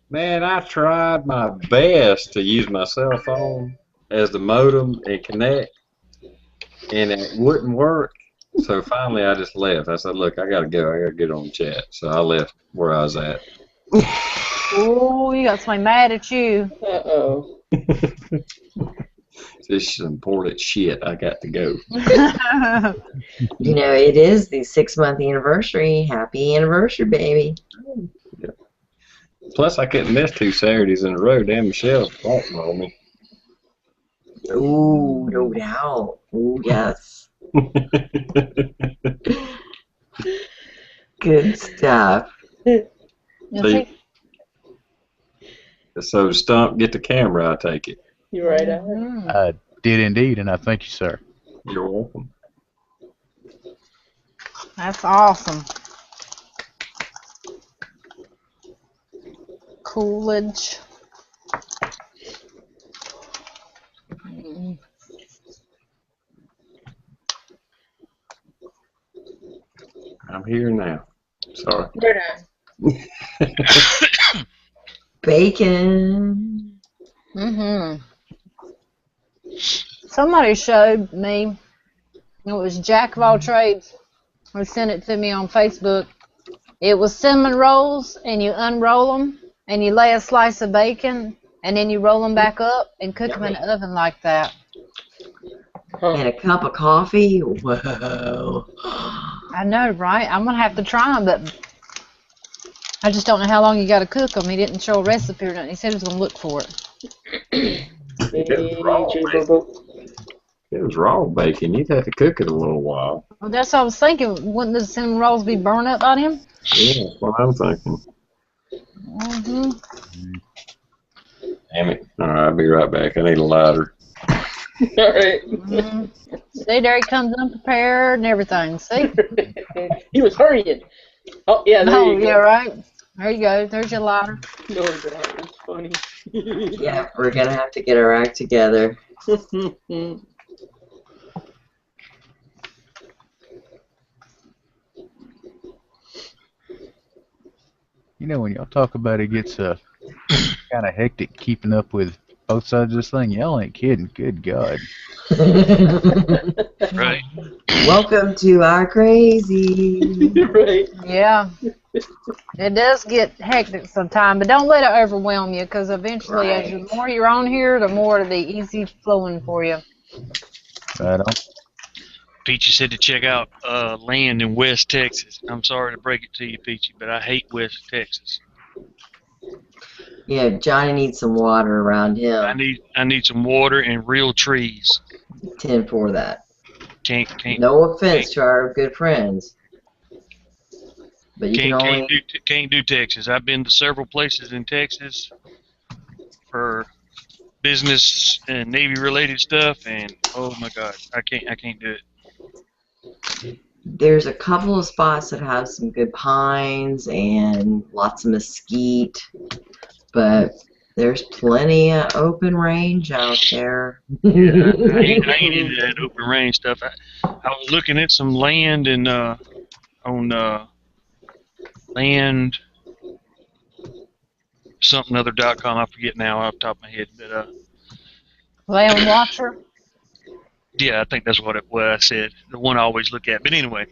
Man, I tried my best to use my cell phone as the modem and connect, and it wouldn't work. So finally, I just left. I said, "Look, I gotta go. I gotta get on the chat." So I left where I was at. Oh, you got somebody mad at you. Uh-oh. This is important shit. I got to go. You know, it is the 6-month anniversary. Happy anniversary, baby. Plus, I couldn't miss 2 Saturdays in a row. Damn, Michelle's faulting on me. Ooh, no doubt. Ooh, yes. Good stuff. So, Stump, get the camera, I take it. You right, I did indeed, and I thank you, sir. You're welcome. That's awesome. Coolidge. I'm here now. Sorry. Bacon. Somebody showed me, it was Jack of all trades, who sent it to me on Facebook. It was cinnamon rolls, and you unroll them, and you lay a slice of bacon, and then you roll them back up and cook them in the oven like that. And a cup of coffee. Whoa. I know, right? I'm going to have to try them, but I just don't know how long you got to cook them. He didn't show a recipe or nothing. He said he was going to look for it. It was raw bacon. You'd have to cook it a little while. Well, that's what I was thinking. Wouldn't the cinnamon rolls be burned up by him? Yeah, that's what I'm thinking. Damn it. All right, I'll be right back. I need a lighter. All right. See, there he comes unprepared and everything. See? He was hurrying. Oh, yeah, there you go. Yeah, right. There you go. There's your lighter. No, that's funny. Yeah, we're going to have to get our act together. You know, when y'all talk about it gets kind of hectic keeping up with both sides of this thing, y'all ain't kidding. Good God. Right. Welcome to our crazy. Right. Yeah. It does get hectic sometimes, but don't let it overwhelm you, because eventually, as Right. the more you're on here, the more it'll be easy flowing for you. Right on. Peachy said to check out land in West Texas. I'm sorry to break it to you, Peachy, but I hate West Texas. Yeah, Johnny needs some water around I him. need some water and real trees. 10 for that. Can't No offense to our good friends, but you can only. can't do Texas. I've been to several places in Texas for business and Navy related stuff, and oh my God, I can't do it. There's a couple of spots that have some good pines and lots of mesquite, but there's plenty of open range out there. Yeah, I ain't into that open range stuff. I was looking at some land and on land something other.com. I forget now off the top of my head, but Land Watcher. yeah, I think that's what I said. The one I always look at. But anyway,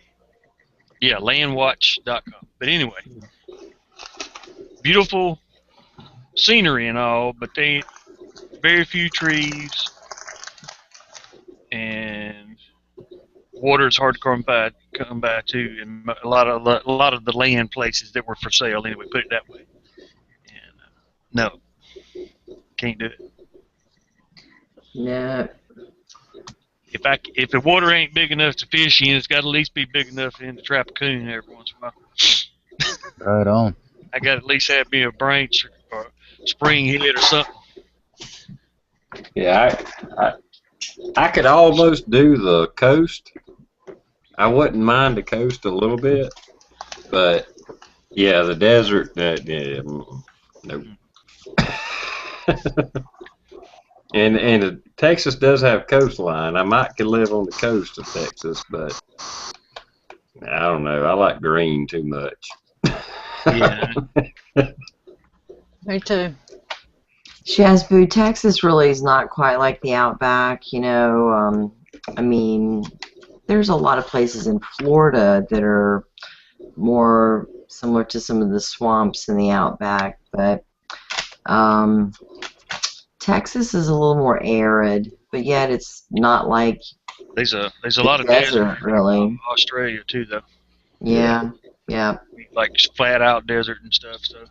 yeah, landwatch.com. But anyway, beautiful scenery and all, but they very few trees and water is hard to come by too. And a lot of the land places that were for sale anyway. Put it that way. And no, can't do it. No. If the water ain't big enough to fish in, it's got to at least be big enough in to trap a coon every once in a while. Right on. I got to at least have me a branch or spring head or something. Yeah, I could almost do the coast. I wouldn't mind the coast a little bit, but yeah, the desert. Nope. And Texas does have coastline. I might could live on the coast of Texas, but I don't know. I like green too much. Yeah. Me too. Shazboo, Texas really is not quite like the Outback, you know. I mean, there's a lot of places in Florida that are more similar to some of the swamps in the Outback, but Texas is a little more arid, but yet it's not like There's a the lot of desert, desert really. in Australia too, though. Yeah, yeah. Like just flat out desert and stuff. So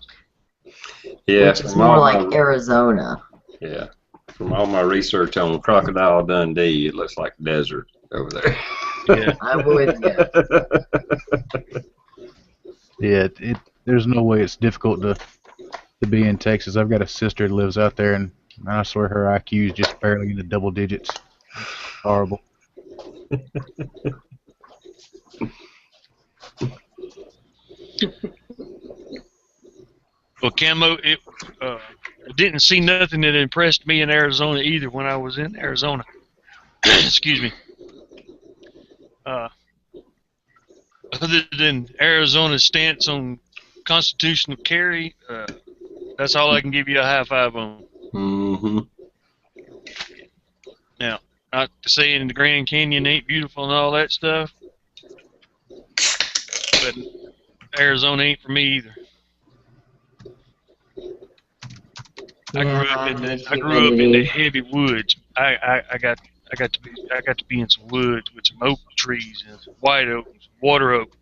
Yeah, Which is more like Arizona. Yeah, from all my research on Crocodile Dundee, it looks like desert over there. yeah, I'm with you. Yeah, there's no way it's difficult to be in Texas. I've got a sister that lives out there, and I swear her IQ is just barely in the double digits. Horrible. well, Camo, I didn't see nothing that impressed me in Arizona either when I was in Arizona. Excuse me. Other than Arizona's stance on constitutional carry, that's all I can give you a high five on. Mm-hmm. Now, not to say in the Grand Canyon ain't beautiful and all that stuff, but Arizona ain't for me either. I grew up in the heavy woods. I got to be in some woods with some oak trees and some white oak, and some water oak,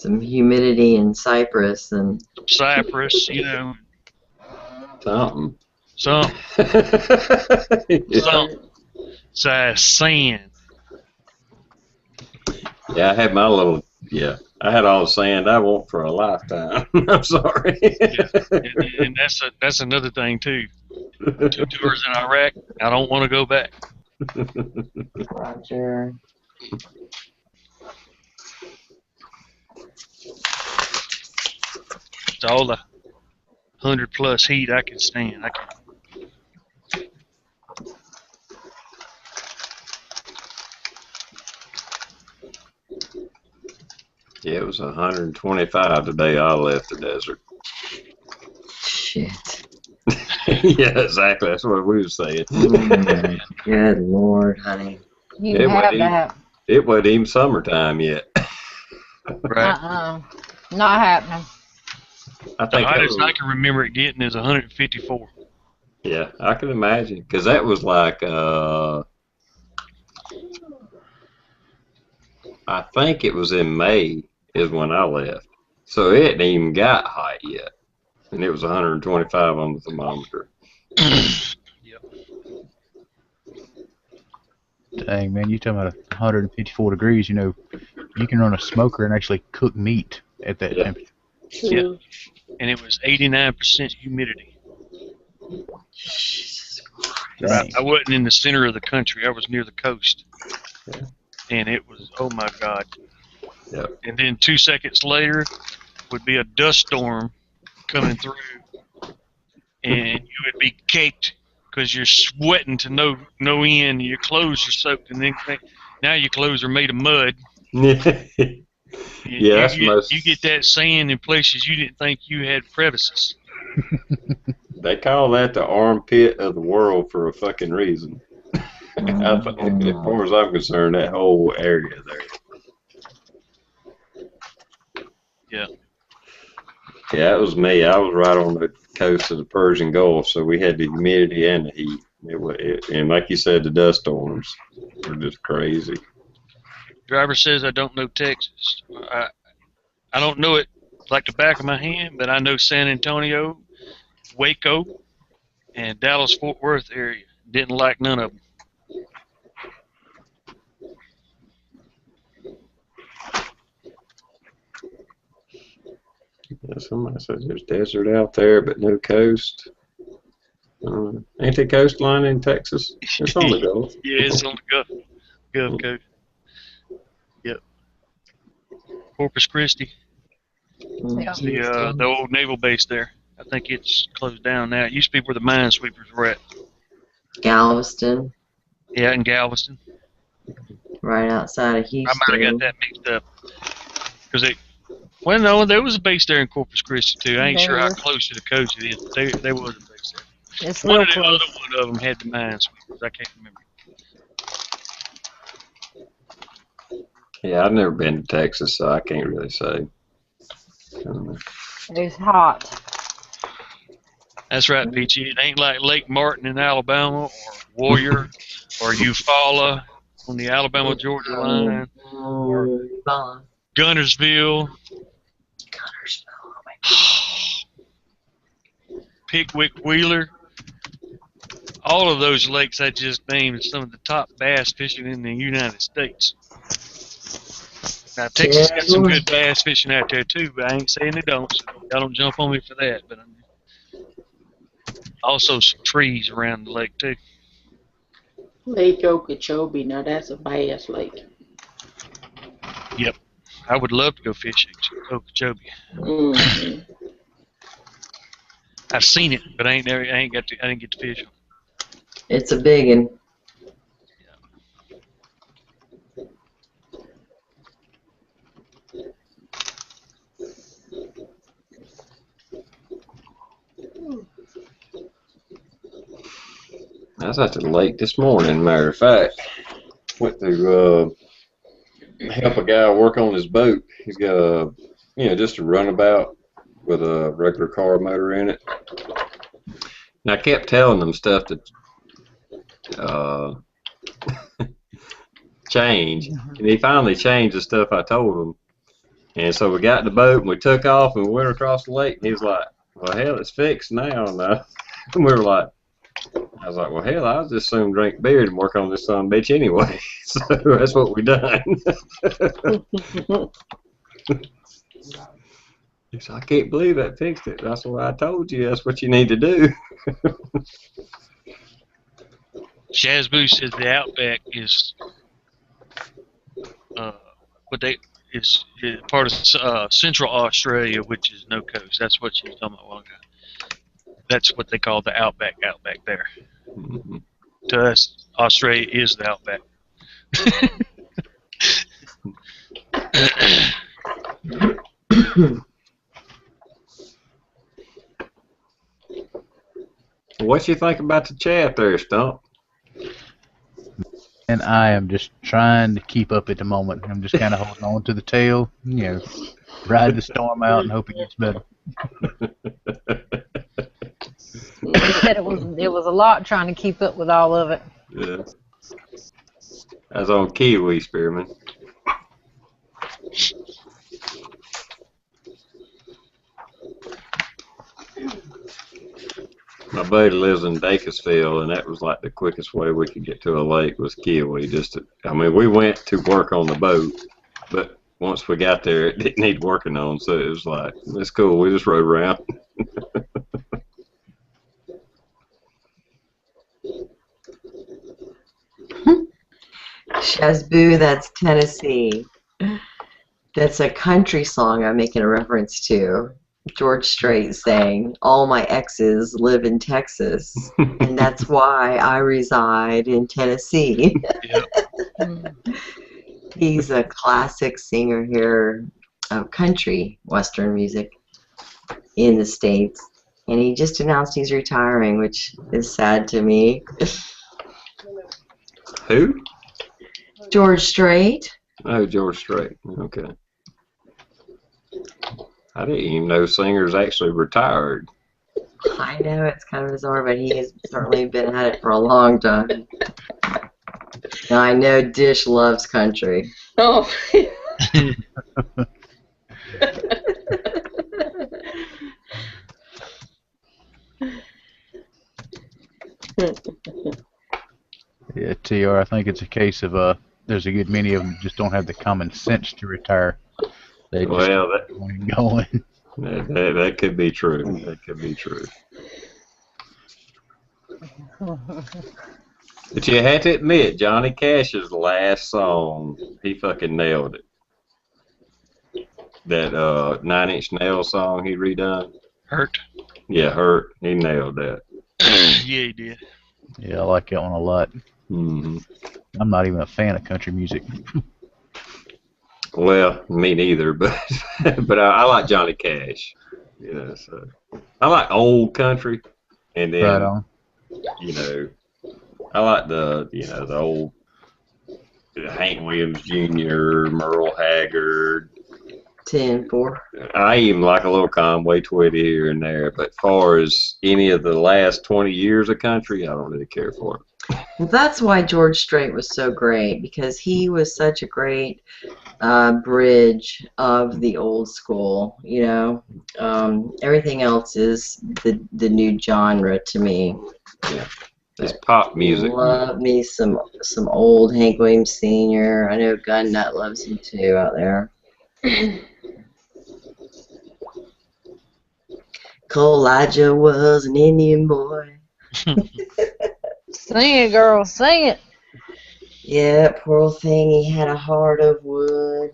Some humidity in Cyprus and some cypress, you know, Something. some size sand. Yeah, I had my little. Yeah, I had all the sand I want for a lifetime. I'm sorry. Yeah. And that's another thing too. 2 tours in Iraq. I don't want to go back. Roger. It's all the 100+ heat I can stand. I can. Yeah, it was 125 the day I left the desert. Shit. Yeah, exactly. That's what we were saying. Good Lord, honey. You have that. It wasn't even summertime yet. Right. Not happening. I The think that hottest I was, can remember it getting is 154. yeah, I can imagine. Because that was like, I think it was in May is when I left. So it hadn't even got hot yet. And it was 125 on the thermometer. Yep. Dang, man, you talking about 154 degrees? You know, you can run a smoker and actually cook meat at that Yeah. temperature. Yeah. And it was 89% humidity. Jesus Dang. I wasn't in the center of the country. I was near the coast. Yeah. And it was, oh my God. Yep. And then 2 seconds later would be a dust storm coming through. And you would be caked because you're sweating to no end. Your clothes are soaked. And then now your clothes are made of mud. Yeah, that's You get that sand in places you didn't think you had crevices. They call that the armpit of the world for a fucking reason. As far as I'm concerned, that whole area there. Yeah. Yeah, it was me. I was right on the coast of the Persian Gulf, so we had the humidity and the heat. And like you said, the dust storms were just crazy. Driver says I don't know Texas. I don't know it like the back of my hand, but I know San Antonio, Waco, and Dallas-Fort Worth area. Didn't like none of them. Yeah, somebody says there's desert out there, but no coast. Ain't the coastline in Texas? It's on the Gulf. Yeah, it's on the Gulf Coast. Yep. Corpus Christi, Yeah. the old naval base there. I think it's closed down now. It used to be where the minesweepers were at. Galveston, Yeah, in Galveston. right outside of I Houston. might have got that mixed up. Well, no, there was a base there in Corpus Christi too. I ain't sure how There. close to the coast it is, but there was a base there. It's One real of the close. other one of them had the minesweepers. I can't remember. Yeah, I've never been to Texas, so I can't really say. It's hot. That's right, Peachy. It ain't like Lake Martin in Alabama or Warrior or Eufaula on the Alabama-Georgia line or Guntersville, Pickwick, Wheeler. All of those lakes I just named are some of the top bass fishing in the United States. Now, Texas got some good bass fishing out there too, but I ain't saying they don't, so y'all don't jump on me for that. But also some trees around the lake too. Lake Okeechobee, now that's a bass lake. Yep. I would love to go fishing in Okeechobee. Mm-hmm. I've seen it, but I didn't get to fish. It's a big one. I was at the lake this morning, matter of fact. Went to help a guy work on his boat. He's got just a runabout with a regular car motor in it. And I kept telling them stuff to change. And he finally changed the stuff I told him. And so we got in the boat and we took off and we went across the lake. And he was like, well, hell, it's fixed now. And we were like, I was like, well, hell, I'll just soon drink beer and work on this son of a bitch anyway. So that's what we done. He said, I can't believe that fixed it. That's what I told you. That's what you need to do. Shazboo says the Outback is is part of Central Australia, which is no coast. That's what she was talking about a while ago. That's what they call the Outback there. Mm-hmm. To us, Australia is the Outback. What you think about the chat there, Stump? and I am just trying to keep up at the moment. I'm just kind of holding on to the tail, ride the storm out and hope it gets better. He said it was a lot trying to keep up with all of it. Yeah. I was on Kiwi, Spearman. My buddy lives in Dacusville, and that was like the quickest way we could get to a lake was Kiwi. We went to work on the boat, but once we got there, it didn't need working on, so it was like, it's cool. We just rode around. Shazboo, that's Tennessee. That's a country song I'm making a reference to. George Strait saying, all my exes live in Texas, and that's why I reside in Tennessee. Yep. He's a classic singer here of country western music in the States, and he just announced he's retiring, which is sad to me. Who? George Strait. Oh, George Strait. Okay. I didn't even know singers actually retired. I know, it's kind of bizarre, but he has certainly been at it for a long time. Now, I know Dish loves country. Oh. Yeah, TR, I think it's a case of there's a good many of them that just don't have the common sense to retire. They just keep going. That could be true. That could be true. But you had to admit, Johnny Cash's last song, he fucking nailed it. That 9 Inch Nails song he redone. Hurt. Yeah, Hurt. He nailed that. Yeah, he did. Yeah, I like that one a lot. Mm-hmm. I'm not even a fan of country music. Well, me neither, but I like Johnny Cash. Yeah, so I like old country, and then Right on. I like the old Hank Williams Jr., Merle Haggard. 10-4. I even like a little Conway Twitty here and there, but as far as any of the last 20 years of country, I don't really care for it. Well, that's why George Strait was so great, because he was such a great bridge of the old school. Everything else is the new genre to me. Yeah, it's pop music. Love me some old Hank Williams Sr. I know Gun Nut loves him too out there. Elijah was an Indian boy. Sing it, girl, sing it. Yeah, poor old thing, he had a heart of wood.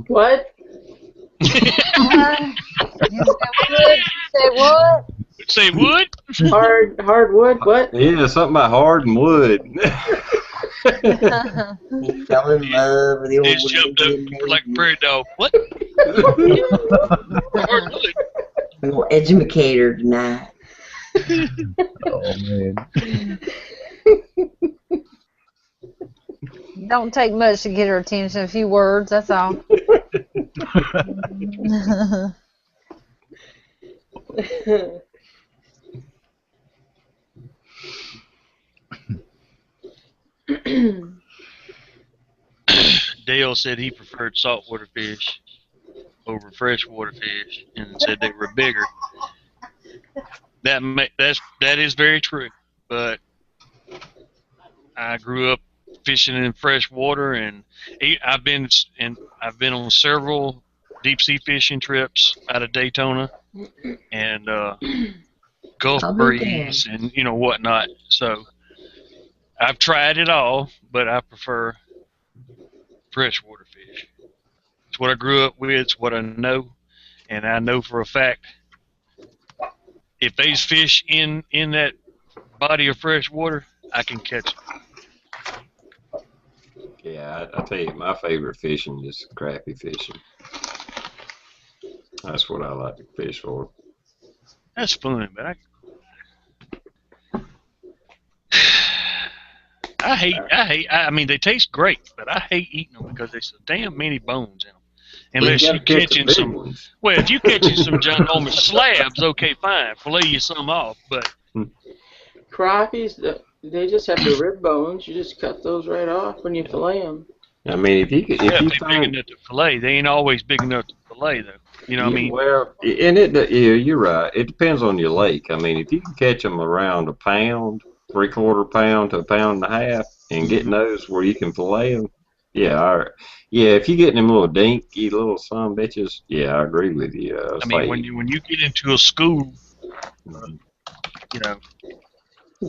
What? You say what? Say wood? Hardwood, what? Yeah, something about hard and wood. He fell in love with the old He just jumped up Indian like a lady. prairie dog. What? Hard wood. I'm gonna educator tonight. Oh, man. Don't take much to get her attention. A few words, that's all. Dale said he preferred saltwater fish over freshwater fish, and said they were bigger. That is very true, but I grew up fishing in fresh water, and I've been on several deep sea fishing trips out of Daytona and Gulf I'll be Breeze and whatnot. So I've tried it all, but I prefer freshwater fish. It's what I grew up with. It's what I know, and I know for a fact if there's fish in that body of fresh water, I can catch them. Yeah, I tell you, my favorite fishing is crappie fishing. That's what I like to fish for. That's fun, but I I mean, they taste great, but I hate eating them because there's so damn many bones in them. Well, Unless you you're gotta catch the catching big some, ones. well, if you're catching some ginormous slabs, okay, fine, fillet you some off. But Crappies, they just have the rib bones. You just cut those right off when you fillet them. I mean, if yeah, you if they're big find, enough to fillet, they ain't always big enough to fillet though. You know what I yeah, mean? well, and yeah, you're right. It depends on your lake. I mean, if you can catch them around a pound, 3/4 pound to a pound and a half, and getting those where you can fillet them, yeah, yeah. If you're getting them little dinky little son bitches, yeah, I agree with you. I mean, when you get into a school, Mhm. you know,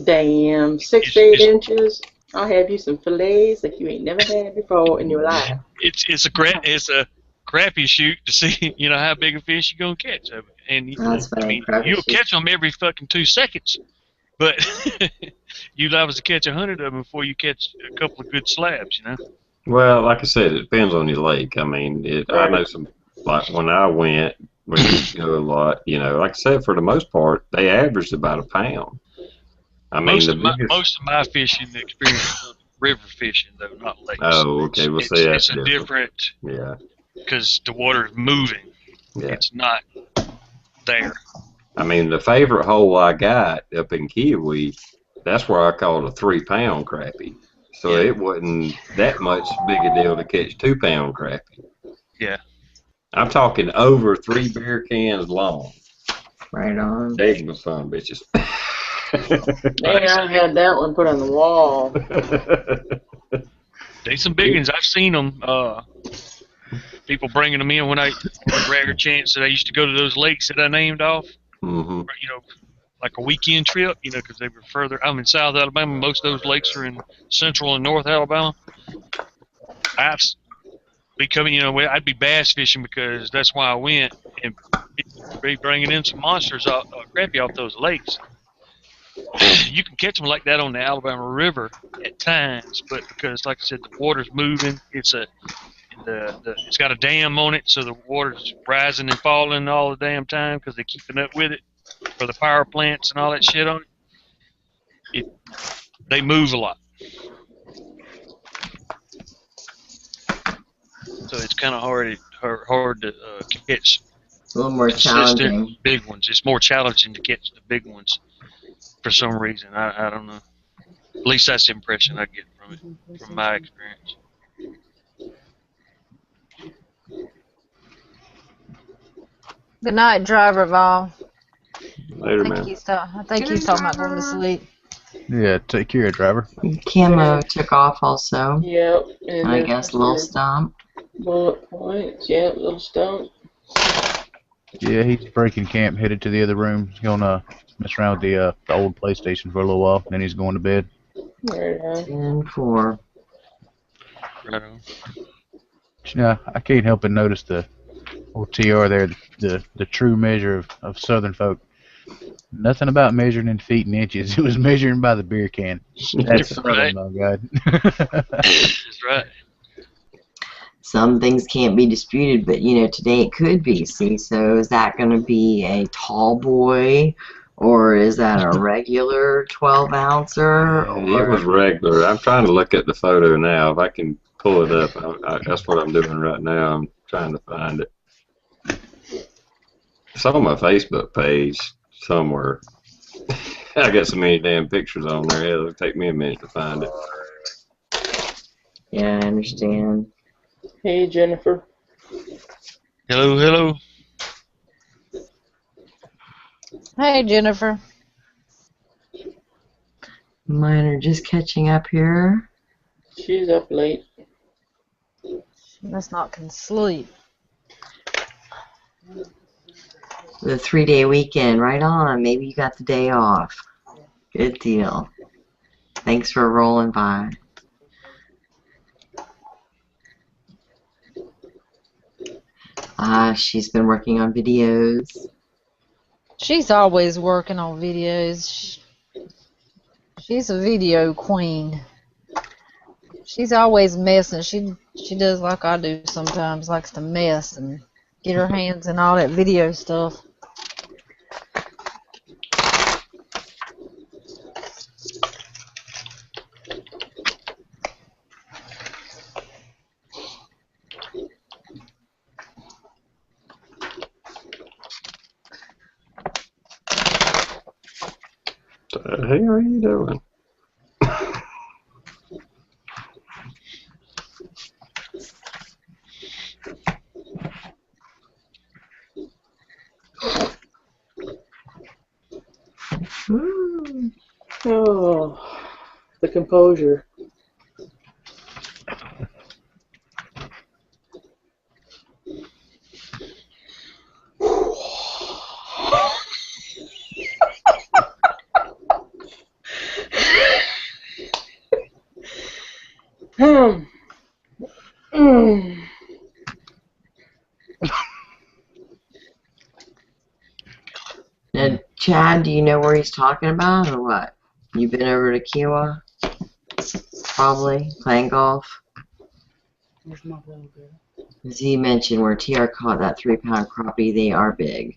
Damn, 6 to 8 inches. I'll have you some fillets like you ain't never had before in your life. it's a crappie shoot to see how big a fish you're gonna catch. And That's I funny. mean, Crappie you'll shoot. catch them every fucking 2 seconds, but you'd liable to catch 100 of them before you catch a couple of good slabs. Well, like I said, it depends on your lake. I mean, I know Right. some, like when I went, we used to go a lot. Like I said, for the most part, they averaged about a pound. I mean, Most the of my biggest. most of my fishing experience is river fishing though, not lakes. Oh, okay. We'll say that's It's a different Yeah, because the water is moving. yeah. It's not there. I mean, the favorite hole I got up in Kiwi, that's where I caught a 3-pound crappie. So Yeah. it wasn't that much big a deal to catch 2-pound crappie. Yeah. I'm talking over 3 beer cans long. Right on. Big son of bitches. Man, I had that one put on the wall. They some big ones. I've seen them. People bringing them in when I rare chance that I used to go to those lakes that I named off. hmm Like a weekend trip. Because they were further. I'm in South Alabama. Most of those lakes are in Central and North Alabama. I'd be coming. I'd be bass fishing because that's why I went, and be bringing in some monsters, crappie off those lakes. You can catch them like that on the Alabama River at times, but because, like I said, the water's moving. It's got a dam on it, so the water's rising and falling all the damn time because they're keeping up with it for the power plants and all that shit on it. They move a lot, so it's kind of hard to catch A little more consistent challenging. big ones. It's more challenging to catch the big ones for some reason. I don't know. At least that's the impression I get from it, from my experience. Good night, driver Vol. Later, I man. think he's talking about going to sleep. Yeah, take care, driver. Camo took off also. Yep. And I there's guess Little your Stump. bullet points. Yep, little stump. Yeah, he's breaking camp, headed to the other room. He's gonna mess around with the old PlayStation for a little while, then he's going to bed. Right on. 10-4. Right on. Yeah, I can't help but notice the old TR there, the true measure of Southern folk. Nothing about measuring in feet and inches. It was measuring by the beer can. That's Right. Southern, oh God. That's right. Some things can't be disputed, but today it could be. See, so is that going to be a tall boy, or is that a regular 12-ouncer? It was regular. I'm trying to look at the photo now. If I can pull it up, that's what I'm doing right now. I'm trying to find it. It's on my Facebook page somewhere. I got so many damn pictures on there. It'll take me a minute to find it. Yeah, I understand. Hey, Jennifer. Hello, hello. Hey, Jennifer. Mine are just catching up here. She's up late. That's not can sleep. The 3-day weekend, right on. Maybe you got the day off. Good deal. Thanks for rolling by. She's been working on videos. She's always working on videos. She's a video queen. She's always messing. She does like I do sometimes, likes to mess and get her hands in all that video stuff. What the hell are you doing? Oh, the composure. Mm. Now, Chad, do you know where he's talking about or what? You been over to Kiowa? Probably playing golf. Where's my little girl? As he mentioned, where TR caught that 3-pound crappie, they are big.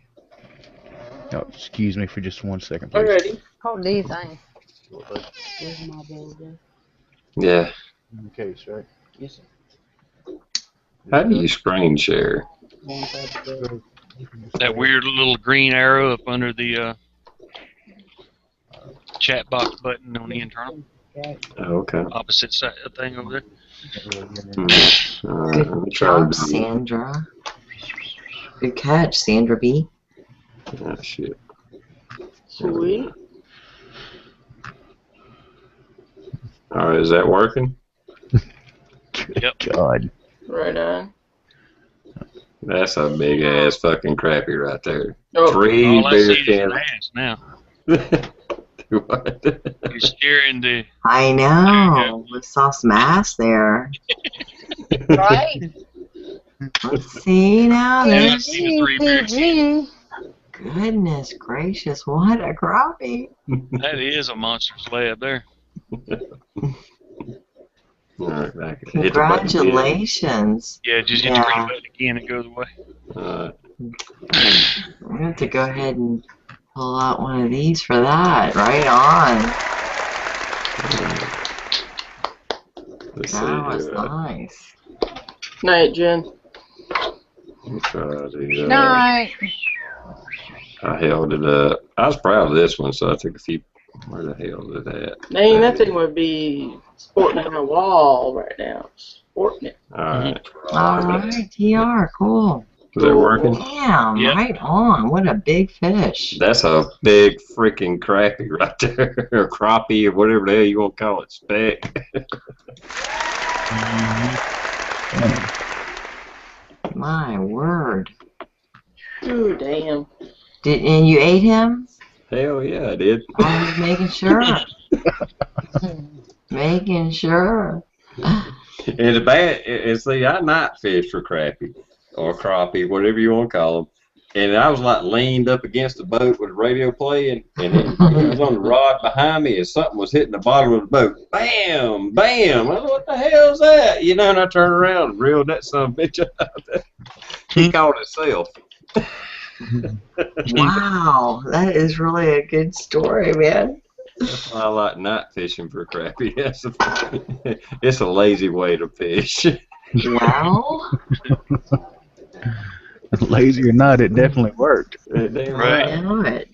Oh, excuse me for just 1 second, please. Alrighty. What do you think? Where's my little girl? Yeah. In the case, right? Yes, sir. How do you screen share? One side of the bed. That weird little green arrow up under the chat box button on the internal. Oh, okay. Opposite side thing over there. Alright, Good let me try job, to do Sandra. Good catch, Sandra B. Oh, shit. Sweet. Alright, is that working? Yep. God. Right on. That's a big ass fucking crappie right there. Oh. 3 All I see beer is an cans. ass now. What? You're scaring the. I know. We saw some ass there. Right? Let's see now. Yeah, I There's see the 3 beer cans. PG. goodness gracious, what a crappie. That is a monster slab there. Alright, back. Hit the button again. Congratulations. Yeah, just hit the green button again, it goes away. Alright. I'm going to have to go ahead and pull out one of these for that. Right on. Let's see That was here. nice. Night, Jen. Let me try the, Night. I held it up. I was proud of this one, so I took a few. Where the hell is that? Dang, that thing would be sporting on a wall right now. Sporting it. Alright. Alright, TR, cool. Is that working? Damn, Yep. right on. What a big fish. That's a big freaking crappie right there. Or crappie or whatever the hell you want to call it. Speck. My word. Ooh, damn. And you ate him? Hell yeah, I did. I was making sure. Making sure. And the bad is, see, I night fish for crappie or crappie, whatever you want to call them. And I was like leaned up against the boat with the radio playing, and it was on the rod behind me, and something was hitting the bottom of the boat. Bam, bam. I was, what the hell's that? You know, and I turned around and reeled that son of a bitch out there. He caught himself. Wow, that is really a good story, man. That's why I like night fishing for crappie. It's a lazy way to fish. Well, Lazy or not, it definitely worked. Damn Right. I know it.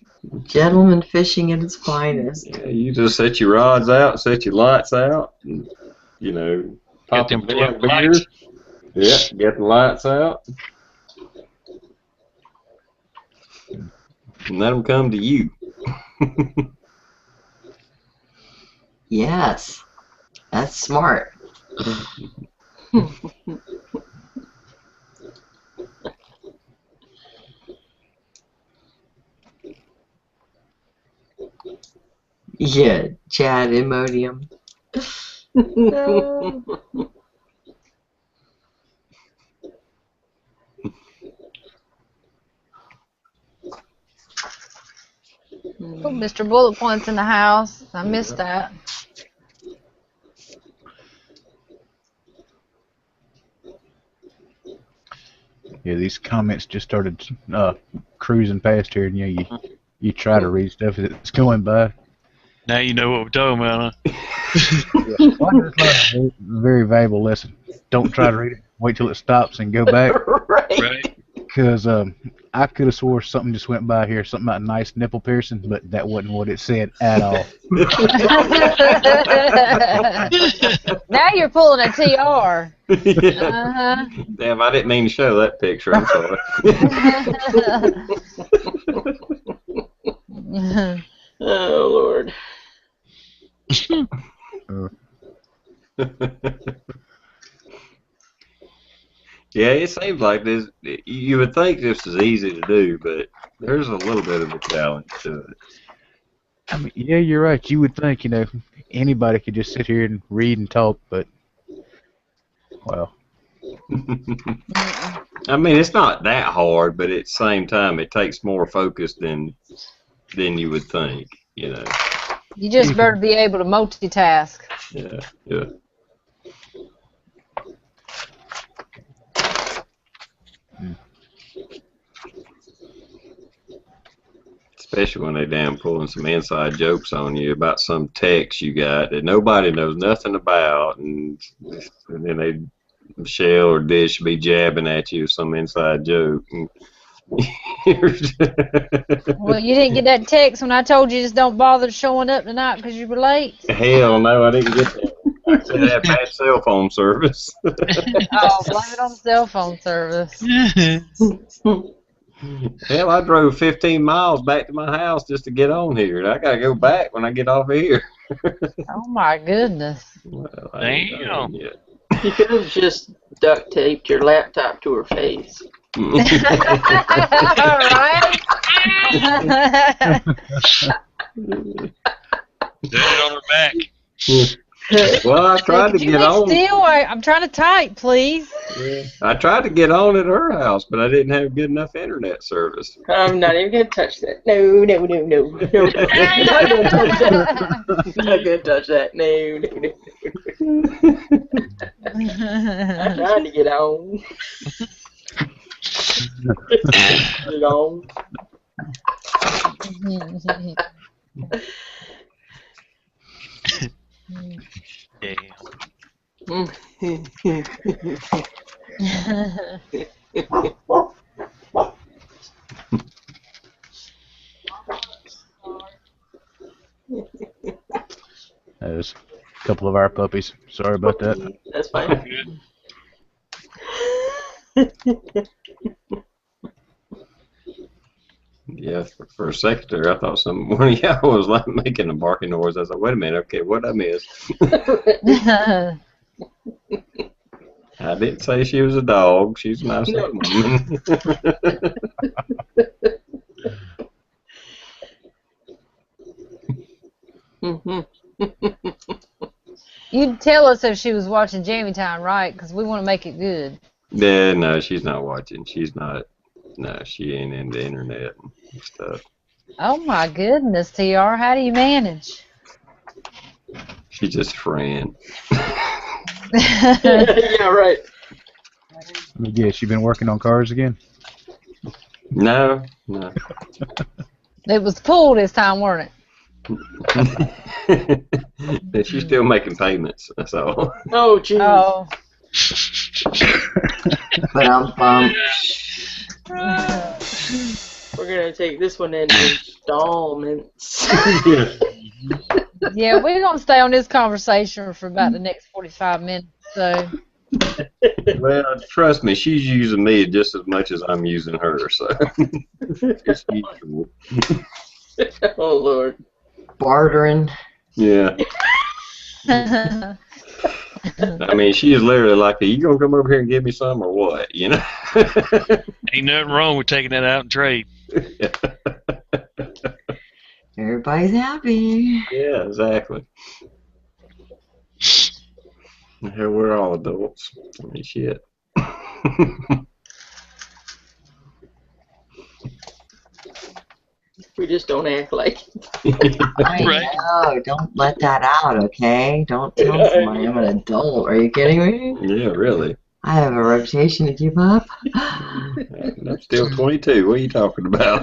Gentleman fishing at its finest. Yeah, you just set your rods out, set your lights out, and, you know, pop them a damn float beer. lights. Yeah, get the lights out. And let them come to you. Yes, that's smart. Yeah, Chad Imodium. Oh, Mr. Bullet Point's in the house. I missed that. Yeah, these comments just started cruising past here, and you try to read stuff as it's going by. Now you know what we're talking about, huh? Yeah. Well, I just learned a very valuable lesson. Don't try to read it. Wait till it stops and go back. Right. Right? Because I I could have swore something just went by here, something about nice nipple piercing, but that wasn't what it said at all. Now you're pulling a TR. Uh-huh. Damn, I didn't mean to show that picture. I'm sorry. Oh, Lord. Yeah, it seems like this. You would think this is easy to do, but there's a little bit of a challenge to it. I mean, yeah, you're right. You would think, anybody could just sit here and read and talk, but, well. I mean, it's not that hard, but at the same time, it takes more focus than you would think. You just better be able to multitask. Yeah, yeah. Especially when they damn pulling some inside jokes on you about some text you got that nobody knows nothing about, and then Michelle or Dish be jabbing at you with some inside joke. Well, you didn't get that text when I told you just don't bother showing up tonight because you were late? Hell no, I didn't get that. I said I had bad cell phone service. Oh, blame it on the cell phone service. Hell, I drove 15 miles back to my house just to get on here. I gotta go back when I get off of here. Oh my goodness. Well, Damn. You could have just duct taped your laptop to her face. Right? Did it on her back. Well, I tried to get on. Still, I'm trying to type, please. Yeah. I tried to get on at her house, but I didn't have good enough internet service. I'm not even going to touch that. No. I'm not going to touch that. I'm not going to touch that. No. I tried to get on. Get on. Damn. There's a couple of our puppies. Sorry about that. That's fine. Yeah, for a second there, I thought one of y'all was like making a barking noise. I was like, wait a minute, okay, what did I miss? I didn't say she was a dog. She's a nice little woman. You'd tell us if she was watching Jammy Time, right? Because we want to make it good. Yeah, no, she's not watching. She's not. No, she ain't into the internet and stuff. Oh my goodness, TR, how do you manage? She's just a friend. Yeah, right. Let me guess, you been working on cars again? No. It was pool this time, wasn't And she's still making payments, that's all. Oh, jeez. Oh. We're going to take this one in installments. Yeah, we're going to stay on this conversation for about the next 45 minutes. So. Well, trust me, she's using me just as much as I'm using her, so it's usual. Oh, Lord. Bartering. Yeah. I mean, she is literally like, are you going to come over here and give me some or what, you know? Ain't nothing wrong with taking that out and trade. Everybody's happy. Yeah, exactly. Here we're all adults. I mean, shit. We just don't act like I know. Don't let that out, okay? Don't tell somebody I'm an adult. Are you kidding me? Yeah, really. I have a reputation to keep up. I'm still 22. What are you talking about?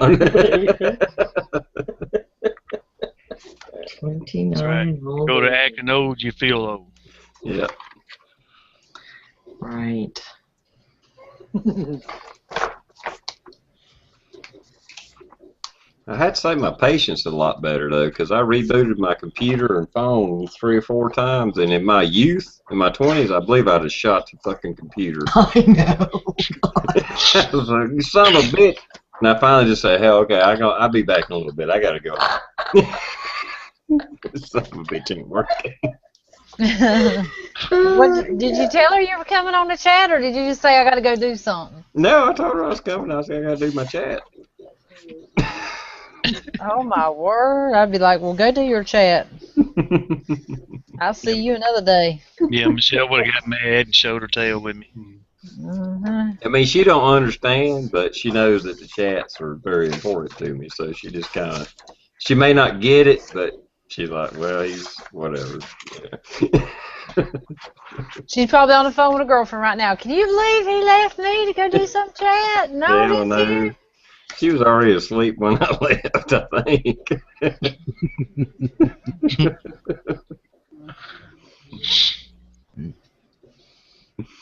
29. That's right. Go to acting old, you feel old. Yeah. Right. I had to say my patience a lot better though, because I rebooted my computer and phone 3 or 4 times, and in my youth, in my 20s, I believe I'd have shot the fucking computer. I know. I was like, you son of a bitch. And I finally just said, hell, okay, I'll be back in a little bit. I gotta go. Son of a bitch ain't working. Did you tell her you were coming on the chat, or did you just say I got to go do something? No, I told her I was coming. I said I gotta do my chat. Oh my word! I'd be like, well, go do your chat. I'll see you another day. Yeah, Michelle would have got mad and showed her tail with me. I mean, she don't understand, but she knows that the chats are very important to me. So she just kind of, she may not get it, but she's like, well, he's whatever. Yeah. She's probably on the phone with a girlfriend right now. Can you believe he left me to go do some chat? No, Hell he's no. here. She was already asleep when I left, I think.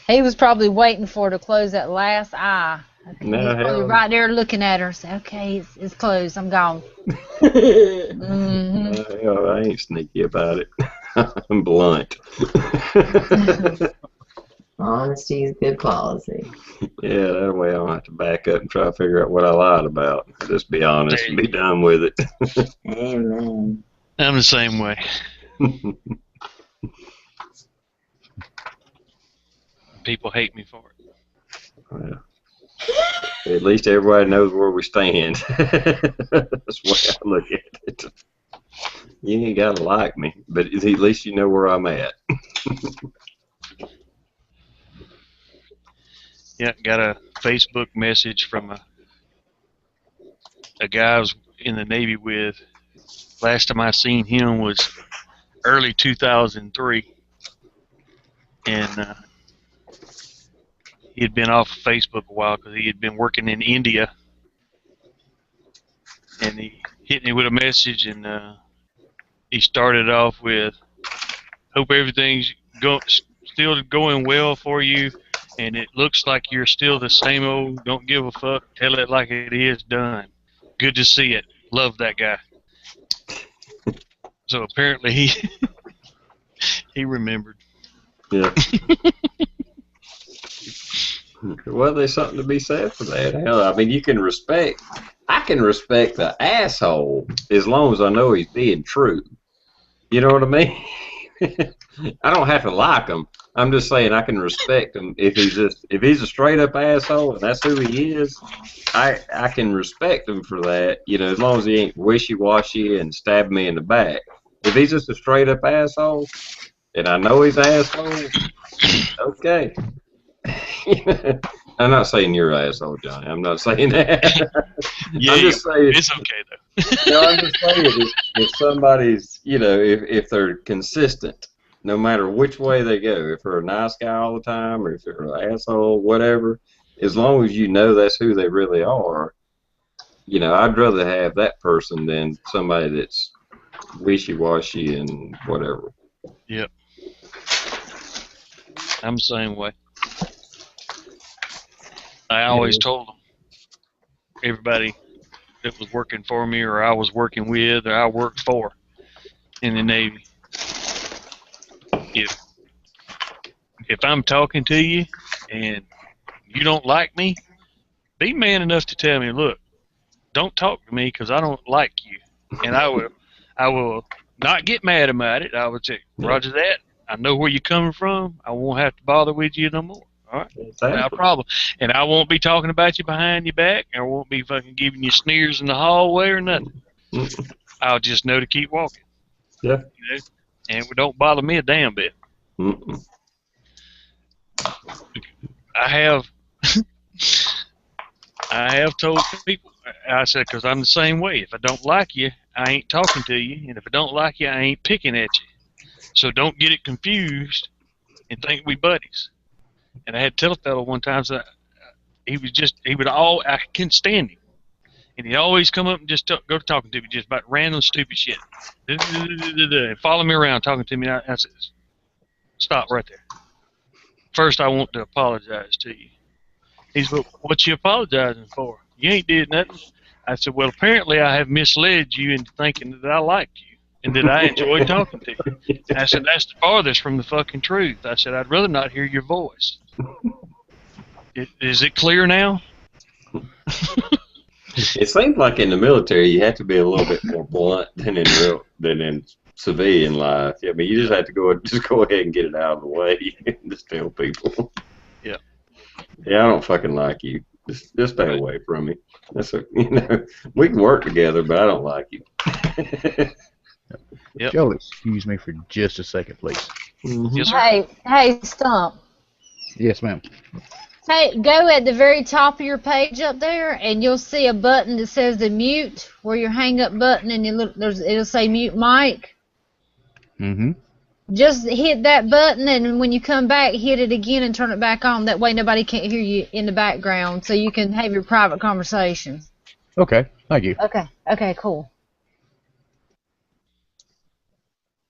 He was probably waiting for her to close that last eye. No, He's probably hell. right there looking at her. Say, okay, it's closed. I'm gone. Mm-hmm. Hell, I ain't sneaky about it. I'm blunt. Honesty is good policy. Yeah, that way I don't have to back up and try to figure out what I lied about. Just be honest and be done with it. Amen. I'm the same way. People hate me for it. Well, at least everybody knows where we stand. That's the way I look at it. You ain't got to like me, but at least you know where I'm at. Yeah, got a Facebook message from a guy I was in the Navy with. Last time I seen him was early 2003, and he had been off of Facebook a while because he had been working in India, and he hit me with a message, and he started off with, hope everything's still going well for you, and it looks like you're still the same old, don't give a fuck, tell it like it is, done. Good to see it. Love that guy. So apparently he remembered. Yeah. Well, there's something to be said for that. Hell, I mean, I can respect the asshole as long as I know he's being true. You know what I mean? I don't have to like him. I'm just saying I can respect him if he's a straight up asshole and that's who he is. I can respect him for that. You know, as long as he ain't wishy washy and stab me in the back. If he's just a straight up asshole, and I know he's an asshole, okay. I'm not saying you're an asshole, Johnny. I'm not saying that. Yeah, I'm just saying, it's okay though. no, I'm just saying if somebody's, you know, if they're consistent, no matter which way they go, if they're a nice guy all the time or if they're an asshole, whatever, as long as you know that's who they really are, you know, I'd rather have that person than somebody that's wishy-washy and whatever. Yep. I'm the same way. I always told them, everybody that was working for me or I was working with or I worked for in the Navy, if I'm talking to you and you don't like me, be man enough to tell me, look, don't talk to me because I don't like you. And I will not get mad about it. I would say, roger that. I know where you're coming from. I won't have to bother with you no more. All right? Exactly. Not a problem. And I won't be talking about you behind your back. I won't be fucking giving you sneers in the hallway or nothing. Mm-mm. I'll just know to keep walking. Yeah. You know? And it don't bother me a damn bit. Mm-mm. I have told people, I said, because I'm the same way. If I don't like you, I ain't talking to you. And if I don't like you, I ain't picking at you. So don't get it confused and think we buddies. And I had to tell a fellow one time, so I couldn't stand him. And he'd always come up and just go to talking to me just about random stupid shit. And follow me around talking to me. I said, stop right there. First, I want to apologize to you. He said, well, what you apologizing for? You ain't did nothing. I said, well, apparently I have misled you into thinking that I liked you and that I enjoyed talking to you. And I said, that's the farthest from the fucking truth. I said, I'd rather not hear your voice. Is it clear now? It seems like in the military you have to be a little bit more blunt than in civilian life. I mean, you just have to go ahead and get it out of the way and just tell people. Yeah. Yeah, I don't fucking like you. Just stay away from me. We can work together, but I don't like you. Yep. Joe, excuse me for just a second, please. Mm-hmm. Yes, sir. Hey, Stump. Yes, ma'am. Hey, go at the very top of your page up there, and you'll see a button that says the mute, where your hang up button, and it'll say mute mic. Mm-hmm. Just hit that button, and when you come back, hit it again and turn it back on. That way nobody can't hear you in the background, so you can have your private conversations. Okay, thank you. Okay, cool.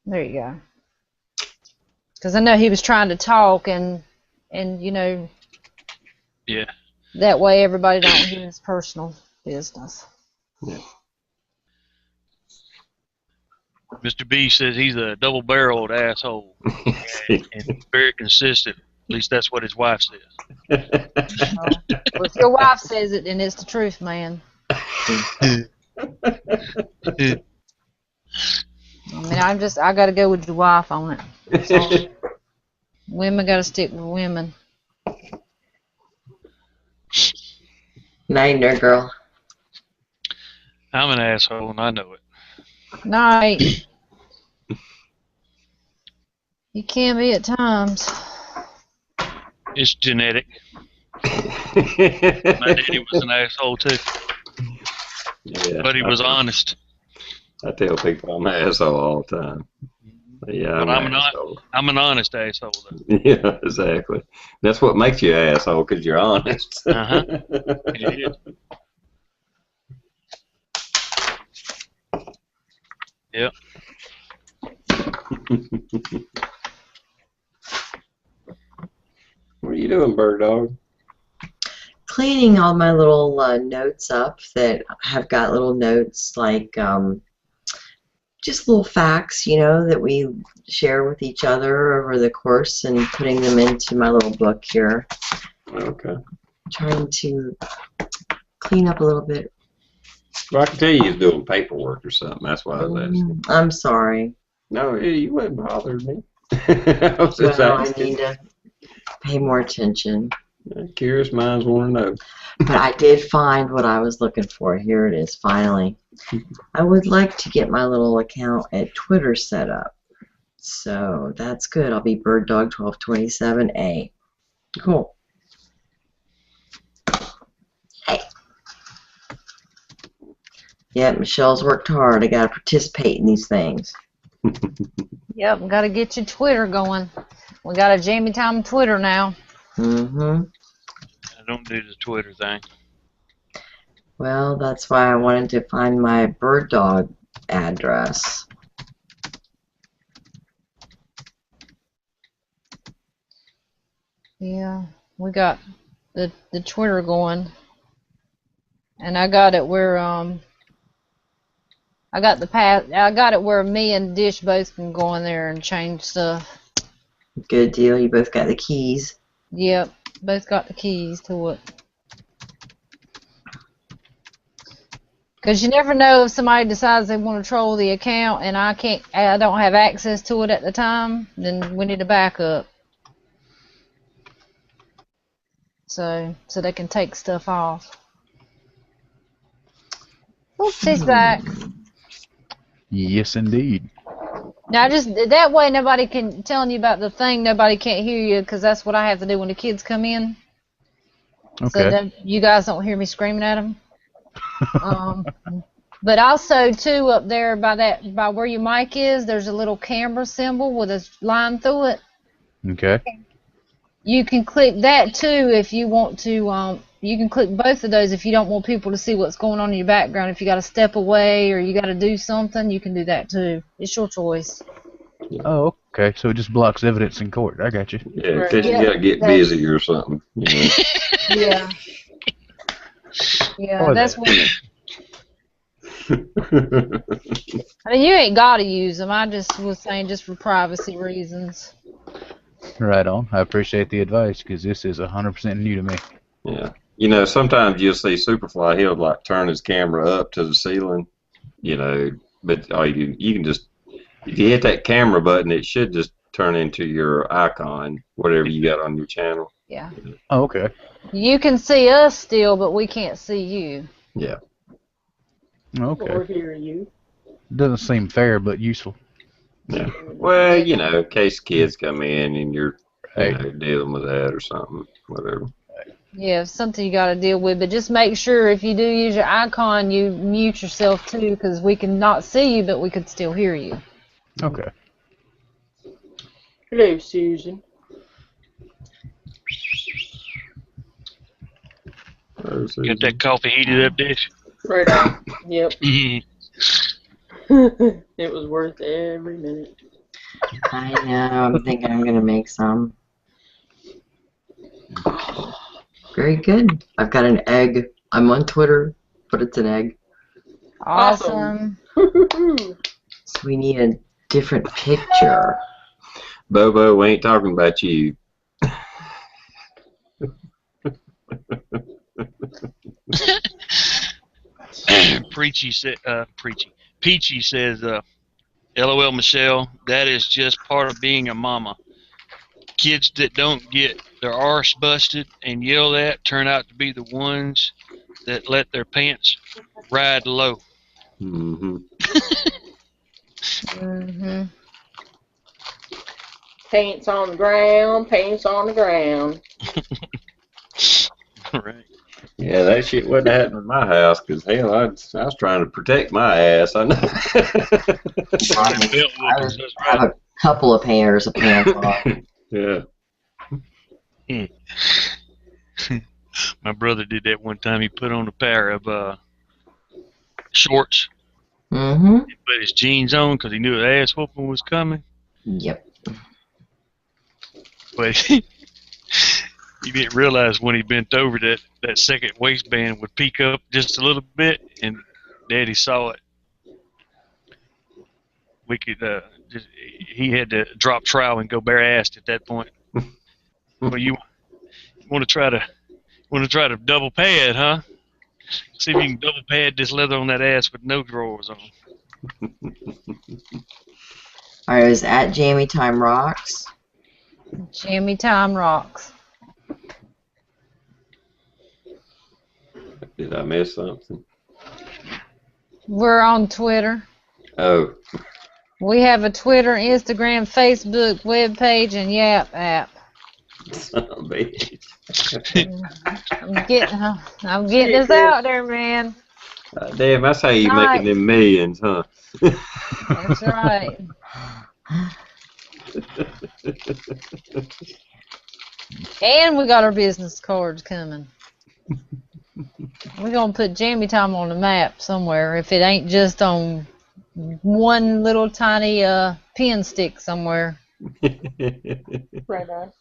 There you go. Because I know he was trying to talk, and you know, Yeah. that way everybody don't hear his personal business. Yeah. Mr. B says he's a double-barreled asshole and very consistent. At least that's what his wife says. Well, if your wife says it, then it's the truth, man. I mean, I got to go with your wife on it. So, women got to stick with women. Night, nerd girl. I'm an asshole, and I know it. Night. You can be at times. It's genetic. My daddy was an asshole, too. Yeah, But he was honest. I tell people I'm an asshole all the time. Yeah, But I'm an asshole. I'm an honest asshole, though. Yeah, exactly. That's what makes you an asshole, because you're honest. Uh-huh. It is. Yep. What are you doing, Bird Dog? Cleaning all my little notes up that have got little notes like just little facts, you know, that we share with each other over the course, and putting them into my little book here. Okay. Trying to clean up a little bit. Well, I can tell you he's doing paperwork or something. That's why I was asking. I'm sorry. No, you wouldn't bother me. I was just Well, I asking. need to pay more attention. Curious minds want to know. But I did find what I was looking for. Here it is, finally. I would like to get my little account at Twitter set up. So that's good. I'll be BirdDog1227A. Cool. Hey. Yeah, Michelle's worked hard. I got to participate in these things. Yep, got to get your Twitter going. We got a Jammy Time Twitter now. Mm-hmm. I don't do the Twitter thing. Well, that's why I wanted to find my bird dog address. Yeah, we got the Twitter going, and I got it where I got it where me and Dish both can go in there and change stuff. Good deal. You both got the keys. Yep, both got the keys to it. Because you never know if somebody decides they want to troll the account and I don't have access to it at the time, then we need a backup. So they can take stuff off. Oops, he's back. Yes, indeed. Now, just that way, nobody can telling you about the thing. Nobody can't hear you because that's what I have to do when the kids come in. Okay. So that you guys don't hear me screaming at them. But also too, up there by where your mic is, there's a little camera symbol with a line through it. Okay. You can click that too if you want to. You can click both of those if you don't want people to see what's going on in your background. If you got to step away or you got to do something, you can do that too. It's your choice. Oh, okay. So it just blocks evidence in court. I got you. Yeah, because you got to get busy or something. You know? Yeah. Yeah, Or that's that. what. I mean, you ain't got to use them. I just was saying just for privacy reasons. Right on. I appreciate the advice because this is 100% new to me. Yeah. You know, sometimes you'll see Superfly, he'll like turn his camera up to the ceiling, you know, but all you can just, if you hit that camera button, it should just turn into your icon, whatever you got on your channel. Yeah. Oh, okay. You can see us still, but we can't see you. Yeah. Okay. Or hear you. Doesn't seem fair, but useful. Yeah. Well, you know, in case kids come in and you're, you Right. know, dealing with that or something, whatever. Yeah, it's something you got to deal with, but just make sure if you do use your icon, you mute yourself too, because we can not see you, but we could still hear you. Okay. Hello, Susan. Get that coffee heated up, dish. Right on. Yep. Mhm. It was worth every minute. I know. I'm thinking I'm gonna make some. Very good. I've got an egg. I'm on Twitter, but it's an egg. Awesome. So we need a different picture. Bobo, we ain't talking about you. Peachy says, LOL Michelle, that is just part of being a mama. Kids that don't get their arse busted and yelled at turn out to be the ones that let their pants ride low. Mm-hmm. Mm-hmm. Pants on the ground, pants on the ground. Right. Yeah, that shit wouldn't happen in my house because, hell, I was trying to protect my ass. I know. I have a couple of pairs of pants on. Yeah. My brother did that one time. He put on a pair of shorts. Mm-hmm. He put his jeans on because he knew his ass whooping was coming. Yep. But he didn't realize when he bent over that second waistband would peek up just a little bit, and Daddy saw it. We could he had to drop trowel and go bare-assed at that point. Well, you want to try to double pad, huh? See if you can double pad this leather on that ass with no drawers on. Alright, it was at Jammy Time Rocks. Jammy Time rocks. Did I miss something? We're on Twitter. Oh. We have a Twitter, Instagram, Facebook, webpage, and Yap app. Son of a bitch. I'm getting this out there, man. Damn, that's how you Nice. making them millions, huh? That's right. And we got our business cards coming. We're going to put Jammy Time on the map somewhere if it ain't just on one little tiny pin stick somewhere. Right on.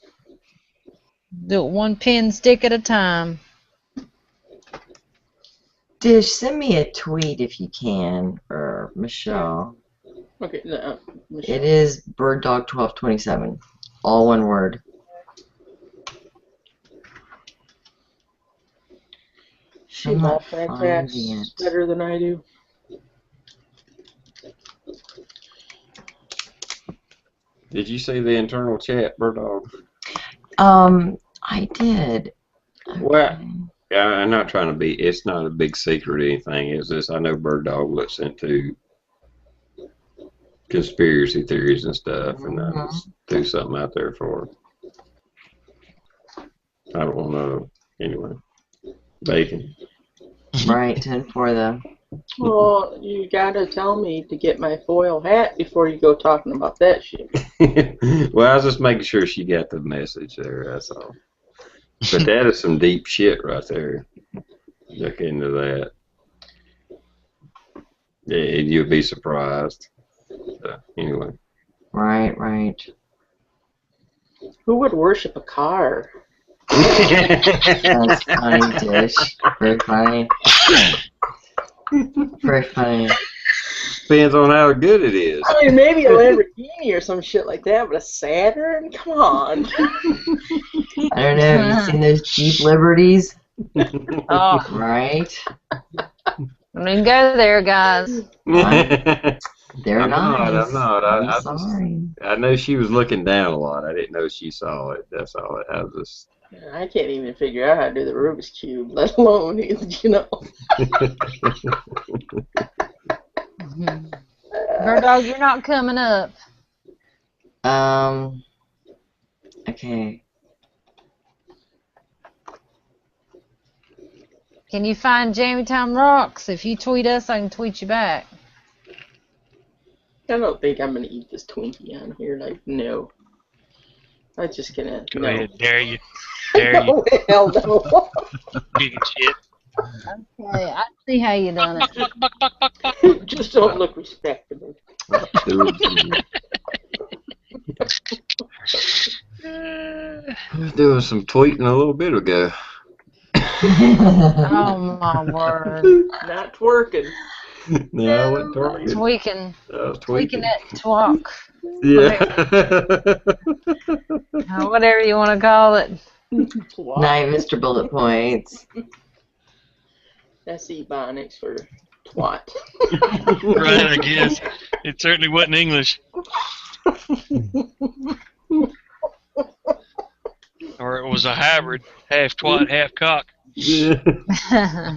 Do it one pin stick at a time. Dish, send me a tweet if you can, or Michelle. Okay, no, Michelle. It is BirdDog1227. All one word. She I'm not multitasks finding it. better than I do. Did you see the internal chat, Bird Dog? I did. Okay. Well, yeah, I'm not trying to be. It's not a big secret or anything. It's just I know Bird Dog looks into conspiracy theories and stuff, and I just threw something out there for her. I don't want to know. Anyway, bacon. Right, 10 for the. Well, you gotta tell me to get my foil hat before you go talking about that shit. Well, I was just making sure she got the message there. That's all. But that is some deep shit right there. Look into that. Yeah, you'll be surprised. So, anyway. Right. Who would worship a car? That's funny, Dish. Very funny. very funny. Depends on how good it is. I mean, maybe a Lamborghini or some shit like that, but a Saturn? Come on. I don't know. Have you seen those Jeep Liberties? Oh, Right? I mean, go there, guys. They're I'm nice. not. I'm sorry. I know she was looking down a lot. I didn't know she saw it. That's all. I was just. I can't even figure out how to do the Rubik's Cube, let alone, you know. Bird dog, you're not coming up. Okay. Can you find Jammy Time Rocks? If you tweet us, I can tweet you back. I don't think I'm gonna eat this Twinkie on here. Like, no. I'm just gonna. Go no. ahead, dare you. Dare you. No, hell no. Big shit. Okay, I see how you done it. Just don't look respectable. Doing some tweeting a little bit ago. Oh my word. Not twerking. No, I wasn't twerking. Tweaking. I was Tweaking tweaking. that twalk. Yeah. Whatever you want to call it. Night, Mr. Bullet Points. That's Ebonics for twat. Right, I guess. It certainly wasn't English. Or it was a hybrid, half twat, half cock. Yeah.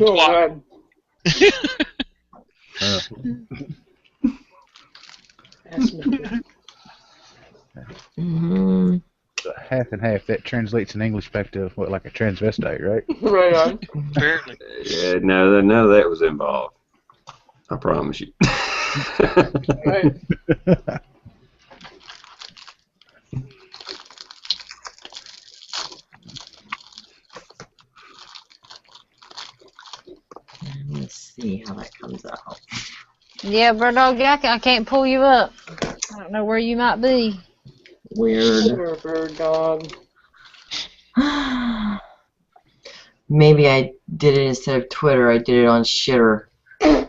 Oh, God. That's me. Half and half. That translates in English back to what, like a transvestite, right? Right on. Apparently. Yeah, no, none of that was involved. I promise you. Right. Let's see how that comes out. Yeah, Bird Dog, I can't pull you up. I don't know where you might be. Weird. Poor bird dog. Maybe I did it instead of Twitter. I did it on Shitter. You're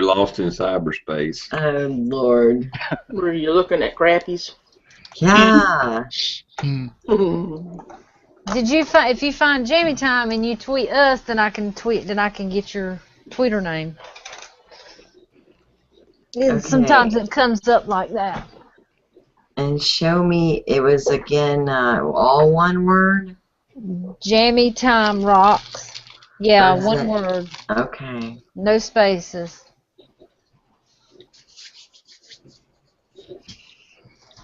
lost in cyberspace. Oh, Lord. Were you looking at crappies? Yeah. Did you if you find Jammy Time and you tweet us, then I can get your Twitter name. Okay. Sometimes it comes up like that. And show me, it was again all one word? Jammy Time Rocks. Yeah, Or is one it- word. Okay. No spaces.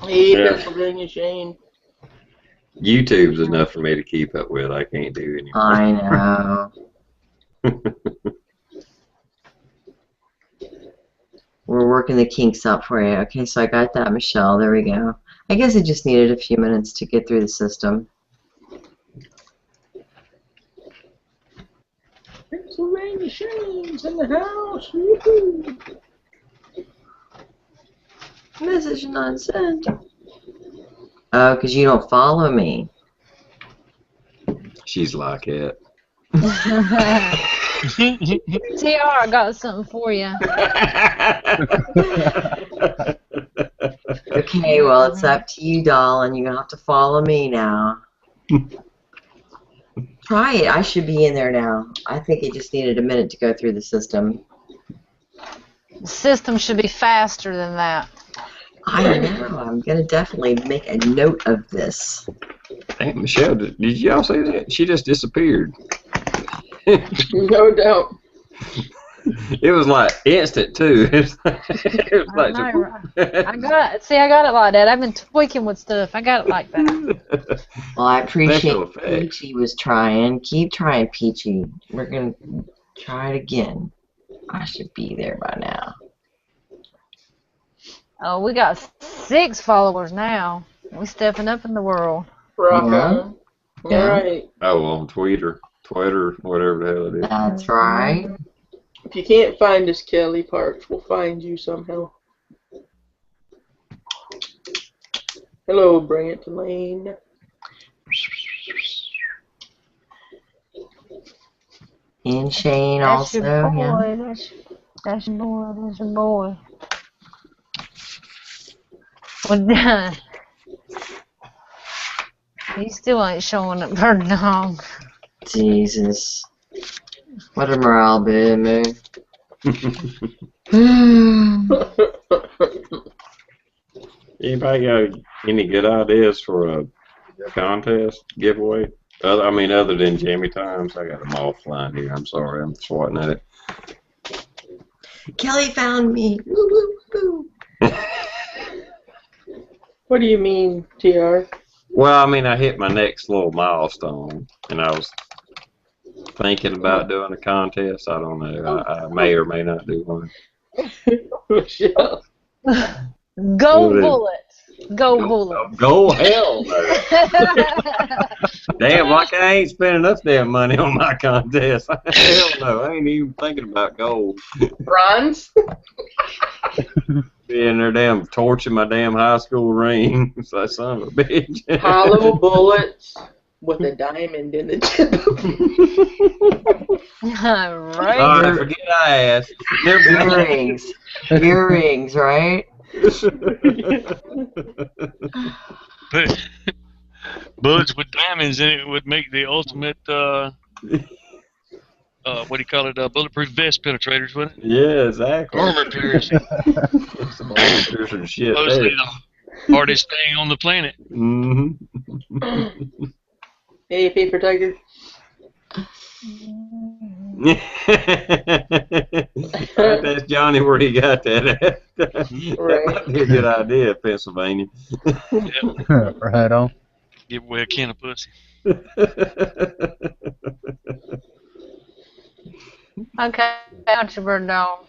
Hey, Yeah. Pennsylvania Shane. YouTube's enough for me to keep up with. I can't do anymore. I know. We're working the kinks out for you. Okay, so I got that, Michelle. There we go. I guess it just needed a few minutes to get through the system. Pennsylvania Shane's in the house. Woo-hoo. Message not sent. Oh, because you don't follow me. She's like it. TR, I got something for you. Okay, well, it's up to you, doll, and you're going to have to follow me now. Try it. I should be in there now. I think it just needed a minute to go through the system. The system should be faster than that. I know. I'm going to definitely make a note of this. Hey, Michelle, did y'all see that? She just disappeared. No doubt. It was like instant too. It was like I got it like that. I've been tweaking with stuff. I got it like that. Well, I appreciate Special effects. Peachy was trying. Keep trying, Peachy. We're going to try it again. I should be there by now. Oh, we got 6 followers now. We stepping up in the world. Rock Yeah. on. Yeah. All right. Oh, on Twitter, whatever the hell it is. That's right. If you can't find us, Kelly Parks, we'll find you somehow. Hello, Brant Lane. And Shane That's also, your boy. yeah. That's your boy. That's your boy. Well, he still ain't showing up for long. Jesus. What a morale boomer. Anybody got any good ideas for a contest giveaway? Other than Jammy Times, I got them all flying here. I'm sorry, I'm swatting at it. Kelly found me. Woo, woo, woo. What do you mean, TR? Well, I hit my next little milestone, and I was thinking about doing a contest. I don't know. I may or may not do one. Michelle. Go What is- Bullets. Go Bullets. Go hell no. Damn, like I ain't spending enough damn money on my contest. Hell no, I ain't even thinking about gold. Bronze? Being there damn torching my damn high school ring. It's like, son of a bitch. Hollow bullets with a diamond in the tip. Right. Alright, forget I asked. Earrings. Earrings, right? Bullets with diamonds in it would make the ultimate, what do you call it, bulletproof vest penetrators, wouldn't it? Yeah, exactly. Armor piercing. Some armor piercing shit there. Supposedly the hardest thing on the planet. Mm-hmm. Hey, paper tiger. That's Johnny where he got that at. That might be a good idea, Pennsylvania. Yep. Right on. Give away a can of pussy. Okay, got your bird dog.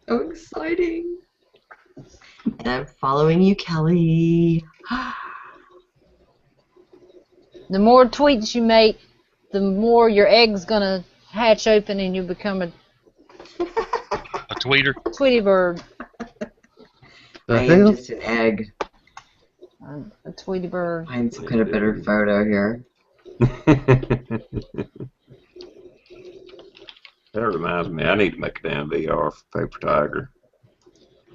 So exciting. And I'm following you, Kelly. The more tweets you make, the more your egg's gonna hatch open and you become a A tweeter. Tweety bird. I am just an egg. A Tweety bird. Find some kind of better photo here. That reminds me, I need to make a damn VR for Paper Tiger.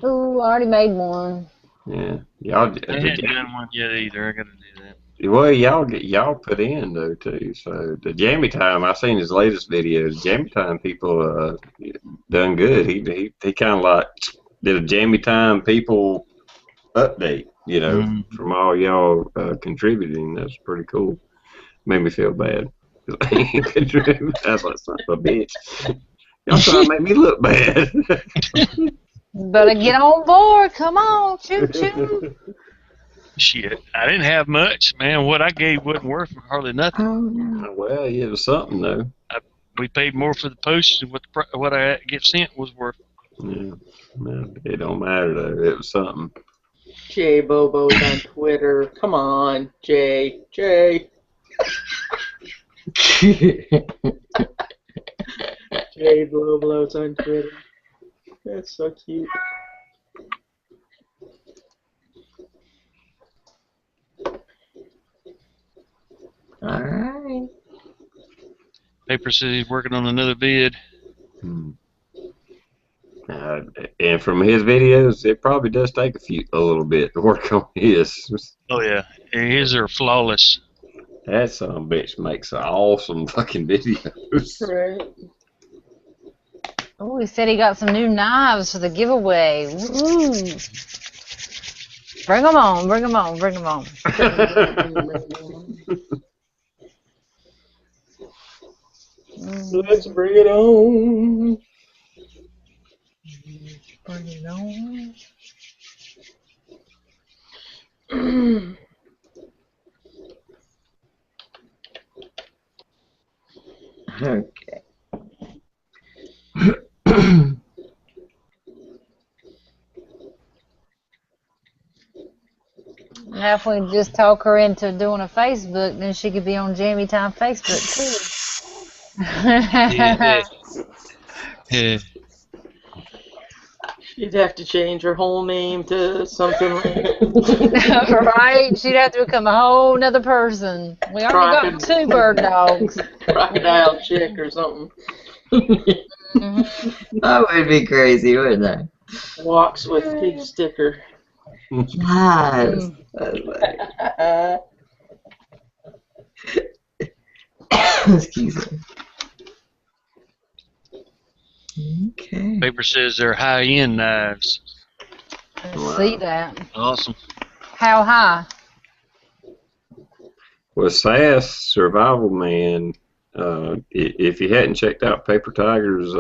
Ooh, I already made one. Yeah, y'all. I haven't done one yet either. I gotta do that. Well, y'all put in though too. So the Jammy Time, I seen his latest videos. Jammy Time people done good. He kind of like did a Jammy Time people update. From all y'all contributing. That's pretty cool. Made me feel bad. I ain't contributing. I was like, son of a bitch. Y'all trying to make me look bad. Better get on board. Come on, choo choo. Shit, I didn't have much, man. What I gave wasn't worth hardly nothing. Oh no. Well, it was something though. We paid more for the post than what I get sent was worth. Yeah, no, it don't matter though. It was something. Jay Bobo's on Twitter. Come on, Jay. Jay Bobo's on Twitter. That's so cute. Alright. Paper says he's working on another vid. And from his videos, it probably does take a little bit to work on his. Oh yeah, his are flawless. That son of a bitch makes an awesome fucking videos. Right. Oh, he said he got some new knives for the giveaway. Woo! Bring them on, bring them on, bring them on. Let's bring it on. Bring it on. Okay. Now, if we just talk her into doing a Facebook, then she could be on Jammy Time Facebook too. Yeah. Yeah. She'd have to change her whole name to something like Right? She'd have to become a whole nother person. We already got 2 bird dogs. Crocodile Chick or something. That would be crazy, wouldn't it? Walks with pig sticker. Yes. Excuse me. Okay. Paper says they're high-end knives. I see that. Awesome. How high? Well, SAS Survival Man, if you hadn't checked out Paper Tiger's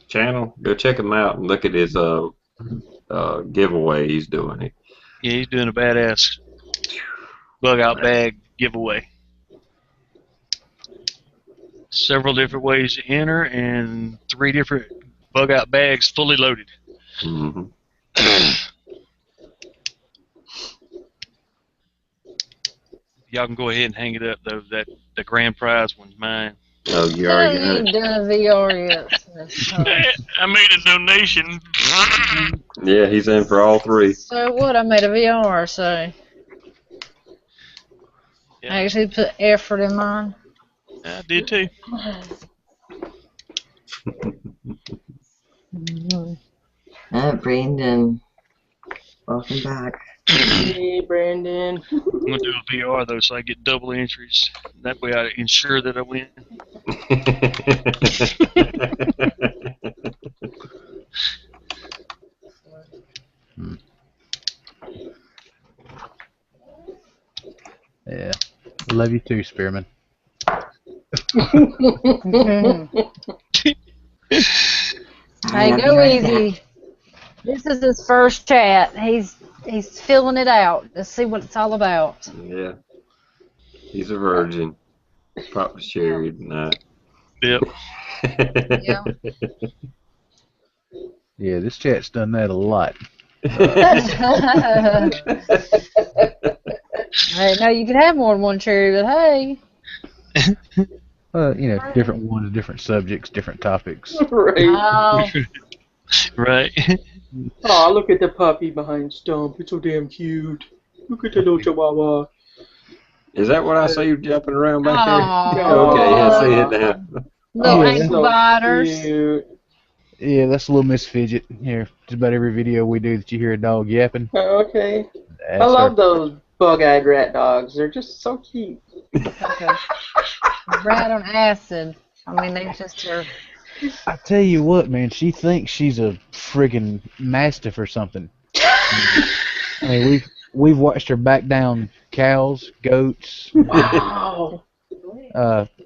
channel, go check him out and look at his giveaway he's doing. Yeah, he's doing a badass bug-out bag giveaway. Several different ways to enter and 3 different bug-out bags fully loaded. Mm-hmm. Y'all can go ahead and hang it up, though. The grand prize one's mine. Oh, you already got ain't it. done a VR yet. I made a donation. Yeah, he's in for all 3. So what? I made a VR, so Yeah. I actually put effort in mine. I did too. Brandon, welcome back. Hey, Brandon. I'm gonna do a VR though, so I get double entries. That way, I ensure that I win. Yeah. Love you too, Spearman. Hey, go easy. This is his first chat. He's filling it out. Let's see what it's all about. Yeah. He's a virgin. Popped the cherry tonight. Yep. Yeah. Yeah, this chat's done that a lot. Hey, no, you can have more than one cherry, but hey. You know, different ones, different subjects, different topics. Right. Oh, Right. Aw, look at the puppy behind Stump. It's so damn cute. Look at the little chihuahua. Is that what I see you jumping around back Aw. there? Okay, yeah, see it now. little Yeah, ankle So biters. cute. Yeah, that's a little Miss Fidget. Here, just about every video we do that you hear a dog yapping. Oh, okay. That's I love her. those bug-eyed rat dogs. They're just so cute. Okay. Rat on acid. I mean, they just are. I tell you what, man, she thinks she's a friggin' mastiff or something. I mean, we've watched her back down cows, goats. Wow.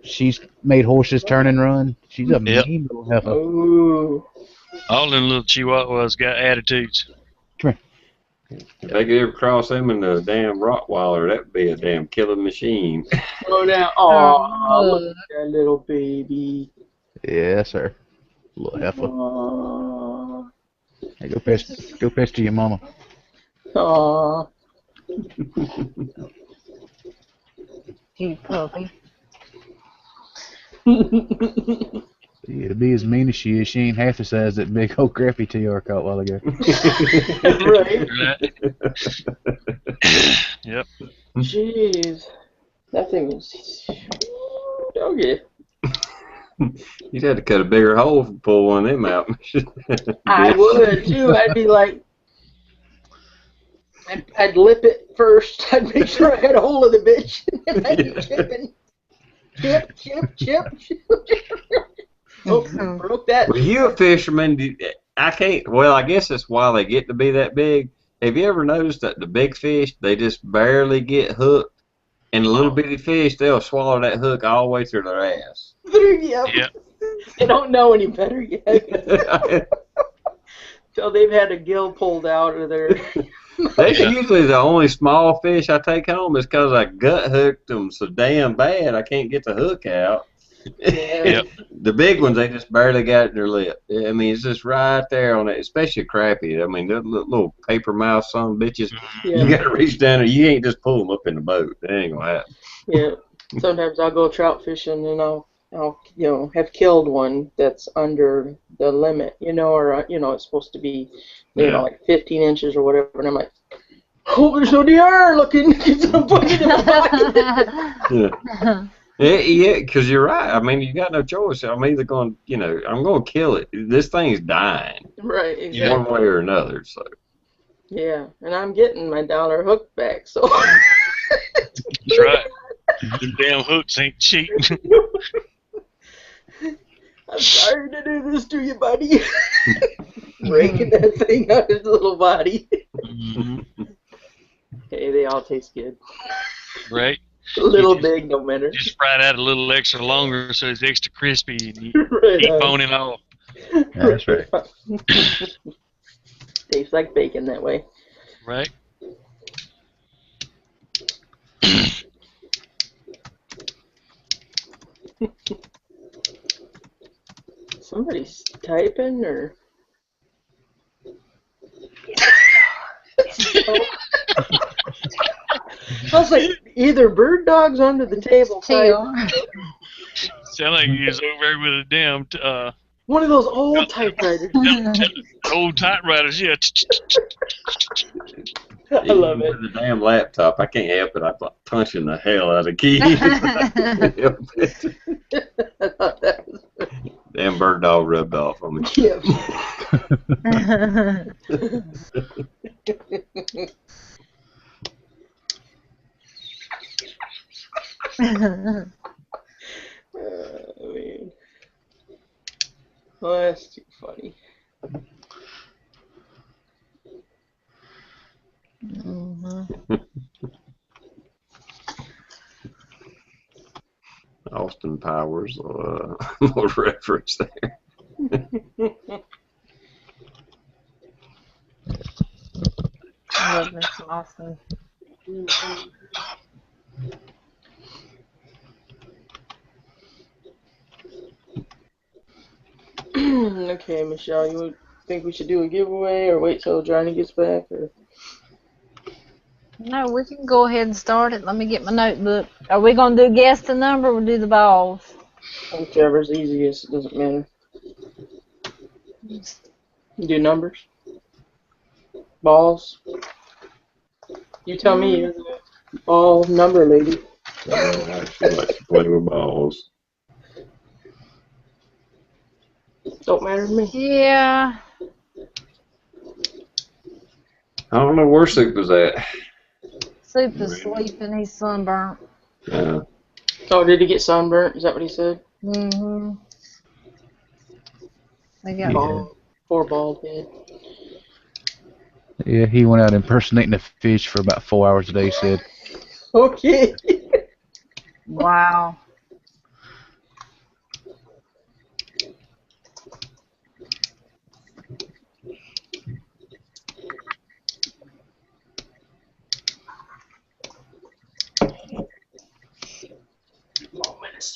She's made horses turn and run. She's a Yep. mean little heifer. Ooh. All them little chihuahuas got attitudes. If they could ever cross him and the damn Rottweiler, that'd be a damn killing machine. Slow down. Aw, look at that little baby. Yeah, that's her. Little heifer. Aw. Hey, go pester your mama. Aw. Cute puppy. Yeah, to be as mean as she is, she ain't half the size that big old crappy TR caught a while ago. Right. Yep. Jeez. That thing is... Doggy. You'd have to cut a bigger hole to pull one of them out. I would, too. I'd be like... I'd lip it first. I'd make sure I had a hold of the bitch. And I'd be chipping. Chip, chip, chip, chip. Oh, broke that. Well, you a fisherman, I can't, well, I guess that's why they get to be that big. Have you ever noticed that the big fish, they just barely get hooked? And the little bitty fish, they'll swallow that hook all the way through their ass. Yep. Yep. They don't know any better yet. So they've had a gill pulled out of their... That's usually the only small fish I take home is because I gut hooked them so damn bad I can't get the hook out. Yeah. The big ones, they just barely got it in their lip. I mean, it's just right there on it, especially crappie. I mean, they're little paper mouth son of bitches. Yeah. You got to reach down there. You ain't just pull them up in the boat. That ain't going to happen. Yeah. Sometimes I'll go trout fishing and I'll I'll, have killed one that's under the limit, or, it's supposed to be, like 15 inches or whatever, and I'm like, oh, there's no DR looking, because I'm putting it in my pocket. Yeah, because you're right. I mean, you got no choice. I'm either going, I'm going to kill it. This thing's dying. Right, exactly. One way or another, so. Yeah, and I'm getting my dollar hook back, so. That's right. Them damn hooks ain't cheap. I'm sorry to do this to you, buddy. Breaking that thing out of his little body. Mm-hmm. Hey, they all taste good. Right. A little big, no matter. Just fry that a little extra longer so it's extra crispy and you Right keep on. boning off. Yeah, that's right. Tastes like bacon that way. Right. Somebody's typing, or? I was like, either bird dogs under the table. Sound like you was over there with a damn one of those old typewriters. old typewriters, yeah. I love it. With the damn laptop, I can't help it. I'm punching the hell out of keys. I thought that was Damn bird dog rubbed off on me. yeah. Man. Well, that's too funny. Austin Powers, little reference there. I love this Austin. Okay, Michelle, you think we should do a giveaway or wait till Johnny gets back? Or? No, we can go ahead and start it. Let me get my notebook. Are we going to do guess the number or do the balls? Whichever's easiest, it doesn't matter. You do numbers? Balls? You tell me, you're the ball number lady. She likes to play with balls. Don't matter to me. Yeah. I don't know where Soup was at. Soup is sleeping. He's sunburnt. Yeah. Oh, did he get sunburnt? Is that what he said? Mm-hmm. They got Bald. Poor bald head. Yeah, he went out impersonating a fish for about 4 hours a day, he said. Okay. Wow.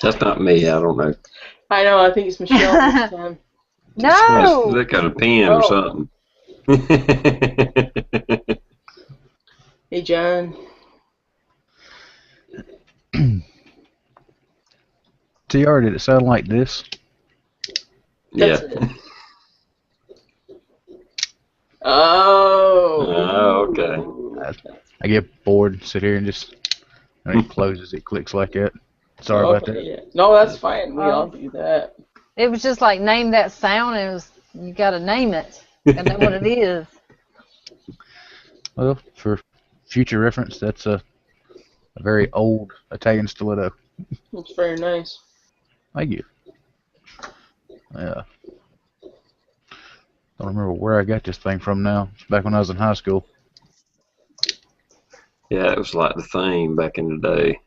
That's not me, I don't know. I know, I think it's Michelle this time. No! They got a pen or something. Hey, John. TR, did it sound like this? Yeah. Oh. Okay. I get bored, sit here and just, when it closes, it clicks like that. Sorry about that. Yeah. No, that's fine. We all do that. It was just like name that sound, and it was, you got to name it and know what it is. Well, for future reference, that's a very old Italian stiletto. It's very nice. Thank you. Yeah. Don't remember where I got this thing from now. It's back when I was in high school. Yeah, it was like the thing back in the day.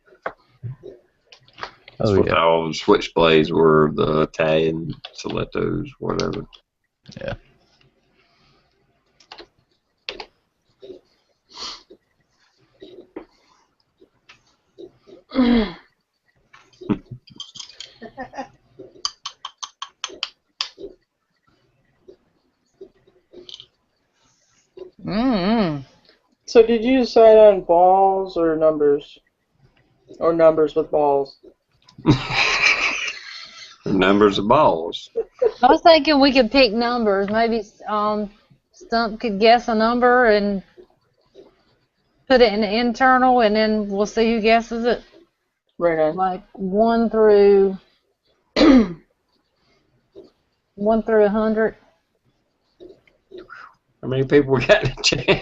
That's what all the switchblades were, the Italian stilettos, whatever. Yeah. So did you decide on balls or numbers? Or numbers with balls? Numbers of balls. I was thinking we could pick numbers. Maybe Stump could guess a number and put it in the internal, and then we'll see who guesses it. Right on. Like 1 through 100. How many people we got in the chat?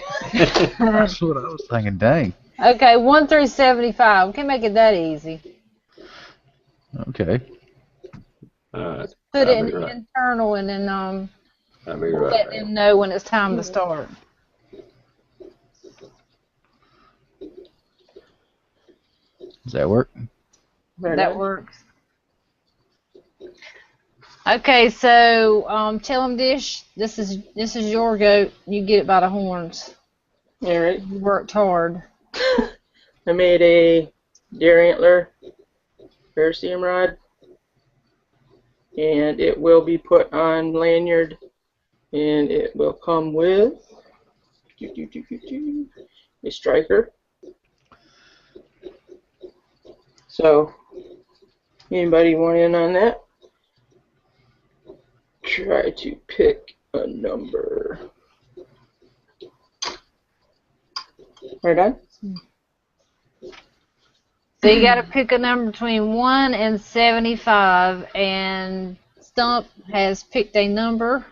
That's what I was thinking. Dang. Okay, 1 through 75. We can make it that easy. Okay. Alright. Put it I'll in be the right. internal, and then I'll be let right back. them know when it's time to start. Does that work? Right That on. works. Okay, so tell them, Dish, this is your goat. You get it by the horns. All right. You worked hard. I made a deer antler paraseum rod, and it will be put on lanyard, and it will come with a striker. So, anybody want in on that? Try to pick a number. Right on? So you got to pick a number between 1 and 75, and Stump has picked a number,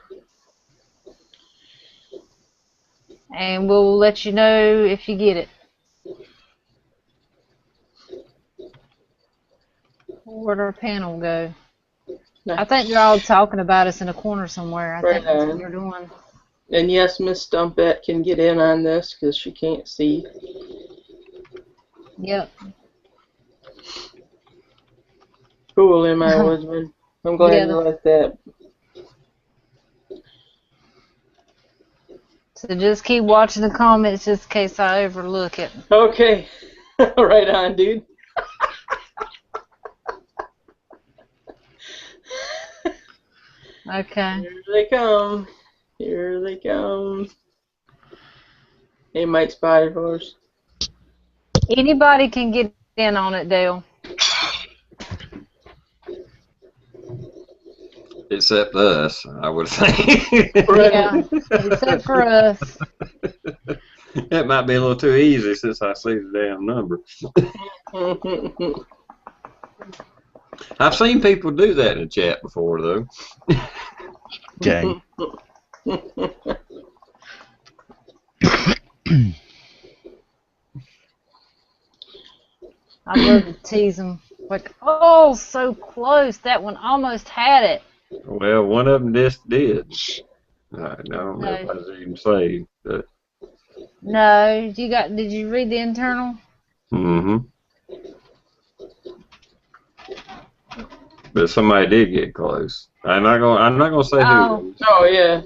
and we'll let you know if you get it. Where'd our panel go? I think they're all talking about us in a corner somewhere. I think that's what they're doing. And yes, Miss Stumpette can get in on this because she can't see. Yep. Cool, am I, Woodsman? I'm glad you like that. So just keep watching the comments just in case I overlook it. Okay. Right on, dude. Okay. Here they come. Here they come. Hey, Mike Spider Horse. Anybody can get in on it, Dale. Except us, I would think. Yeah, except for us. That might be a little too easy since I see the damn number. I've seen people do that in the chat before, though. Dang. I love to tease them. Like, oh, so close. That one almost had it. Well, one of them just did. I don't know if I was even saved, but. No, did you read the internal? Mm-hmm. But somebody did get close. I'm not gonna say who. Oh yeah.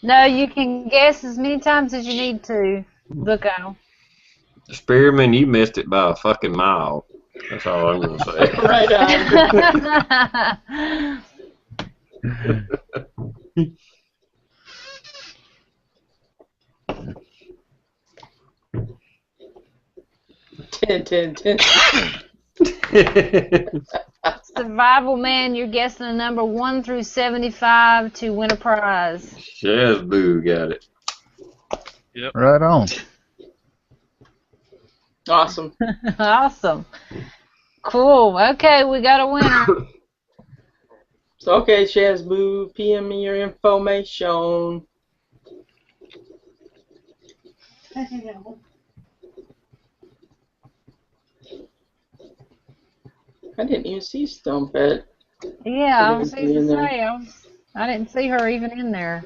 No, you can guess as many times as you need to. Look out. Spearman, you missed it by a fucking mile. That's all I'm gonna say. Right on. 10. Survival Man, you're guessing a number 1 through 75 to win a prize. Shazboo got it. Yep. Right on. Awesome. Awesome. Cool. Okay, we got a winner. So, okay, Shazboo, PM me your information. I didn't even see Stumpette. Yeah, I was going to say, I didn't see her even in there.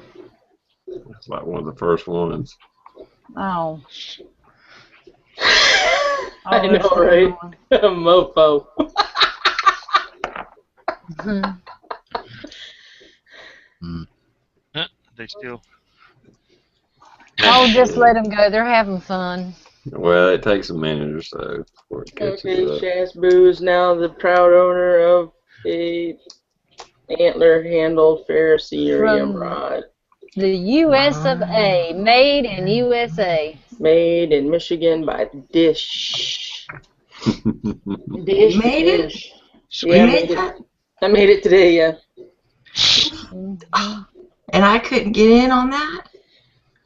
That's like one of the first ones. Oh. I know, right? Mofo. They still. Oh, just let them go. They're having fun. Well, it takes a minute or so before it catches Okay, up. Shazboo is now the proud owner of a antler-handled ferrocerium rod. The U.S. of A. Made in USA. Made in Michigan by Dish. You made it? Yeah, You made that? I made it today, yeah. Mhm. And I couldn't get in on that?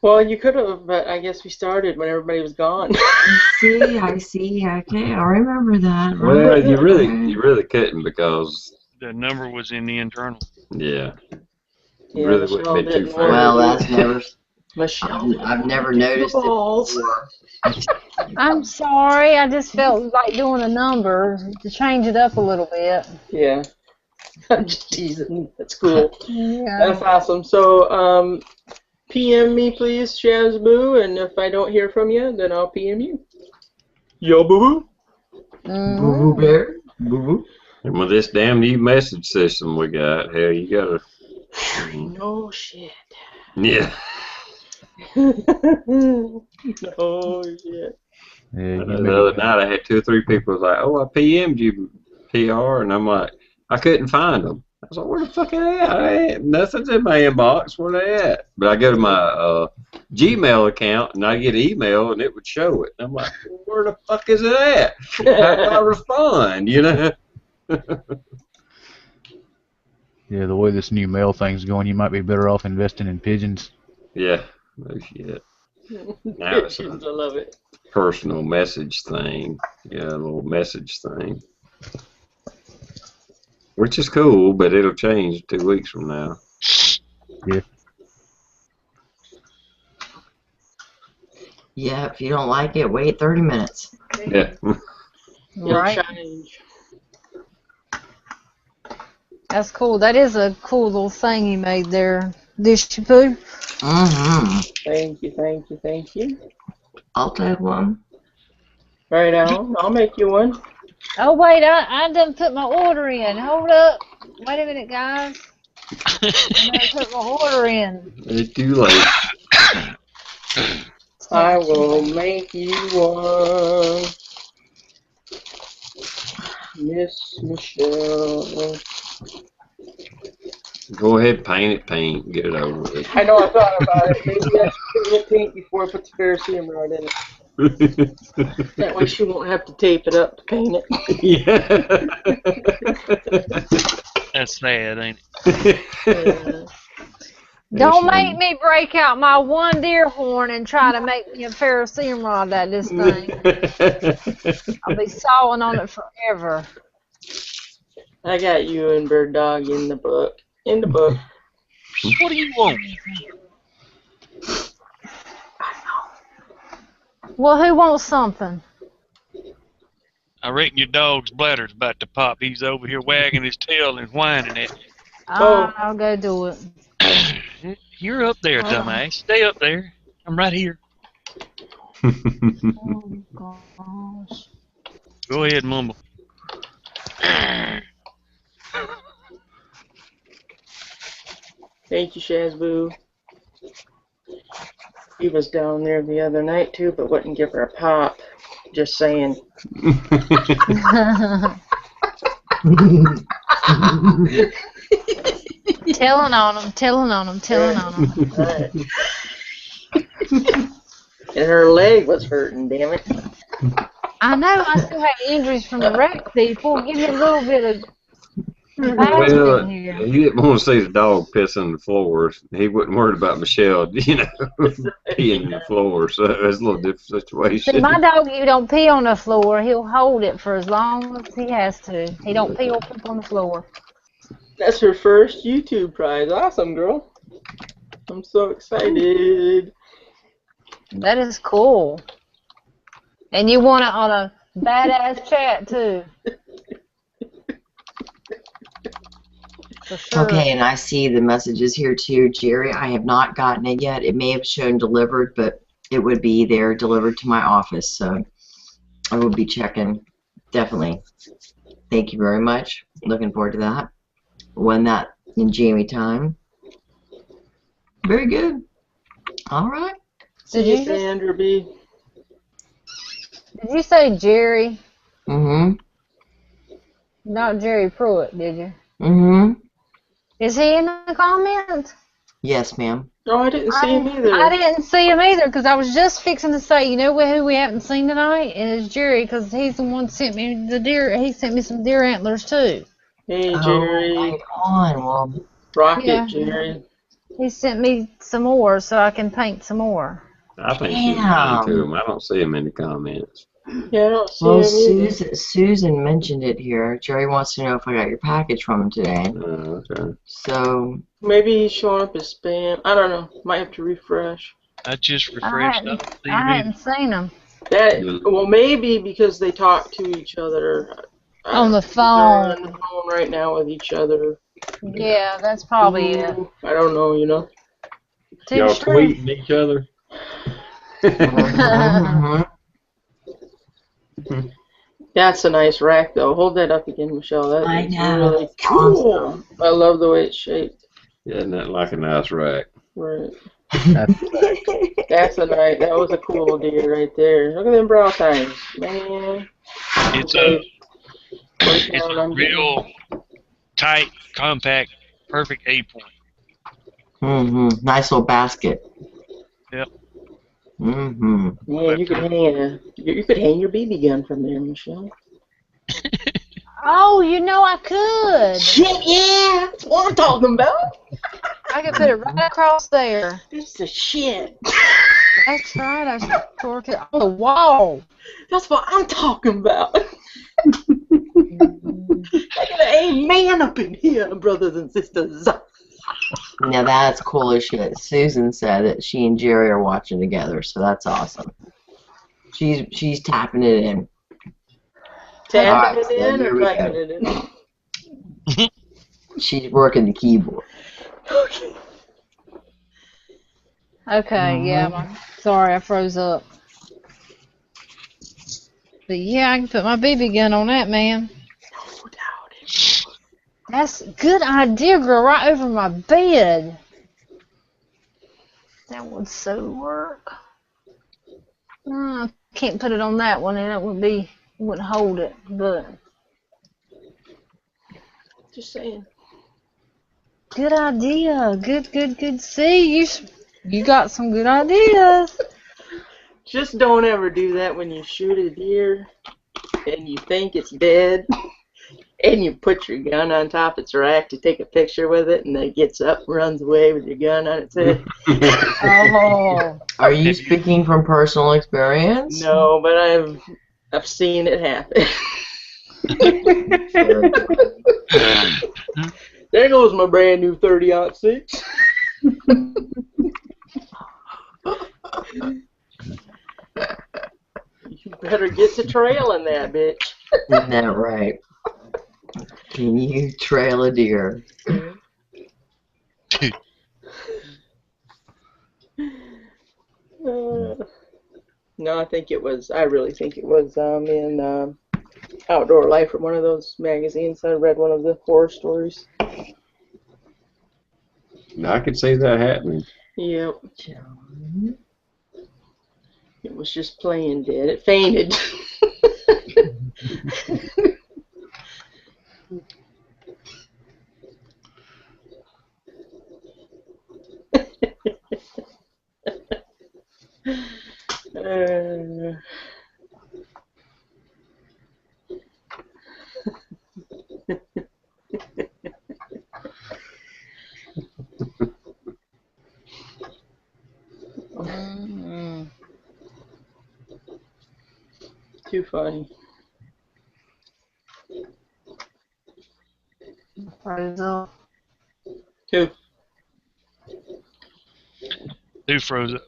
Well, you could have, but I guess we started when everybody was gone. I see. Okay, I remember that. Well, you Right. really couldn't because, The number was in the internal. yeah, it Yeah, really wouldn't Michelle be too didn't fair. Well, want that's never. Michelle. I've never noticed it balls. before. I'm sorry. I just felt like doing a number to change it up a little bit. Yeah. I'm just teasing. That's cool. Yeah. That's awesome. So, PM me, please, Shazboo, and if I don't hear from you, then I'll PM you. Yo, boo boo. Boo boo bear. Boo boo. And with this damn new message system we got, hell, you gotta. No shit. Yeah. No shit. Yeah, you The made other it. night I had 2 or 3 people was like, "Oh, I PM'd you, PR," and I'm like, I couldn't find them. I was like, "Where the fuck are they at? Nothing's in my inbox. Where they at?" But I go to my Gmail account and I get an email and it would show it. And I'm like, well, "Where the fuck is it at? How do I respond?" You know? Yeah, the way this new mail thing's going, you might be better off investing in pigeons. Yeah. No shit. Now it's I love it. personal message thing. Yeah, a little message thing. Which is cool, but it'll change 2 weeks from now. Yeah, if you don't like it, wait 30 minutes. Yeah. Right. Change. That's cool. That is a cool little thing you made there, Dishy Poo. Mm-hmm. Thank you, thank you, thank you. I'll take one. Right on. I'll make you one. Oh, wait. I done put my order in. Hold up. Wait a minute, guys. I done put my order in. It's too late. I will make you one. Miss Michelle. Go ahead, paint it pink. Get it over with. I know I thought about it. Maybe I should paint it pink before I put the ferrocerium rod in it. That way she won't have to tape it up to paint it. Yeah. That's sad, ain't it? Don't make me break out my one deer horn and try to make me a ferrocerium rod out of this thing. I'll be sawing on it forever. I got you and Bird Dog in the book. In the book. What do you want? Well, who wants something? I reckon your dog's bladder's about to pop. He's over here wagging his tail and whining at me. I'll go do it. You're up there, dumbass. Stay up there. I'm right here. Oh, gosh. Go ahead, mumble. Thank you, Shazboo. He was down there the other night too, but wouldn't give her a pop. Just saying. Telling on him. Right. And her leg was hurting, damn it. I know I still have injuries from the wreck, people. Give me a little bit of Well, action here. he didn't want to see the dog piss on the floor. He wasn't worried about Michelle, peeing in the floor. So it was a little different situation. See, my dog, you don't pee on the floor. He'll hold it for as long as he has to. He don't pee or poop on the floor. That's her first YouTube prize. Awesome, girl. I'm so excited. That is cool. And you want it on a badass chat, too. For sure. Okay, and I see the messages here too, Jerry. I have not gotten it yet. It may have shown delivered, but it would be there delivered to my office, so I will be checking. Definitely. Thank you very much. Looking forward to that. Won that in Jammy Time. Very good. All right. See you, Sandra B. Did you say Jerry? Mm-hmm. Not Jerry Pruitt, did you? Mm-hmm. Is he in the comments? Yes, ma'am. Oh, I didn't see him either. I didn't see him either because I was just fixing to say, you know who we haven't seen tonight? And it's Jerry because he's the one that sent me the deer. He sent me some deer antlers too. Hey, Oh, Jerry. right on. Well, Rocket, Yeah. Jerry. He sent me some more so I can paint some more. I think she was mean to damn. him. I don't see him in the comments. Yeah, I don't see Well, him either. Susan mentioned it here. Jerry wants to know if I got your package from him today. Okay. So, Maybe he's showing up as spam. I don't know. Might have to refresh. I just I refreshed. I hadn't, don't see I him either. hadn't seen him Well, maybe because they talk to each other. I on don't the know. They're on the phone. phone right now with each other. Yeah, that's probably it. I don't know, you know. Too Y'all true. tweeting each other? mhm. That's a nice rack, though. Hold that up again, Michelle. That I is know. really That's cool. awesome. I love the way it's shaped. Isn't that like a nice rack? Right. That's That's a nice. That was a cool deer right there. Look at them brow tines, man. It's Okay. it's a real tight, compact, perfect 8-point. Nice little basket. Yep. Yeah, you could hang your BB gun from there, Michelle. Oh, you know I could. Shit, yeah, that's what I'm talking about. I could put it right across there. This is shit. That's right. I should torque it on the wall. That's what I'm talking about. I got a man up in here, brothers and sisters. Now that's cool as shit. Susan said that she and Jerry are watching together, so that's awesome. She's tapping it in. Tapping Alright, it in here or we typing go. it in? She's working the keyboard. Okay. Okay, yeah. Sorry, I froze up. But yeah, I can put my BB gun on that, man. No doubt. That's a good idea, girl. Right over my bed. That would so work. I can't put it on that one, and it wouldn't hold it. But Just saying. good idea. Good. See, you got some good ideas. Just don't ever do that when you shoot a deer and you think it's dead and you put your gun on top of its rack to take a picture with it and then it gets up and runs away with your gun on its head. Oh. Are you speaking from personal experience? No, but I've seen it happen. There goes my brand new 30-06. You better get to trailing that bitch. Isn't that right? Can you trail a deer? No, I really think it was in Outdoor Life or one of those magazines. I read one of the horror stories. I could see that happening. Yep. It was just plain dead. It fainted. Too funny. Froze up. Who? Who froze up?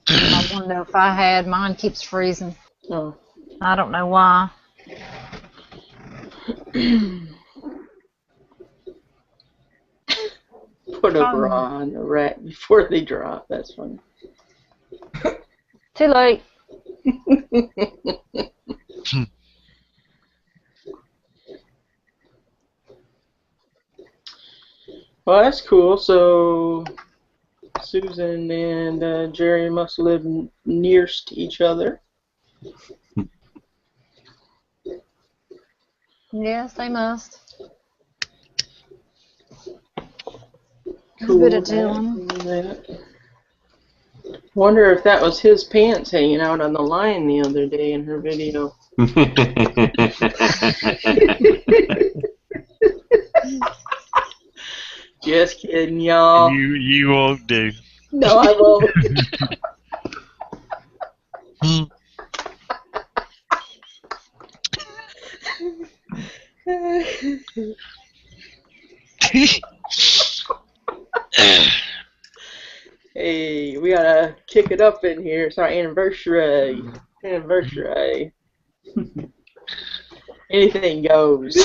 I want to know if I had. Mine keeps freezing. Oh. I don't know why. Put a bra on the rack before they drop. That's funny. Too late. Well, that's cool. So Susan and Jerry must live nearest to each other. Yes, they must. Cool. Bit of Dylan. Wonder if that was his pants hanging out on the line the other day in her video. Just kidding, y'all. You won't do. No, I won't. Hey, we gotta kick it up in here. It's our anniversary. Anniversary. Anything goes.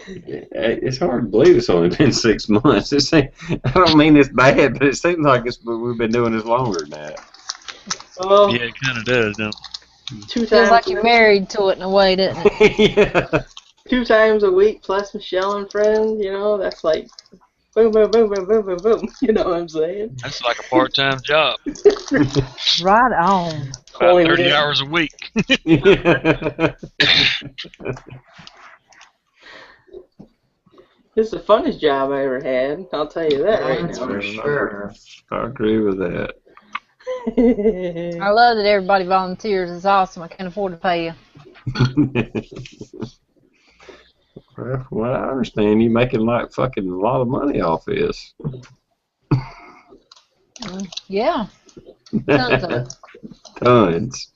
It's hard to believe it's only been 6 months. I don't mean it's bad, but it seems like we've been doing this longer now. Well, Yeah, it kind of does, don't it? 2 Feels times like you're married to it in a way, doesn't it? Yeah. 2 times a week plus Michelle and friends, that's like boom, boom, boom, boom, boom, boom, boom. You know what I'm saying? That's like a part-time job. Right on. About 30 hours a week. It's the funnest job I ever had. I'll tell you that right That's now. for sure. I agree with that. I love that everybody volunteers. It's awesome. I can't afford to pay you. Well, I understand you making like fucking a lot of money off this. Yeah. Tons of it. Tons.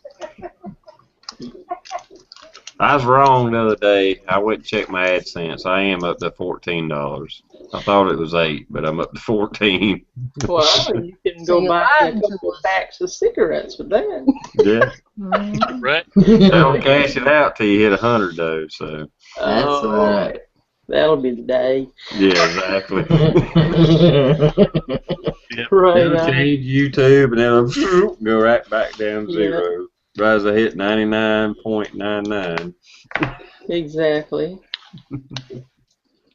I was wrong the other day. I went and checked my AdSense. I am up to $14. I thought it was 8, but I'm up to 14. Well, you can So go you buy a lied to couple of us. packs of cigarettes with that. Yeah. Right? They don't cash it out till you hit 100 though. So. That's right. That'll be the day. Yeah, exactly. Yep. Right It'll on. change YouTube and then it'll go right back down to zero. Right as I hit 99.99. Exactly.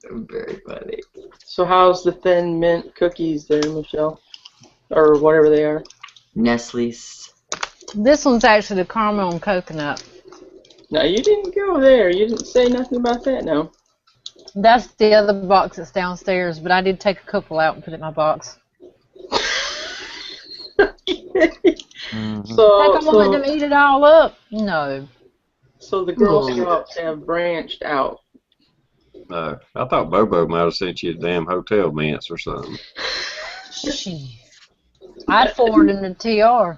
Very funny. So how's the thin mint cookies there, Michelle? Or whatever they are. Nestle's. This one's actually the caramel and coconut. No, you didn't go there. You didn't say nothing about that, no. That's the other box that's downstairs, but I did take a couple out and put it in my box. Like I'm gonna let them eat it all up? No. So the Girl Scouts have branched out. No, I thought Bobo might have sent you a damn hotel mints or something. Shit. I'd forward him to TR.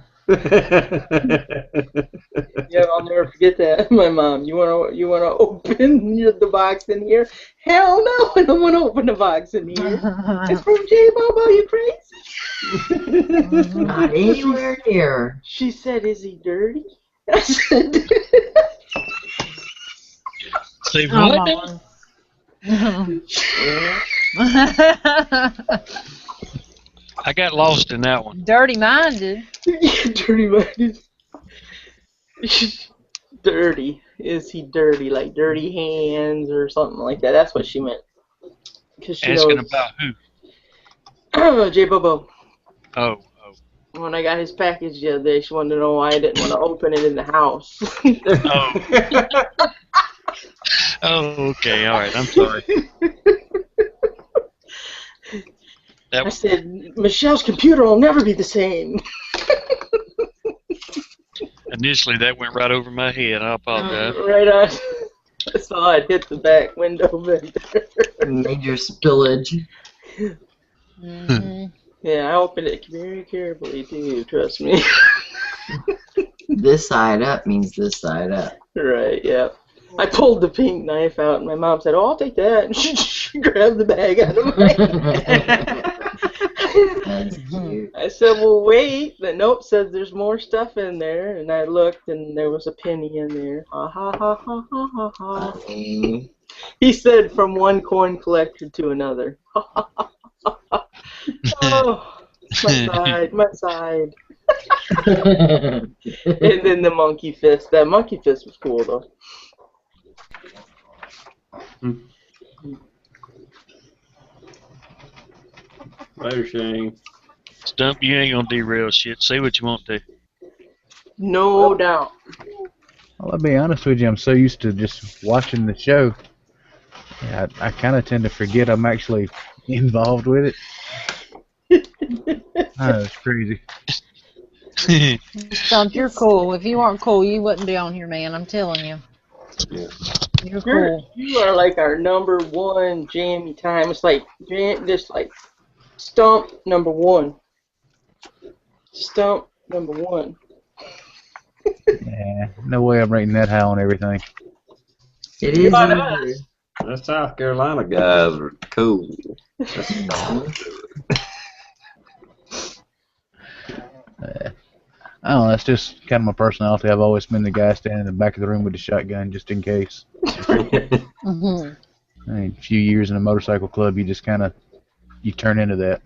Yeah, I'll never forget that. My mom, you wanna open the box in here? Hell no, I don't wanna open the box in here. It's from J Bobo, you crazy? Not anywhere near. She said, "Is he dirty?" I said, Say Come what? on. I got lost in that one. Dirty minded. "Dirty minded." Dirty. Is he dirty? Like dirty hands or something like that. That's what she meant. Because she Asking knows. about who? J Bobo. Oh. When I got his package the other day, she wanted to know why I didn't want to open it in the house. Oh. Oh, okay, all right. I'm sorry. That I was said, Michelle's computer will never be the same. initially that went right over my head. I apologize. Right on. I saw it hit the back window back there. Major spillage. Mm-hmm. Yeah, I opened it very carefully too, trust me. This side up means this side up. Right, yeah. I pulled the pink knife out and my mom said, "Oh, I'll take that." And she grabbed the bag out of my That's cute. I said, "Well, wait." The note says there's more stuff in there. And I looked and there was a penny in there. Ha ha ha ha ha ha ha. Funny. He said from one coin collector to another. Oh, my side. And then the monkey fist. That monkey fist was cool though. Later, Shane. Stump, you ain't gonna derail shit. Say what you want to. No doubt. Well, I'll be honest with you, I'm so used to just watching the show. Yeah, I kind of tend to forget I'm actually involved with it. It's crazy. Stump, you're cool. If you weren't cool, you wouldn't be on here, man. I'm telling you. Yeah. You're cool. You are like our number one Jammy Time. It's like just like stump number one. Stump number one. Yeah, no way I'm rating that high on everything. It is Not easy. us. The South Carolina guys are cool. That's I don't know, that's just kind of my personality. I've always been the guy standing in the back of the room with the shotgun just in case. Mm-hmm. I mean, a few years in a motorcycle club, you just kind of, you turn into that.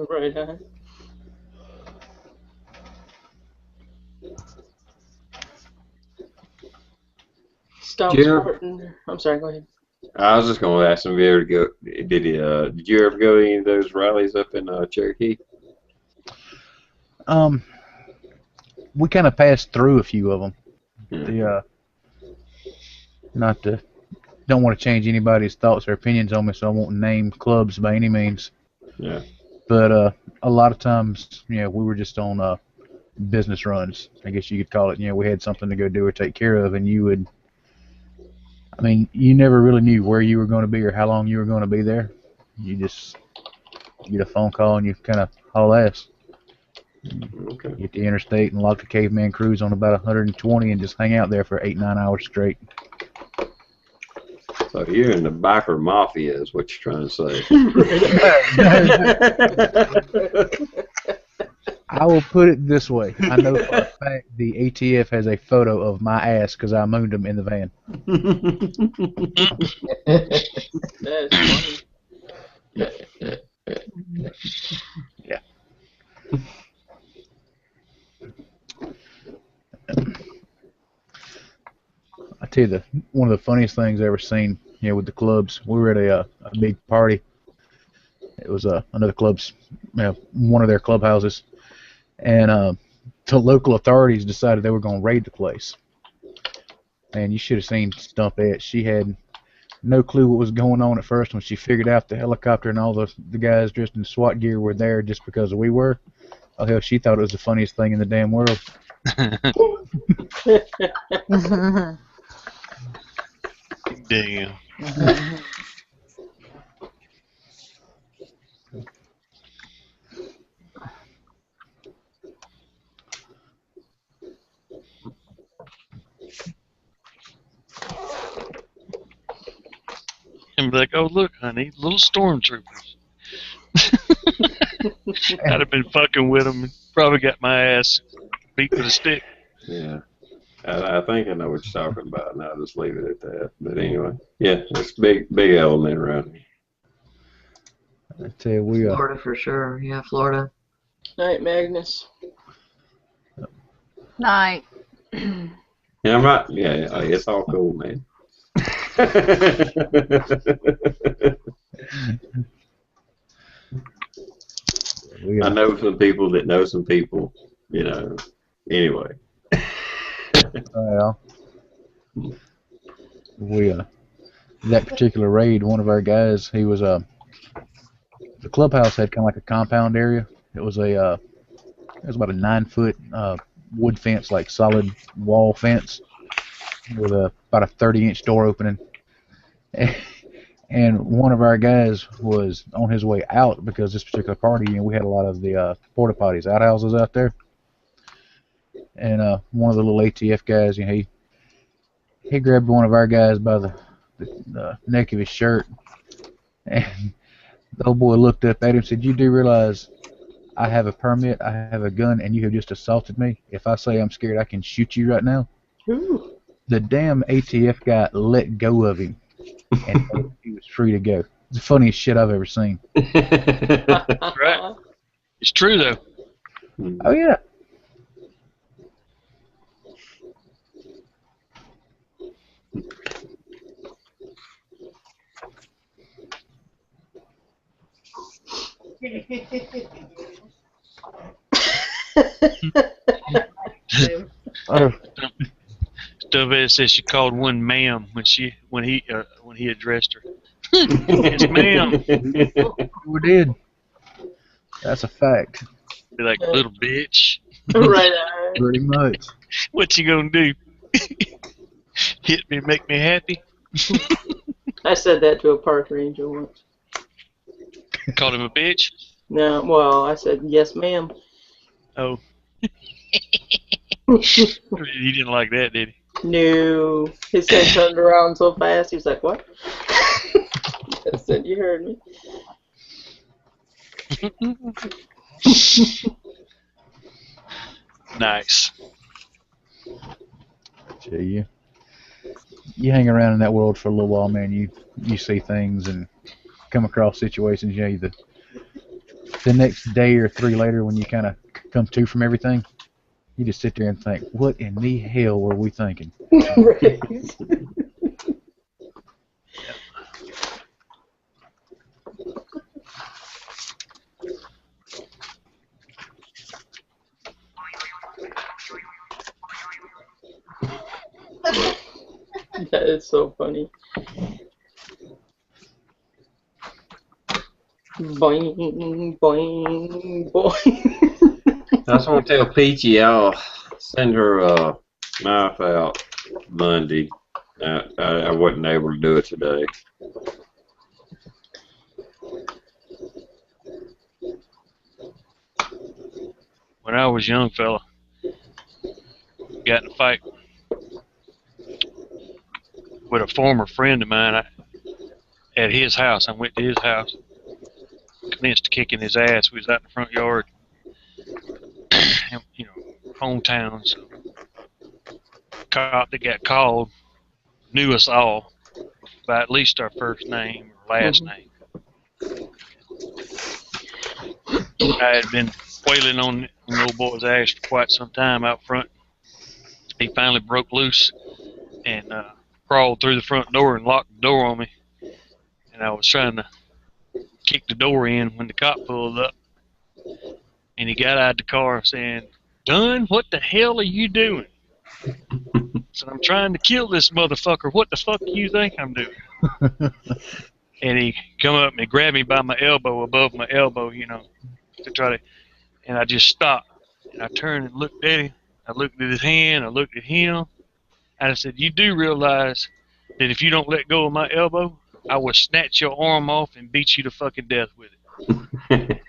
Right, huh? Stump Jared? sporting. I'm sorry, go ahead. I was just going to ask him if you ever go. Did you ever go to any of those rallies up in Cherokee? We kind of passed through a few of them. Yeah. Not to, don't want to change anybody's thoughts or opinions on me, so I won't name clubs by any means. Yeah. But a lot of times, we were just on business runs, I guess you could call it. We had something to go do or take care of, and you never really knew where you were going to be or how long you were going to be there. You just get a phone call and you kind of haul ass. Okay. Get the interstate and lock the caveman cruise on about 120 and just hang out there for 8-9 hours straight. So you're in the biker mafia, is what you're trying to say. I will put it this way. I know for a fact the ATF has a photo of my ass because I mooned them in the van. That is funny. Yeah. I tell you, one of the funniest things I ever seen, with the clubs. We were at a big party. It was another club's, one of their clubhouses, and the local authorities decided they were going to raid the place. And you should have seen Stumpette. She had no clue what was going on at first when she figured out the helicopter and all the guys dressed in SWAT gear were there just because we were. Oh hell, she thought it was the funniest thing in the damn world. Damn. And be like, oh look, honey, little stormtroopers. I'd have been fucking with them and probably got my ass beat with a stick. Yeah. I think I know what you're talking about, and I'll just leave it at that. But anyway, yeah, it's big element around here. I tell you, we Florida for sure. Yeah, Florida. Night, Magnus. Night. Yeah, I'm not. Yeah, it's all cool, man. I know some people that know some people, Anyway. Well, that particular raid, one of our guys, he was the clubhouse had kind of like a compound area. It was it was about a 9-foot wood fence, like solid wall fence, with about a 30-inch door opening. And one of our guys was on his way out because this particular party, we had a lot of the porta potties, outhouses out there. And one of the little ATF guys, he grabbed one of our guys by the neck of his shirt, and the old boy looked up at him and said, "You do realize I have a permit, I have a gun, and you have just assaulted me? If I say I'm scared, I can shoot you right now." Ooh. The damn ATF guy let go of him, and he was free to go. It's the funniest shit I've ever seen. Right. It's true, though. Oh, yeah. Stubbs says she called one ma'am when he addressed her. It's ma'am. We did. That's a fact. Be like, little bitch. Right. Pretty much. What you gonna do? Hit me, make me happy? I said that to a park ranger once. Called him a bitch? No, well, I said, yes, ma'am. Oh. He didn't like that, did he? No. His head turned around so fast, he was like, what? I said, you heard me. Nice. Yeah, you hang around in that world for a little while, man. You see things and come across situations. You know, the next day or three later, when you kind of come to from everything, you just sit there and think, what in the hell were we thinking? Right. That is so funny. Boing, boing, boing. I just want to tell Peachy I'll send her a knife out Monday. I wasn't able to do it today. When I was a young fella, got in a fight with a former friend of mine at his house. I went to his house, commenced kicking his ass. We was out in the front yard, and, you know, hometown. So, cop that got called knew us all by at least our first name or last name. I had been wailing on the old boy's ass for quite some time out front. He finally broke loose and crawled through the front door and locked the door on me. And I was trying to kick the door in when the cop pulled up. And he got out of the car saying, "Dunn, what the hell are you doing?" So I'm trying to kill this motherfucker. What the fuck do you think I'm doing? And he come up and he grabbed me by my elbow, above my elbow, you know, to try to, and I just stopped. And I turned and looked at him. I looked at his hand. I looked at him. And I said, "You do realize that if you don't let go of my elbow, I will snatch your arm off and beat you to fucking death with it."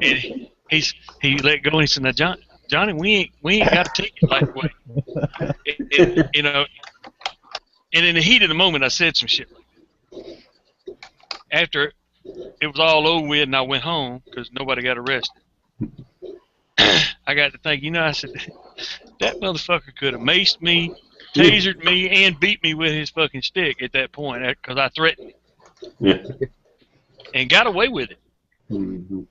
And he let go and he said, "Now, Johnny, we ain't got to take it lightweight." You know, and in the heat of the moment, I said some shit like that. After it was all over with and I went home because nobody got arrested, I got to think, you know, I said, that motherfucker could have maced me, tasered me, and beat me with his fucking stick at that point because I threatened him. Yeah. And got away with it. Mm-hmm.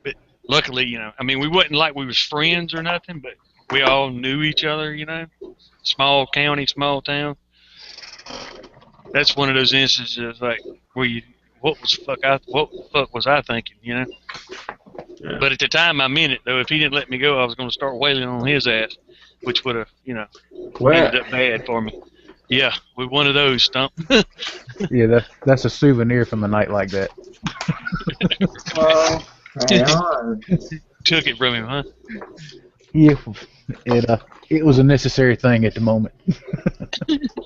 But luckily, you know, I mean, we wasn't like we was friends or nothing, but we all knew each other, you know. Small county, small town. That's one of those instances like where what the fuck was I thinking, you know? Yeah. But at the time I meant it though. If he didn't let me go, I was going to start wailing on his ass, which would have, you know, ended up bad for me. Yeah, with one of those, Stump. Yeah, that's a souvenir from a night like that. Well, right on. Took it from him, huh? Yeah, it was a necessary thing at the moment.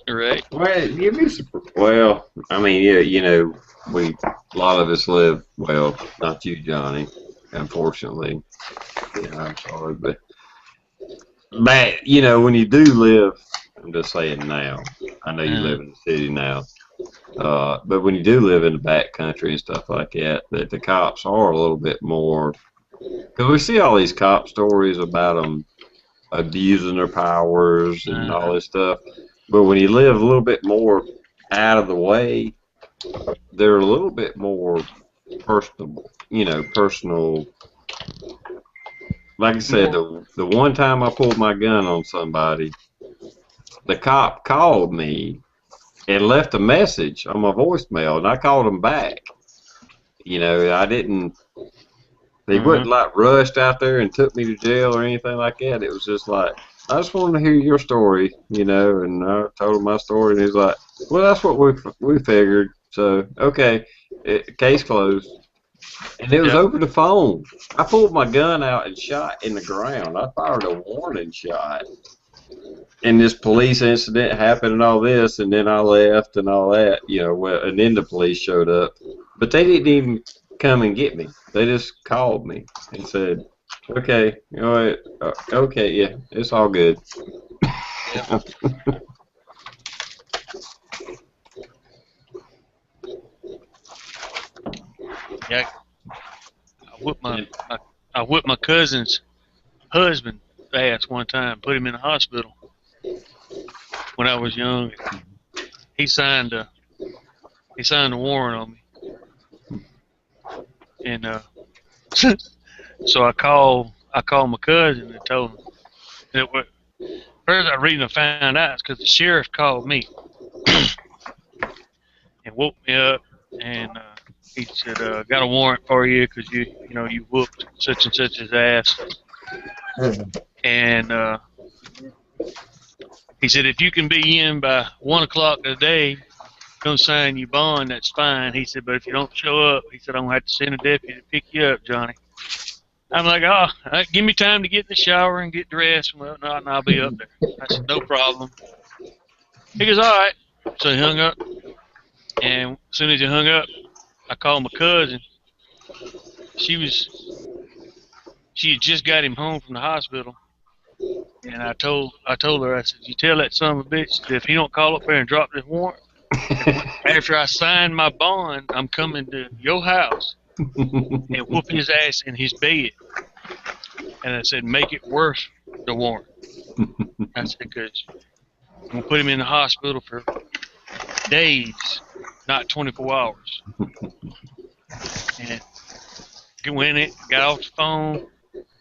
Right. Well, I mean, yeah, you know, a lot of us live, well, not you, Johnny, unfortunately. Yeah, I'm sorry, but you know, when you do live, I'm just saying now, I know you live in the city now, but when you do live in the back country and stuff like that, that the cops are a little bit more, because we see all these cop stories about them abusing their powers and all this stuff, but when you live a little bit more out of the way, they're a little bit more personal, you know, personal. Like I said, the one time I pulled my gun on somebody, the cop called me and left a message on my voicemail, and I called him back. You know, I didn't. They wouldn't like rushed out there and took me to jail or anything like that. It was just like, I just wanted to hear your story, you know, and I told him my story, and he's like, "Well, that's what we figured. So okay, case closed." And it was Yeah. over the phone. I pulled my gun out and shot in the ground. I fired a warning shot. And this police incident happened and all this, and then I left and all that, and then the police showed up. But they didn't even come and get me. They just called me and said, okay, okay, yeah, it's all good. Yeah. Yeah. I whipped my cousin's husband ass one time, put him in the hospital when I was young. He signed a warrant on me, and so I called my cousin and told him. And first I found out it's because the sheriff called me and woke me up, and he said, "Got a warrant for you because you whooped such and such's ass." And he said, "If you can be in by 1 o'clock today, come sign your bond. That's fine." He said, "But if you don't show up," he said, "I'm gonna have to send a deputy to pick you up, Johnny." I'm like, "Oh, give me time to get in the shower and get dressed and whatnot, and I'll be up there." I said, "No problem." He goes, "All right." So he hung up, and as soon as he hung up, I called my cousin. She had just got him home from the hospital, and I told her, I said, "You tell that son of a bitch that if he don't call up there and drop this warrant, after I sign my bond, I'm coming to your house and whoop his ass in his bed." And I said, "Make it worth the warrant." I said, "Because I'm gonna put him in the hospital for days, not 24 hours." And went in, got off the phone,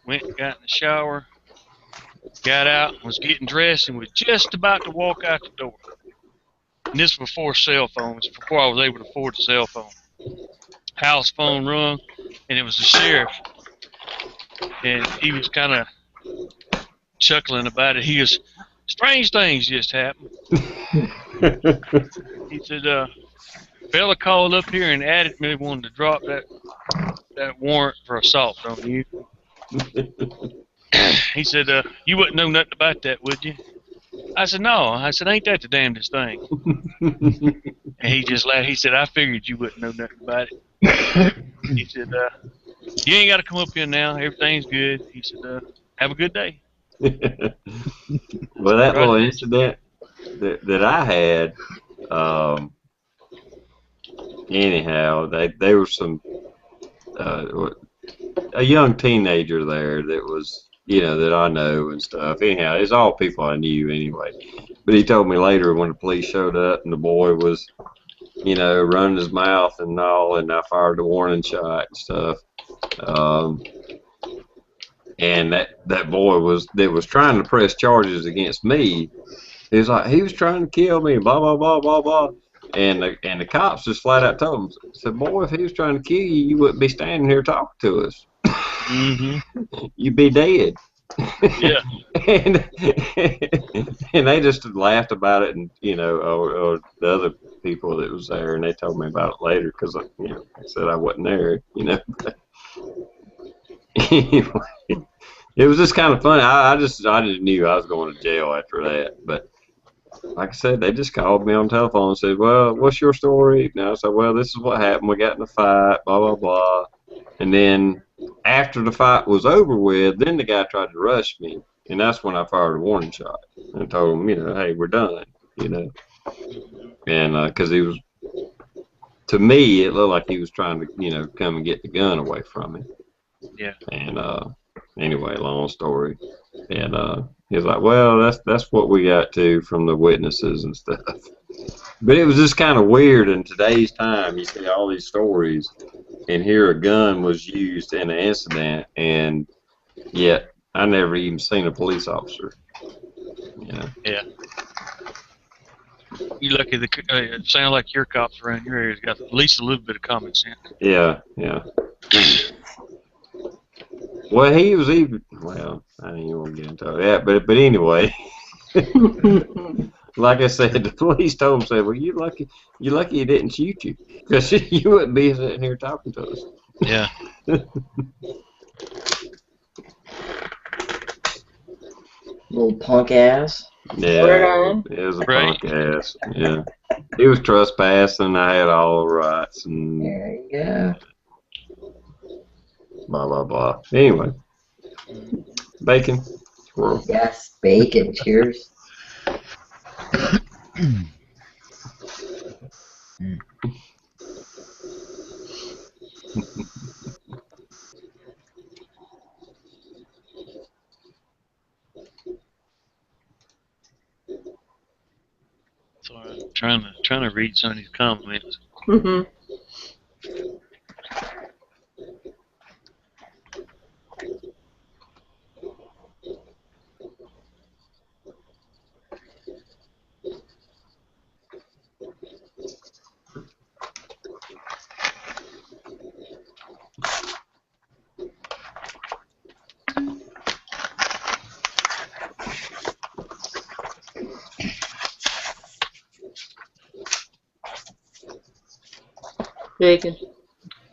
went, got in the shower, got out, was getting dressed, and was just about to walk out the door. And this was before cell phones, before I was able to afford the cell phone. House phone rung, and it was the sheriff. And he was kind of chuckling about it. He goes, "Strange things just happened." He said, "Fella called up here and added me wanted to drop that warrant for assault on you." He said, "You wouldn't know nothing about that, would you?" I said, "No." I said, "Ain't that the damnedest thing?" And he just laughed. He said, "I figured you wouldn't know nothing about it." He said, "You ain't got to come up here now. Everything's good." He said, "Have a good day." Well, that little incident that I had, anyhow, they were some a young teenager there that was, that I know and stuff. Anyhow, it's all people I knew anyway. But he told me later when the police showed up and the boy was, running his mouth and all, and I fired the warning shot and stuff. And that boy that was trying to press charges against me. He was like, he was trying to kill me, blah blah blah blah blah. And the cops just flat out told him, said, "Boy, if he was trying to kill you, you wouldn't be standing here talking to us. You'd be dead." Yeah. and they just laughed about it, and or the other people that was there, and they told me about it later because I said I wasn't there. Anyway, it was just kind of funny. I just knew I was going to jail after that, but. Like I said, they just called me on the telephone and said, "Well, what's your story?" And I said, "Well, this is what happened. We got in a fight, blah, blah, blah." And then after the fight was over with, then the guy tried to rush me. And that's when I fired a warning shot and told him, "Hey, we're done," And because he was, to me, it looked like he was trying to, come and get the gun away from me. Yeah. And anyway, long story. And he was like, "Well, that's what we got to from the witnesses and stuff." But it was just kind of weird in today's time. You see all these stories, and here a gun was used in an incident, and yet I never even seen a police officer. Yeah. You lucky it sounds like your cops around your area's got at least a little bit of common sense. Yeah. Well, he was even. Well, I ain't gonna get into that, but anyway. Like I said, the police told him, "Said, well, you're lucky he didn't shoot you, because you wouldn't be sitting here talking to us." Yeah. Little punk ass. Yeah, Right on. it was a Right. punk ass. Yeah. He was trespassing. I had all the rights and There you go. blah, blah, blah. Anyway, bacon, squirrel. Yes, bacon. Cheers. So I'm trying to read some of these comments. Mm-hmm. Bacon.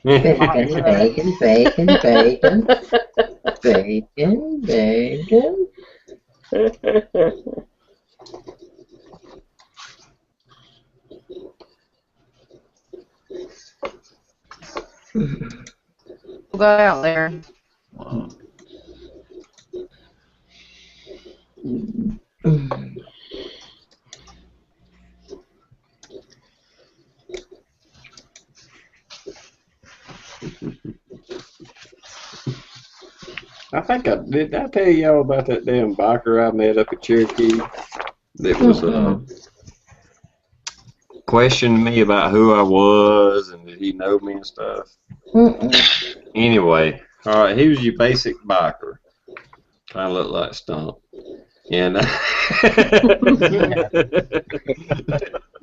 Bacon, bacon, bacon, bacon, bacon, bacon. Go out there. I think did I tell y'all about that damn biker I met up at Cherokee that was questioned me about who I was and did he know me and stuff. Anyway, all right, he was your basic biker. Kind of looked like Stump. And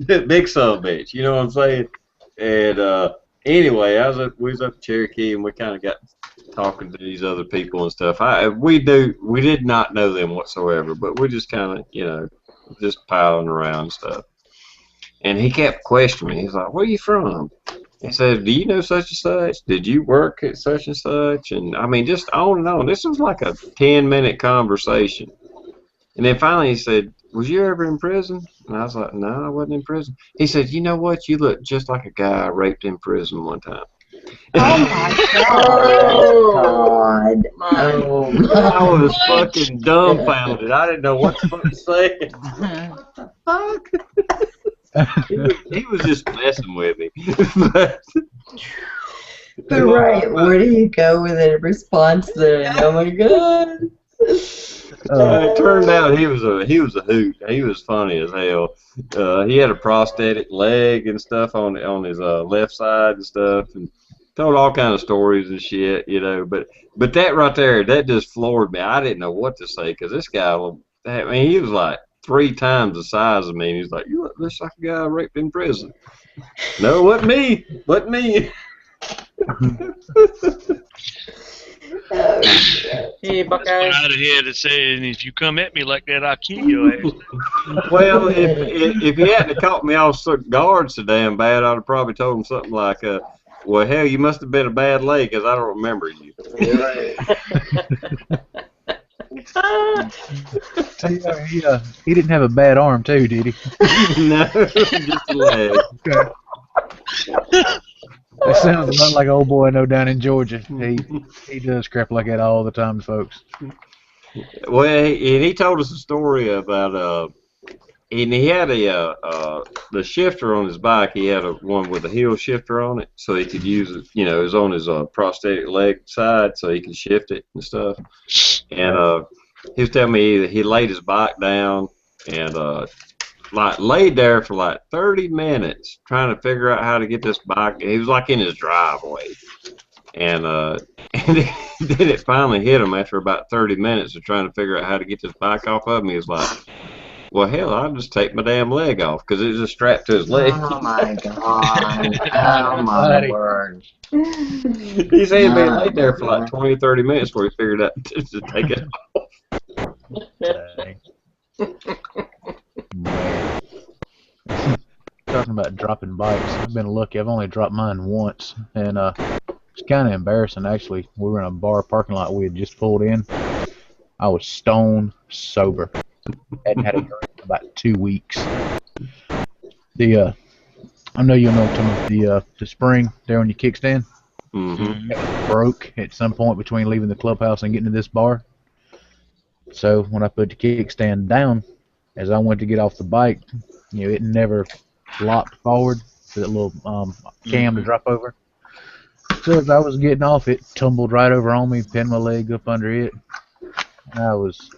big son of a bitch, you know what I'm saying? And anyway, we was up in Cherokee and we kind of got talking to these other people and stuff. We did not know them whatsoever, but we just kind of, just piling around and stuff. And he kept questioning me. He's like, "Where are you from?" He said, "Do you know such and such? Did you work at such and such?" And I mean, just on and on. This was like a 10-minute conversation. And then finally he said, "Was you ever in prison?" And I was like, "No, I wasn't in prison." He said, "You know what? You look just like a guy I raped in prison one time." Oh my God. My Oh I my. was fucking dumbfounded. I didn't know what the fuck to say. Fuck. He was just messing with me. But right, where do you go with a response then? Oh my God. It turned out he was a hoot. He was funny as hell. He had a prosthetic leg and stuff on his left side and stuff, and told all kind of stories and shit, But that right there, that just floored me. I didn't know what to say because this guy, I mean, he was like 3 times the size of me, and he's like, "You look just like a guy raped in prison." No, wasn't me. Wasn't me. Hey, That's Buckeyes. what I'd have had to say, and if you come at me like that, I'll kill your ass. Well, if he hadn't caught me off guard so damn bad, I'd have probably told him something like, "Well, hell, you must have been a bad leg because I don't remember you." He didn't have a bad arm too, did he? No, just a leg. That sounds a lot like an old boy I know down in Georgia. He does crap like that all the time, folks. Well, he told us a story about and he had the shifter on his bike. He had one with a heel shifter on it, so he could use it. It was on his prosthetic leg side, so he could shift it and stuff. And he was telling me that he laid his bike down and like laid there for like 30 minutes trying to figure out how to get this bike. He was like in his driveway, and and then it finally hit him after about 30 minutes of trying to figure out how to get this bike off of him. He was like, "Well, hell, I'll just take my damn leg off because it was just strapped to his leg." Oh my God. Oh my word. He said he'd been laid there for like 20 or 30 minutes before he figured out to take it off. Talking about dropping bikes, I've been lucky. I've only dropped mine once, and kind of embarrassing, actually. We were in a bar parking lot. We had just pulled in. I was stone sober. Hadn't had a drink in about 2 weeks. I know you'll know what I'm talking about, the spring there on your kickstand. Mm-hmm. It broke at some point between leaving the clubhouse and getting to this bar. So when I put the kickstand down, as I went to get off the bike, it never locked forward for that little cam to drop over. So as I was getting off, it tumbled right over on me, pinned my leg up under it. I was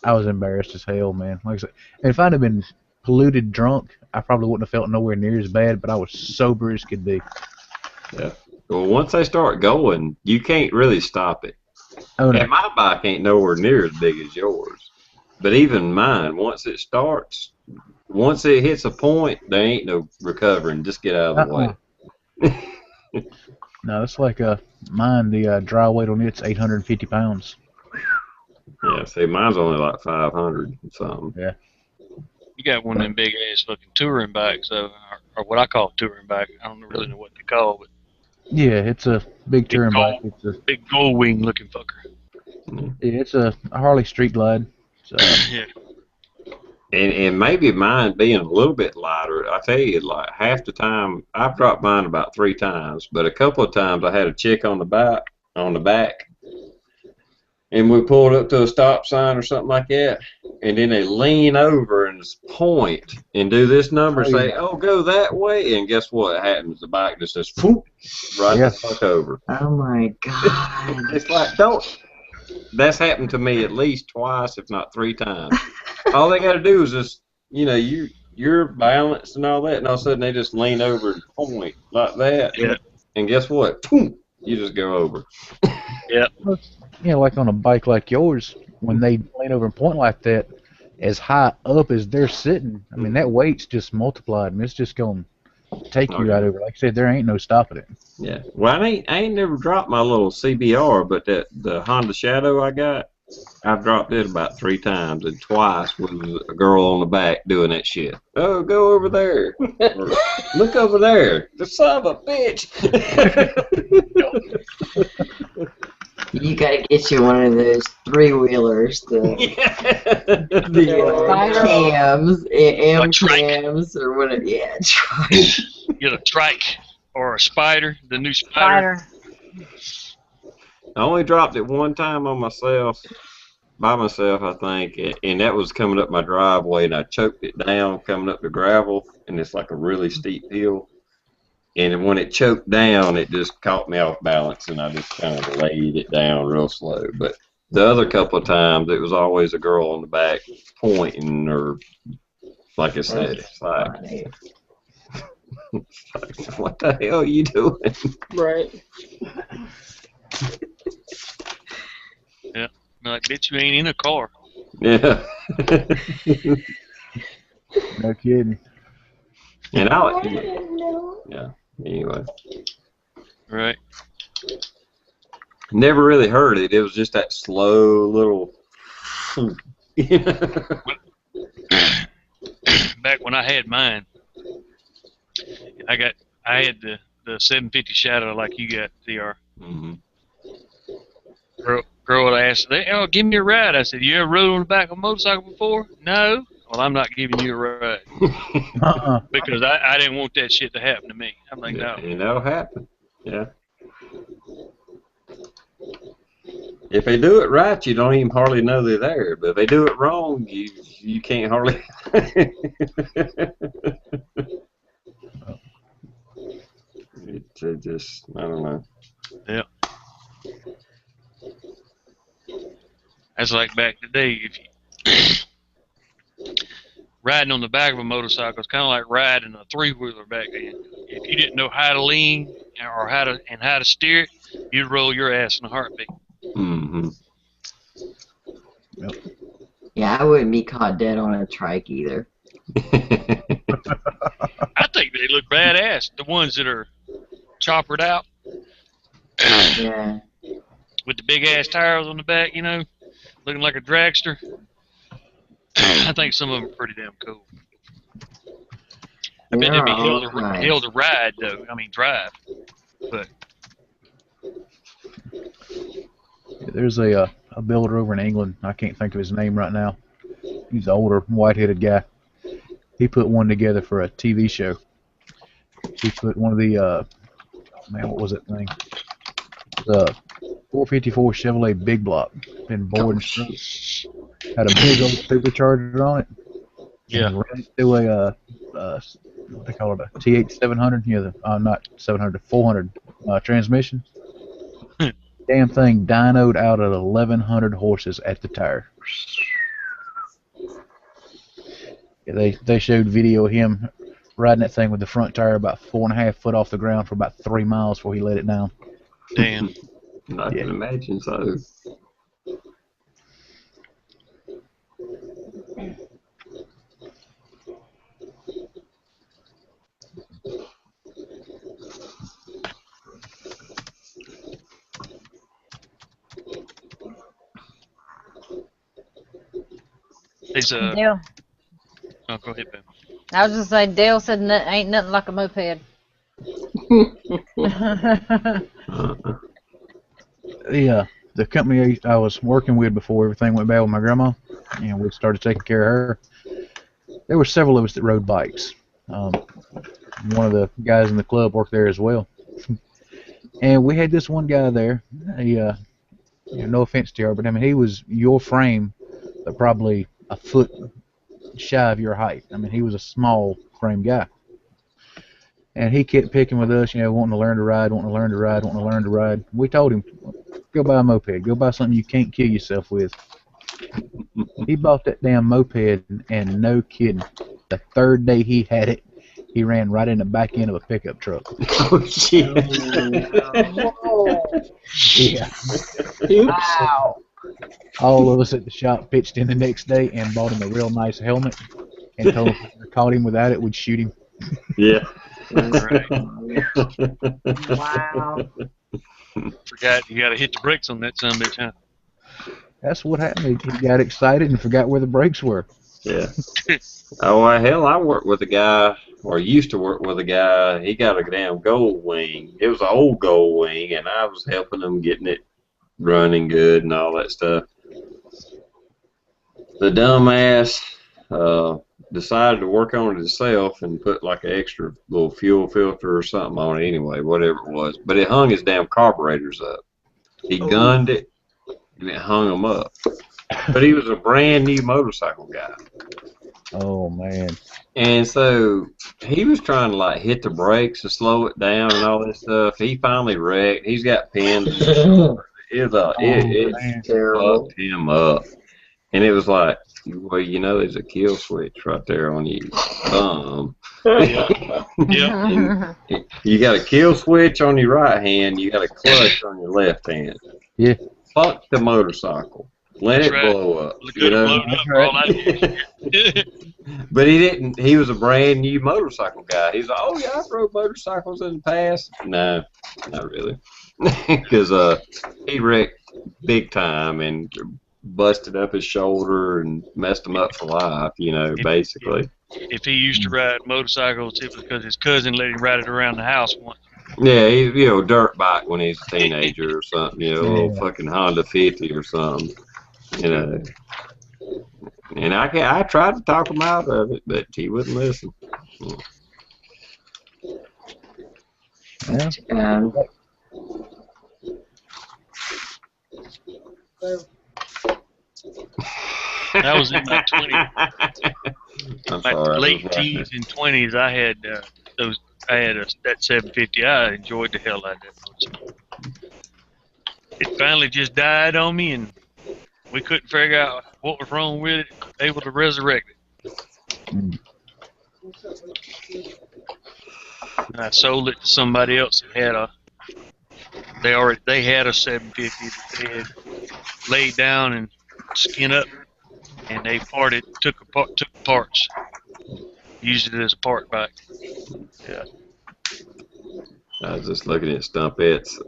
embarrassed as hell, man. Like I said, if I'd have been polluted drunk, I probably wouldn't have felt nowhere near as bad, but I was sober as could be. Yeah. Well, once they start going, you can't really stop it. Oh, no. And my bike ain't nowhere near as big as yours. But even mine, once it starts, once it hits a point, there ain't no recovering. Just get out of the way. No, it's like mine, the dry weight on it's 850 pounds. Yeah, see, mine's only like 500 and something. Yeah. You got one of them big ass fucking touring bikes, or what I call touring bike. I don't really know what they call it. Yeah, it's a big touring bike. It's a big gold wing looking fucker. Yeah, it's a Harley Street Glide. So. Yeah. And maybe mine being a little bit lighter, I tell you, like half the time, I've dropped mine about 3 times, but a couple of times I had a chick on the back, and we pulled up to a stop sign or something like that, and then they lean over and just point and do this number, say, "Oh, go that way," and guess what happens? The bike just says, "Poof," right the fuck over. Oh my God! It's like, don't. That's happened to me at least twice, if not 3 times. All they got to do is just, you're balanced and all that, and all of a sudden they just lean over and point like that. Yeah. And guess what? Boom, you just go over. Yeah. Like on a bike like yours, when they lean over and point like that, as high up as they're sitting, I mean, that weight's just multiplied, and it's just going to take you right over. Like I said, there ain't no stopping it. Yeah. Well, I ain't never dropped my little CBR, but the Honda Shadow I got, I've dropped it about 3 times, and twice with a girl on the back doing that shit. Oh, go over there. Or, look over there. The son of a bitch. You gotta get you one of those 3-wheelers, the cams, M cams, or whatever. Yeah, trike. Get a trike or a spider, the new spider. I only dropped it 1 time on myself, by myself, I think, and that was coming up my driveway, and I choked it down coming up the gravel, and it's like a really steep hill. And when it choked down, it just caught me off balance, and I just kind of laid it down real slow. But the other couple of times, it was always a girl on the back pointing, or like I said, it's like, what the hell are you doing? Right. Yeah. Like, bitch, you ain't in a car. Yeah. No kidding. And yeah. Anyway. Right. Never really heard it. It was just that slow little. Back when I had mine, I had the 750 Shadow like you got, DR. Mm-hmm. Girl asked, "Oh, give me a ride." I said, "You ever rode on the back of a motorcycle before?" "No." "Well, I'm not giving you a ride." Because I didn't want that shit to happen to me. I'm like, no. And that'll happen. Yeah. If they do it right, you don't even hardly know they're there. But if they do it wrong, you can't hardly. It just, I don't know. Yeah. That's like back in the day. If you riding on the back of a motorcycle, it's kind of like riding a 3-wheeler back then. If you didn't know how to lean or how to steer it, you'd roll your ass in a heartbeat. Mm-hmm. Yep. Yeah, I wouldn't be caught dead on a trike either. I think they look badass. The ones that are choppered out. Yeah. With the big ass tires on the back, looking like a dragster. I think some of them are pretty damn cool. I bet they'd be hell to ride, though. I mean, drive. But There's a builder over in England. I can't think of his name right now. He's an older, white-headed guy. He put one together for a TV show. He put one of the man, what was that thing? The 454 Chevrolet Big Block, been bored and struck. Had a big old supercharger on it. Yeah. And ran it through what they call it, a TH700. You know, not 700, 400 transmission. Damn thing dynoed out at 1,100 horses at the tire. Yeah, they showed video of him riding that thing with the front tire about 4.5 foot off the ground for about 3 miles before he let it down. Damn. I can imagine so. He's Dale. Oh, go ahead, Ben. I was just saying, Dale said ain't nothing like a moped. The company I was working with before everything went bad with my grandma, and we started taking care of her. There were several of us that rode bikes. One of the guys in the club worked there as well. And we had this one guy there. He, no offense to you, but I mean, he was your frame, but probably a foot shy of your height. I mean, he was a small frame guy. And he kept picking with us, wanting to learn to ride, wanting to learn to ride, wanting to learn to ride. We told him, go buy a moped. Go buy something you can't kill yourself with. He bought that damn moped, and no kidding, the third day he had it, he ran right in the back end of a pickup truck. Oh, shit. Yeah. Wow. All of us at the shop pitched in the next day and bought him a real nice helmet and told him if we caught him without it, we'd shoot him. Yeah. Right. Wow. Forgot you got to hit the brakes on that son of a bitch, huh? That's what happened. He got excited and forgot where the brakes were. Yeah. Oh, well, hell, I worked with a guy, or used to work with a guy. He got a damn gold wing. It was an old gold wing, and I was helping him getting it running good and all that stuff. The dumbass decided to work on it himself and put like an extra little fuel filter or something on it anyway, whatever it was. But it hung his damn carburetors up. He gunned it, and it hung them up. But he was a brand new motorcycle guy. Oh, man. And so he was trying to like hit the brakes to slow it down and all this stuff. He finally wrecked. He's got pins. It fucked him up. And it was like, well, there's a kill switch right there on your thumb. Yeah. You got a kill switch on your right hand. You got a clutch on your left hand. Yeah. Fuck the motorcycle. Let it blow up. But he didn't. He was a brand new motorcycle guy. He's like, oh yeah, I've rode motorcycles in the past. No, not really. Because he wrecked big time and busted up his shoulder and messed him up for life. Basically. If he used to ride motorcycles, it was because his cousin let him ride it around the house once. Yeah, he, dirt bike when he's a teenager or something. A little fucking Honda 50 or something. And I tried to talk him out of it, but he wouldn't listen. Yeah. I was in my 20s. My late teens and 20s. I had that 750. I enjoyed the hell out of that. It finally just died on me, and we couldn't figure out what was wrong with it. Able to resurrect it. And I sold it to somebody else that had they had a 750 that they had laid down and skinned up, and they took parts, used it as a part bike. Yeah. I was just looking at Stumpet's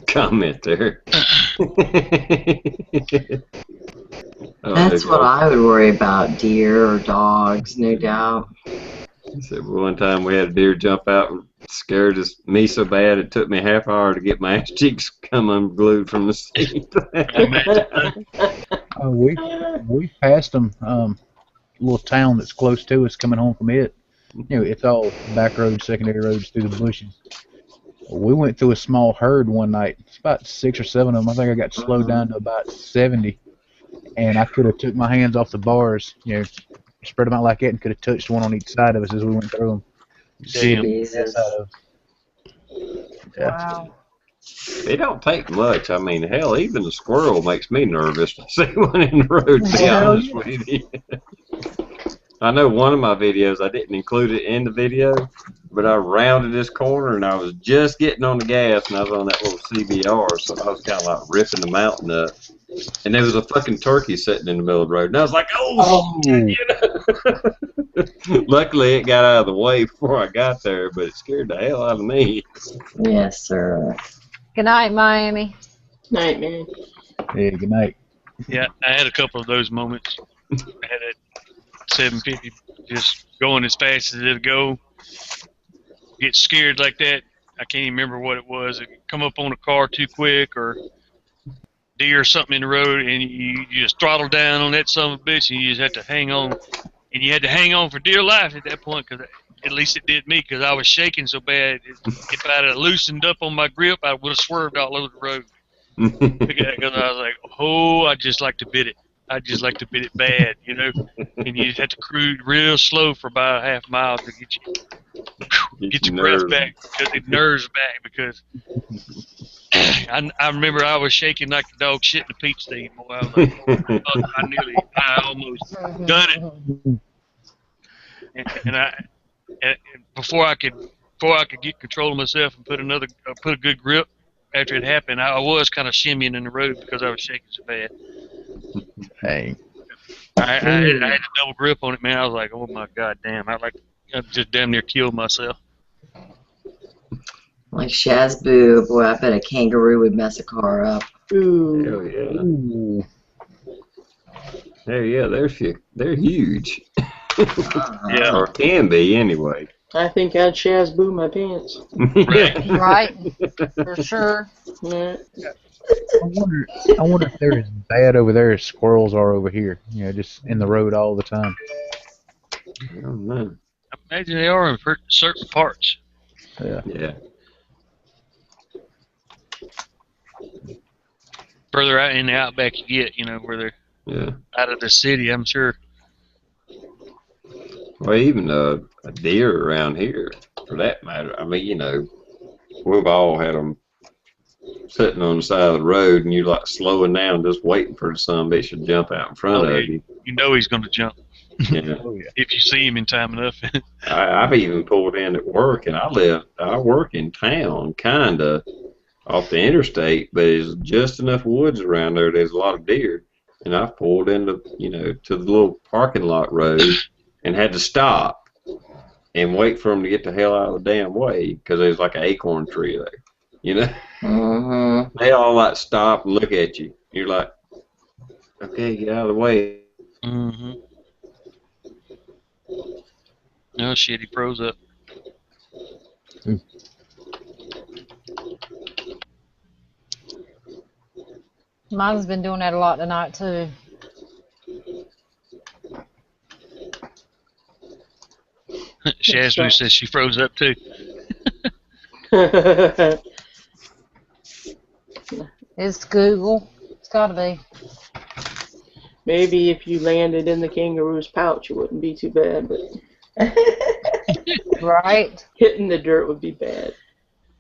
comment there. That's what I would worry about, deer or dogs, no doubt. He said one time we had a deer jump out and scared me so bad it took me a half hour to get my ass cheeks come unglued from the seat. We passed them. Little town that's close to us coming home from it. It's all back roads, secondary roads through the bushes. We went through a small herd one night. It's about 6 or 7 of them. I think I got slowed down to about 70, and I could have took my hands off the bars, spread them out like that, and could have touched one on each side of us as we went through them. Damn. Jesus. Yeah. Wow. It don't take much. I mean, hell, even the squirrel makes me nervous to see one in the road, to be honest with you. I know one of my videos, I didn't include it in the video, but I rounded this corner and I was just getting on the gas and I was on that little CBR, so I was kind of like ripping the mountain up. And there was a fucking turkey sitting in the middle of the road. And I was like, oh. Shit, Luckily, it got out of the way before I got there, but it scared the hell out of me. Yes, sir. Good night, Miami. Night, man. Yeah, good night. Yeah, I had a couple of those moments. I had a 750 just going as fast as it'll go. Get scared like that. I can't even remember what it was. It come up on a car too quick or deer or something in the road, and you just throttle down on that son of a bitch, and you just have to hang on. And you had to hang on for dear life at that point, because at least it did me, because I was shaking so bad. If I'd have loosened up on my grip, I would have swerved all over the road. Because I was like, oh, I just like to bit it. I just like to bit it bad, And you just have to cruise real slow for about a half mile to get your breath back, because it nerves back. Because I remember I was shaking like a dog shit in a peach steam. Boy, I was like, I almost done it. And before I could get control of myself and put a good grip after it happened, I was kind of shimmying in the road because I was shaking so bad. Hey. I had a double grip on it, man. I was like, oh my god damn! I just damn near killed myself. Like Shazboo, boy, I bet a kangaroo would mess a car up. Ooh. Hell yeah. Ooh. Hell yeah, they're huge. Yeah. Or can be, anyway. I think I'd Shazboo my pants. Right. For sure. Yeah. I wonder if they're as bad over there as squirrels are over here. Just in the road all the time. I don't know. I imagine they are in certain parts. Yeah. Yeah. Further out in the outback you get, where they're out of the city, I'm sure. Well, even a deer around here, for that matter. I mean, we've all had them sitting on the side of the road, and you're like slowing down, just waiting for the son of a bitch to jump out in front of you. You know he's going to jump. Yeah. Oh, yeah. If you see him in time enough. I've even pulled in at work, and I work in town, kind of off the interstate, but there's just enough woods around there. There's a lot of deer, and I've pulled into, to the little parking lot road and had to stop and wait for them to get the hell out of the damn way, because there's like an acorn tree there, Mm-hmm. They all like stop and look at you. You're like, okay, get out of the way. Mm-hmm. Oh shit, he froze up. Mine's been doing that a lot tonight too. Shazboo says she froze up too. It's Google. It's gotta be. Maybe if you landed in the kangaroo's pouch, it wouldn't be too bad, but Right. hitting the dirt would be bad.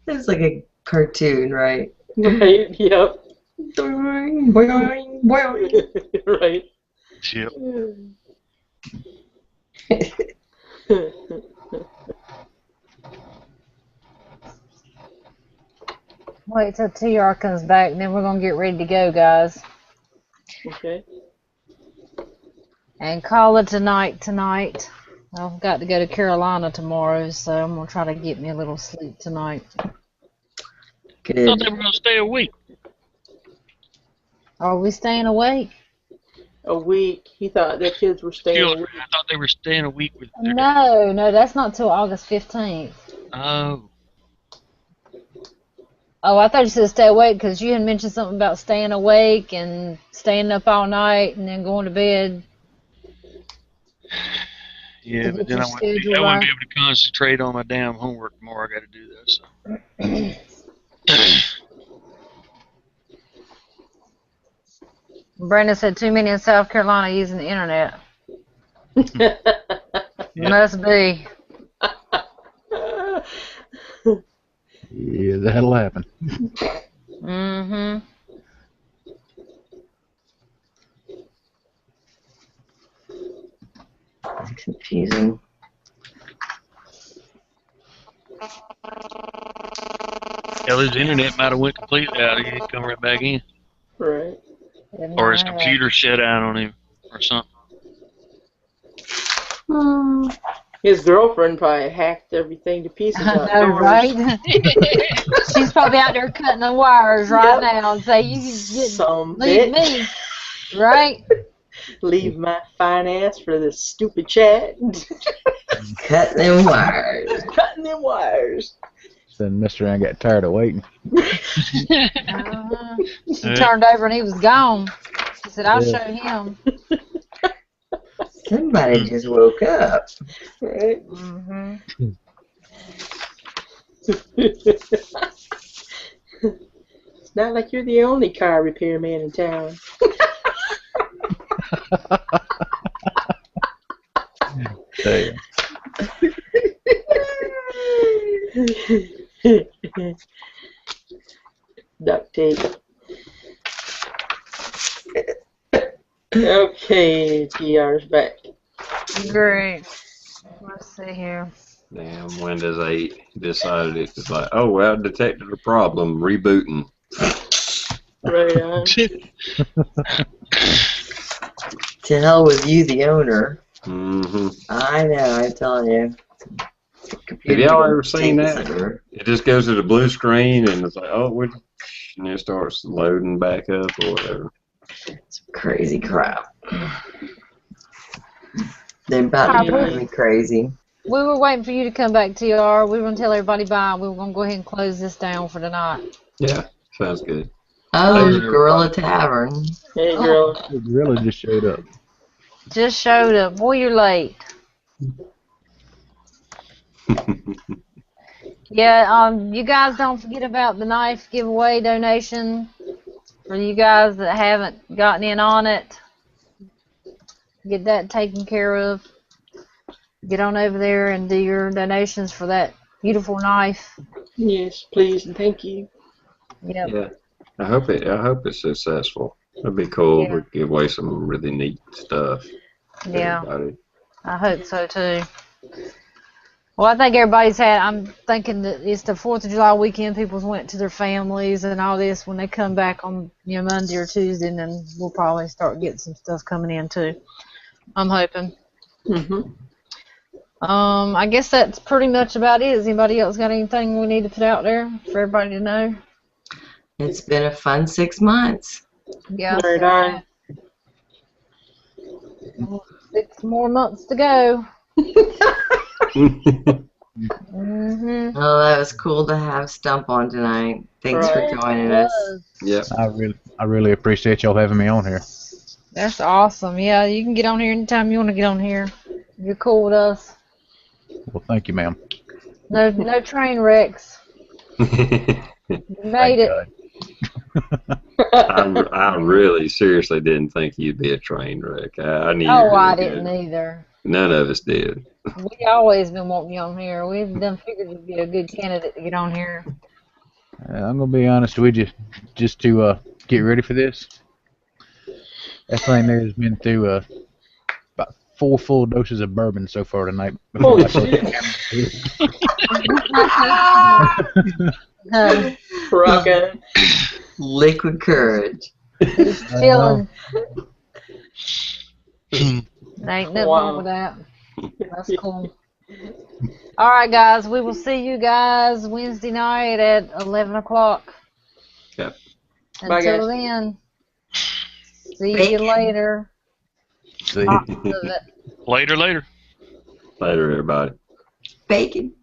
It's like a cartoon, right? Right? Yep. Boing, boing, boing. Right. Yep. Wait till TR comes back, and then we're gonna get ready to go, guys. Okay. And call it tonight. I've got to go to Carolina tomorrow, so I'm gonna try to get me a little sleep tonight. I thought Good. they were going to stay a week. Are we staying awake? A week. He thought their kids were staying a Children. week. I thought they were staying a week with their dad. No, that's not till August 15th. Oh. Oh, I thought you said stay awake because you had mentioned something about staying awake and staying up all night and then going to bed. Yeah, To but get then your I wouldn't be schedule able right. to concentrate on my damn homework tomorrow. I got to do that. So. Brandon said too many in South Carolina using the internet. Must be. Yeah, that'll happen. Mm-hmm. It's confusing. Hell, his internet might have went completely out. He didn't come right back in. Right. Or his computer shut out on him or something. His girlfriend probably hacked everything to pieces I know, outdoors. right? She's probably out there cutting the wires right now and say, "You Some leave bitch. me," right? Leave my fine ass for this stupid chat. Cutting them wires. Cutting them wires. Then Mr. Ann got tired of waiting. She turned over and he was gone. She said, "I'll show him." Somebody just woke up. Right? Mm-hmm. It's not like you're the only car repairman in town. Damn. Duct tape. Okay, TR's back. Great. Let's see here. Damn, Windows 8 decided it was like, oh, well, detected a problem, rebooting. Right on. To hell with you, the owner. Mm-hmm. I know, I'm telling you. Have y'all ever seen Take this that? over. It just goes to the blue screen and it's like, oh, and it starts loading back up or whatever. It's crazy crap. They're about to drive me crazy. We were waiting for you to come back, TR. We were going to tell everybody bye. We were going to go ahead and close this down for tonight. Yeah, sounds good. Oh, Later, Gorilla everybody. Tavern. Hey, girl. The gorilla just showed up. Just showed up. Boy, you're late. Yeah, you guys don't forget about the knife giveaway donation. For you guys that haven't gotten in on it, get that taken care of. Get on over there and do your donations for that beautiful knife. Yes, please and thank you. Yep. Yeah, I hope it's successful. It'd be cool if we could give away some really neat stuff. To Yeah. everybody. I hope so too. Well, I think everybody's I'm thinking that it's the 4th of July weekend. People went to their families and all this. When they come back on Monday or Tuesday, and then we'll probably start getting some stuff coming in too. I'm hoping. Mm-hmm. I guess that's pretty much about it. Has anybody else got anything we need to put out there for everybody to know? It's been a fun 6 months. Yeah. Right on. 6 more months to go. Mm-hmm. Oh, that was cool to have Stump on tonight. Thanks for joining us. Yep. I really appreciate y'all having me on here. That's awesome. Yeah, you can get on here anytime you want to get on here. You're cool with us. Well, thank you, ma'am. No train wrecks. You made it. I really seriously didn't think you'd be a train wreck. I knew. Oh, I didn't either. None of us did. We always been wanting you on here. We've done figured you'd be a good candidate to get on here. I'm gonna be honest with you, just to get ready for this. That thing there has been through about 4 full doses of bourbon so far tonight. Holy shit. Rockin'. Liquid courage. Just chilling. Ain't nothing wrong with that. That's cool. All right, guys. We will see you guys Wednesday night at 11 o'clock. Yep. Bye, Until guys. then, see you later. See. Love it. Later. Later, everybody. Bacon.